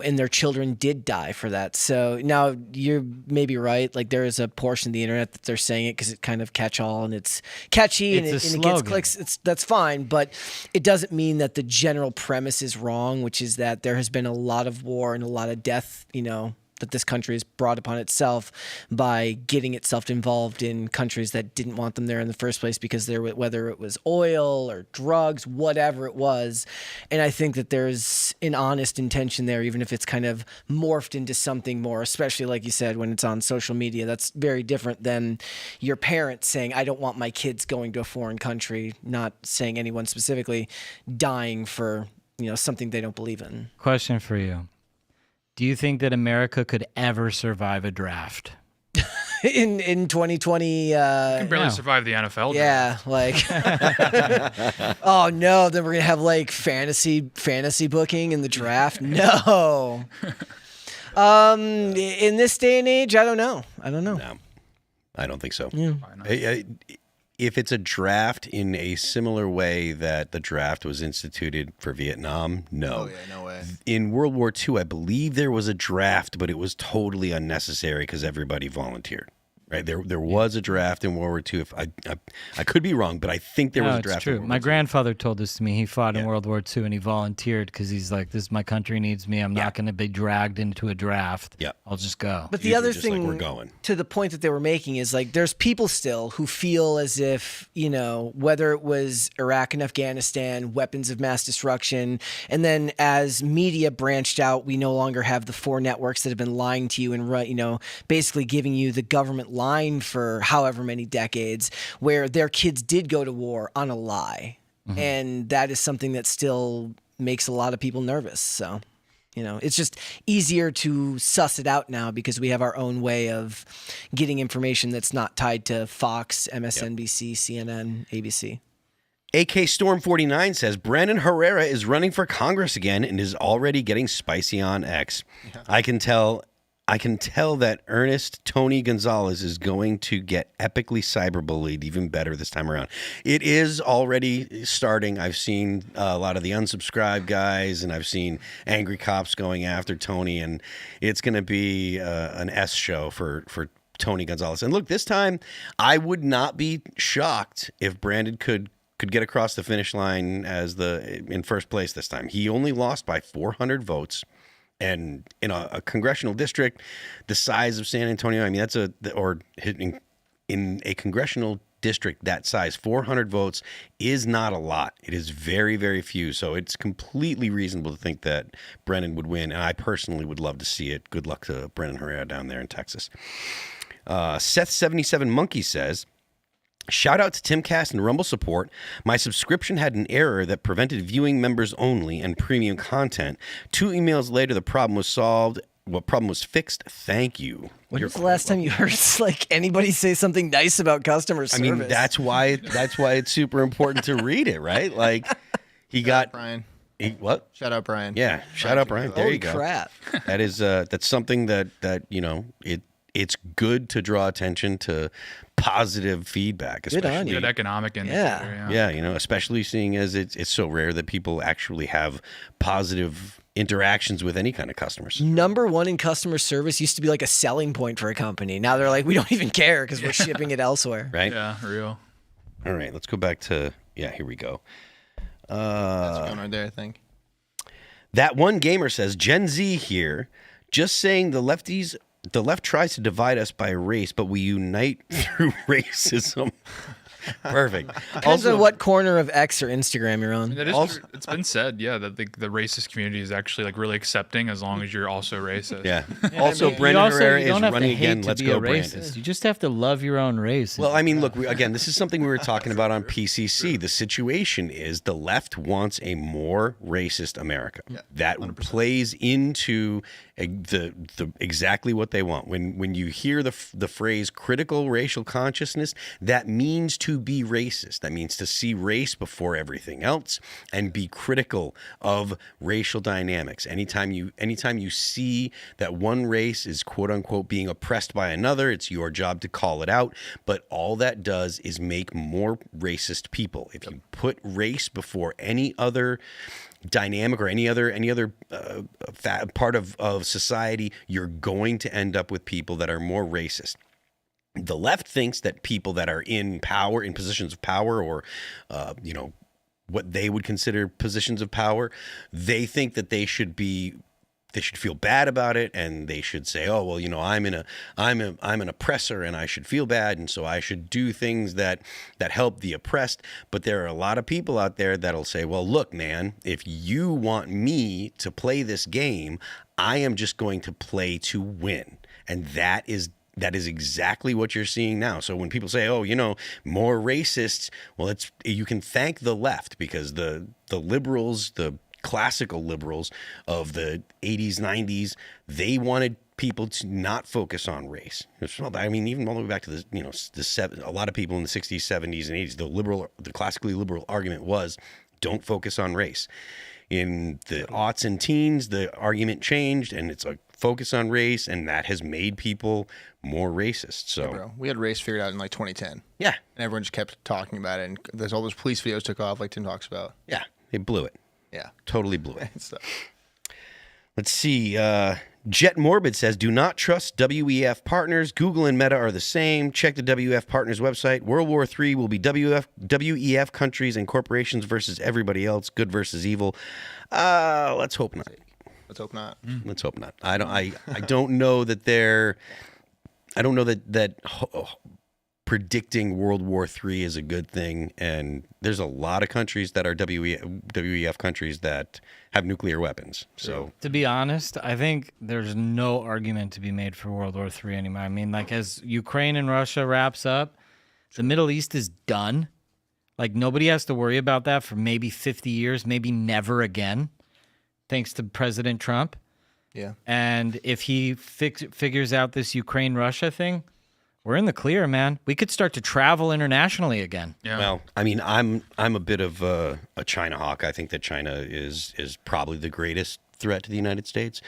and their children did die for that. So now you're maybe right. Like, there is a portion of the internet that they're saying it because it kind of catch-all and it's catchy and It's a it gets slogan. clicks. That's fine, but it doesn't mean that the general premise is wrong, which is that there has been a lot of war and a lot of death, you know, that this country has brought upon itself by getting itself involved in countries that didn't want them there in the first place because there, whether it was oil or drugs, whatever it was. And I think that there's an honest intention there, even if it's kind of morphed into something more, especially like you said, when it's on social media. That's very different than your parents saying, I don't want my kids going to a foreign country, not saying anyone specifically, dying for, you know, something they don't believe in. Question for you. Do you think that America could ever survive a draft? In 2020, Can barely No. survive the NFL. yeah, like, oh no, then we're gonna have like fantasy booking in the draft. No, in this day and age, I don't know. No, I don't think so. If it's a draft in a similar way that the draft was instituted for Vietnam, no. Oh, yeah, no way. In World War II, I believe there was a draft, but it was totally unnecessary because everybody volunteered. Right, there was a draft in World War II. If I could be wrong, but I think there was a It's draft. true. In World My War II. grandfather told this to me. He fought in Yeah. World War II and he volunteered because he's like, "This my country needs me. I'm not going to be dragged into a draft. Yeah. I'll just go." But the You were other just like, thing, we're going. to the point that they were making, is like there's people still who feel as if, you know, whether it was Iraq and Afghanistan, weapons of mass destruction, and then as media branched out, we no longer have the four networks that have been lying to you and, you know, basically giving you the government line for however many decades, where their kids did go to war on a lie. And that is something that still makes a lot of people nervous. So, you know, it's just easier to suss it out now because we have our own way of getting information that's not tied to Fox, MSNBC, CNN, ABC. AK Storm 49 says Brandon Herrera is running for Congress again and is already getting spicy on X. I can tell that Ernest Tony Gonzalez is going to get epically cyberbullied even better this time around. It is already starting. I've seen a lot of the unsubscribed guys, and I've seen angry cops going after Tony, and it's going to be an S show for Tony Gonzalez. And look, this time I would not be shocked if Brandon could get across the finish line in first place this time. He only lost by 400 votes. And in a congressional district the size of San Antonio, I mean, in a congressional district that size, 400 votes is not a lot. It is very, very few. So it's completely reasonable to think that Brennan would win. And I personally would love to see it. Good luck to Brennan Herrera down there in Texas. Seth77 Monkey says, shout out to Timcast and Rumble support. My subscription had an error that prevented viewing members only and premium content. 2 emails later, the problem was solved. What problem was fixed? Thank you. When was the last time you heard like anybody say something nice about customer service? I mean, that's why it's super important to read it, right? Like he got Brian. What? Shout out, Brian. Yeah, shout out, Brian. There Holy you go. crap. That is that's something that you know it's good to draw attention to positive feedback, Good on especially. you. Good economic indicator. Yeah, you know, especially seeing as it's so rare that people actually have positive interactions with any kind of customers. Number one in customer service used to be like a selling point for a company. Now they're like, we don't even care because we're shipping it elsewhere. Right? Yeah, real. All right, let's go back to here we go. That's going right there, I think. That one gamer says, Gen Z here, just saying the left tries to divide us by race, but we unite through racism. Perfect. Depends on what corner of X or Instagram you're on. That is true. It's been said, yeah, that the racist community is actually like really accepting as long as you're also racist. Yeah. Also, Brendan Herrera is running again. Let's go, Brandon. You just have to love your own race. Well, I mean, look, again, this is something we were talking about on PCC. The situation is the left wants a more racist America. Yeah, that 100%. Plays into the exactly what they want. When you hear the phrase critical racial consciousness, that means to be racist. That means to see race before everything else and be critical of racial dynamics. Anytime you see that one race is quote unquote being oppressed by another, it's your job to call it out. But all that does is make more racist people. If you put race before any other dynamic or any other part of society, you're going to end up with people that are more racist. The left thinks that people that are in power, in positions of power, or what they would consider positions of power, they think that they should feel bad about it, and they should say, "Oh, well, I'm an oppressor, and I should feel bad, and so I should do things that help the oppressed." But there are a lot of people out there that'll say, "Well, look, man, if you want me to play this game, I am just going to play to win," and that is exactly what you're seeing now. So when people say, "Oh, more racists," well, you can thank the left, because the liberals, the classical liberals of the 80s, 90s, they wanted people to not focus on race. I mean, even all the way back to a lot of people in the 60s, 70s, and 80s, the classically liberal argument was, don't focus on race. In the aughts and teens, the argument changed, and it's a focus on race, and that has made people more racist. So, yeah, bro, we had race figured out in like 2010. Yeah, and everyone just kept talking about it, and there's all those police videos took off, like Tim talks about. Yeah, they blew it. Yeah, totally blew it. Let's see. Jet Morbid says, do not trust WEF partners. Google and Meta are the same. Check the WEF partners website. World War III will be WEF countries and corporations versus everybody else. Good versus evil. Let's hope not. Let's hope not. Let's hope not. I don't know that they're. I don't know that predicting World War III is a good thing, and there's a lot of countries that are WEF countries that have nuclear weapons. So, to be honest, I think there's no argument to be made for World War III anymore. I mean, like, as Ukraine and Russia wraps up, the Middle East is done. Like, nobody has to worry about that for maybe 50 years, maybe never again, thanks to President Trump. Yeah. And if he figures out this Ukraine-Russia thing, we're in the clear, man. We could start to travel internationally again. Yeah. Well, I mean, I'm a bit of a China hawk. I think that China is probably the greatest threat to the United States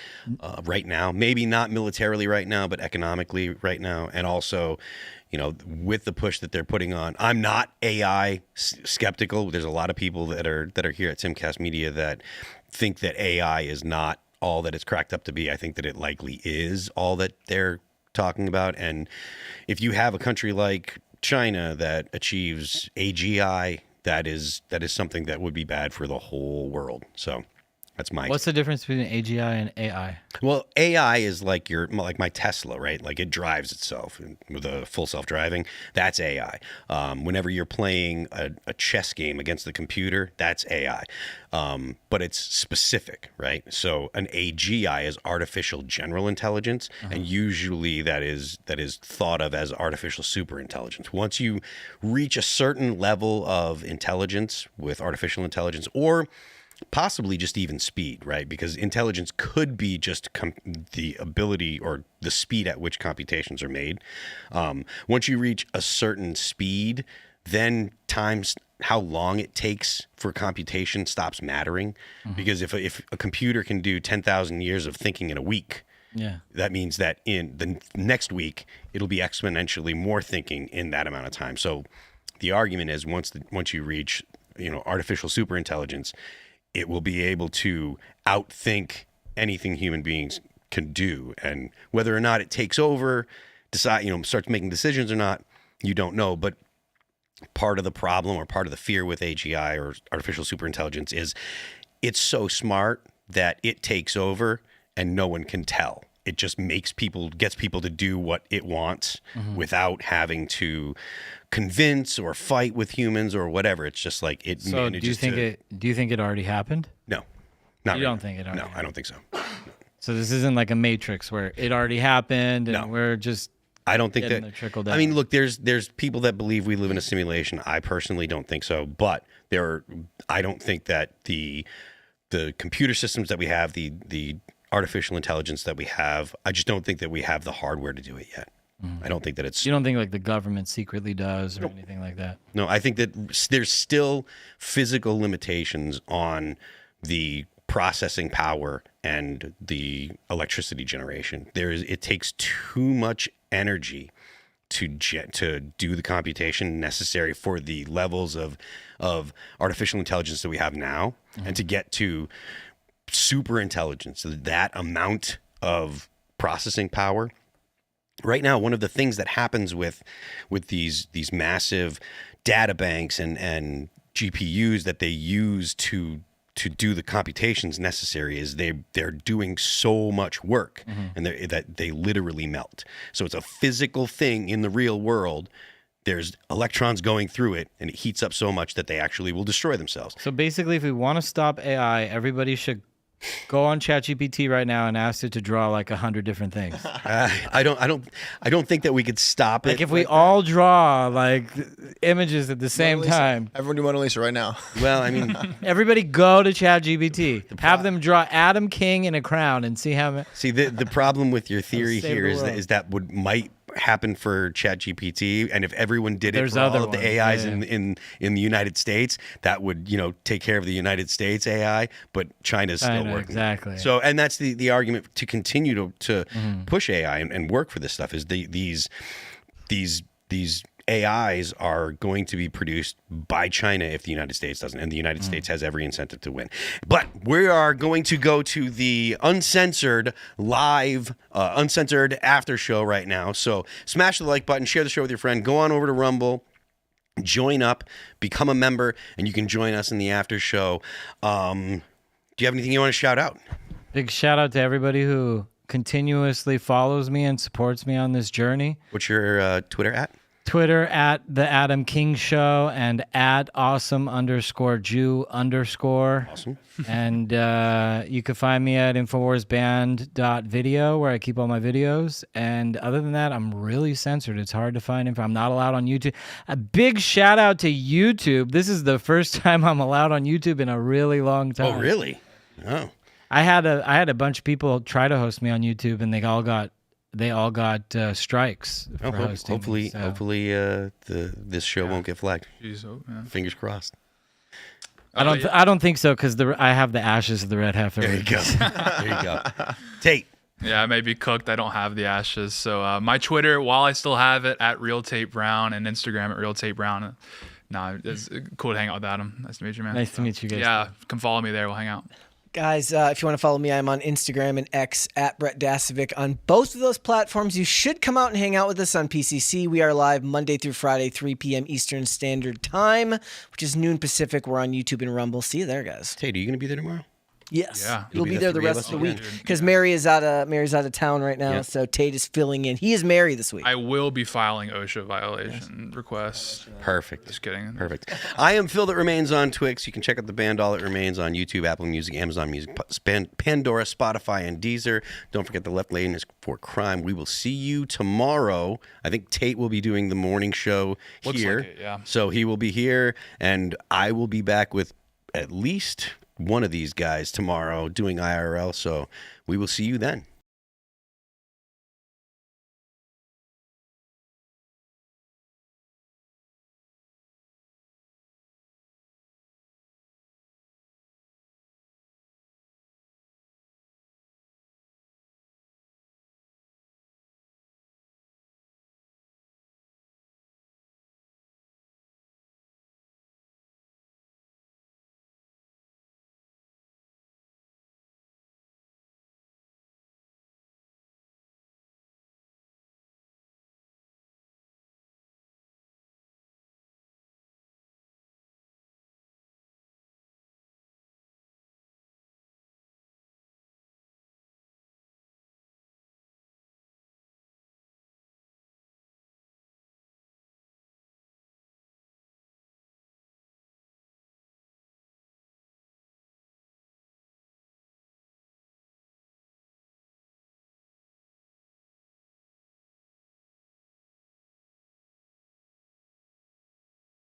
right now. Maybe not militarily right now, but economically right now. And also, with the push that they're putting on, I'm not AI skeptical. There's a lot of people that are here at Timcast Media that think that AI is not all that it's cracked up to be. I think that it likely is all that they're talking about. And if you have a country like China that achieves AGI, that is something that would be bad for the whole world. So that's What's the difference between AGI and AI? Well, AI is like my Tesla, right? Like, it drives itself with a full self-driving. That's AI. Whenever you're playing a chess game against the computer, that's AI. But it's specific, right? So an AGI is artificial general intelligence, and usually that is thought of as artificial superintelligence. Once you reach a certain level of intelligence with artificial intelligence, or possibly just even speed, right? Because intelligence could be just the ability or the speed at which computations are made. Once you reach a certain speed, then times how long it takes for computation stops mattering. Because if a computer can do 10,000 years of thinking in a week, that means that in the next week, it'll be exponentially more thinking in that amount of time. So the argument is once you reach, artificial superintelligence, it will be able to outthink anything human beings can do. And whether or not it takes over, starts making decisions or not, you don't know. But part of the problem or part of the fear with AGI or artificial superintelligence is it's so smart that it takes over and no one can tell. It just gets people to do what it wants without having to convince or fight with humans or whatever. It's just like it So do you think it already happened? No, not You right don't now. think it already No, I don't think so. So this isn't like a Matrix where it already happened and No. we're just I don't think getting that. the trickle down. I mean, look, there's people that believe we live in a simulation. I personally don't think so, but I don't think that the computer systems that we have, the artificial intelligence that we have, I just don't think that we have the hardware to do it yet. I don't think that it's. You don't think like the government secretly does or anything like that? No, I think that there's still physical limitations on the processing power and the electricity generation. It takes too much energy to do the computation necessary for the levels of artificial intelligence that we have now, and to get to super intelligence, that amount of processing power. Right now, one of the things that happens with these massive data banks and GPUs that they use to do the computations necessary is they're doing so much work and that they literally melt. So it's a physical thing in the real world. There's electrons going through it, and it heats up so much that they actually will destroy themselves. So basically, if we want to stop AI, everybody should go on ChatGPT right now and ask it to draw like 100 different things. I don't think that we could stop it. Like if we all draw like images at the same time. Everyone do Mona Lisa right now. Well, I mean, Everybody go to ChatGPT. Have them draw Adam King in a crown and see how. see the problem with your theory Save here the is world. that might happen for ChatGPT, and if everyone did it There's for all other of the ones, AIs yeah. in the United States, that would take care of the United States AI, but China's still China, working. exactly. So, and that's the argument to continue to push AI and work for this stuff is these AIs are going to be produced by China if the United States doesn't, and the United States has every incentive to win. But we are going to go to the uncensored live, uncensored after show right now. So smash the like button, share the show with your friend, go on over to Rumble, join up, become a member, and you can join us in the after show. Do you have anything you want to shout out? Big shout out to everybody who continuously follows me and supports me on this journey. What's your Twitter at? Twitter at The Adam King Show and at awesome_Jew_. Awesome. And you can find me at InfoWarsBand.video where I keep all my videos. And other than that, I'm really censored. It's hard to find info. I'm not allowed on YouTube. A big shout out to YouTube. This is the first time I'm allowed on YouTube in a really long time. Oh, really? Oh. I had a bunch of people try to host me on YouTube, and they all got strikes for hosting. Hopefully, so. this show won't get flagged. Jeez, oh, yeah. Fingers crossed. I don't think so because I have the ashes of the red heifer. There you go. There you go. Tate. Yeah, I may be cooked. I don't have the ashes. So my Twitter, while I still have it, at Real Tate Brown, and Instagram at Real Tate Brown. No, it's cool to hang out with Adam. Nice to meet you, man. Nice to meet you guys. Yeah, come follow me there. We'll hang out. Guys, if you want to follow me, I'm on Instagram and X at Brett Dasovic. On both of those platforms, you should come out and hang out with us on PCC. We are live Monday through Friday, 3 p.m. Eastern Standard Time, which is noon Pacific. We're on YouTube and Rumble. See you there, guys. Tate, are you going to be there tomorrow? Yes, Yeah. you'll be there the rest of the week again. because Mary's out of town right now. Yeah. So Tate is filling in. He is Mary this week. I will be filing OSHA violation requests. Perfect. Just kidding. Perfect. I am Phil That Remains on Twix. You can check out the band All That Remains on YouTube, Apple Music, Amazon Music, Pandora, Spotify, and Deezer. Don't forget the Left Lane is for Crime. We will see you tomorrow. I think Tate will be doing the morning show Looks here. like it, yeah. So he will be here, and I will be back with at least one of these guys tomorrow doing IRL. So we will see you then.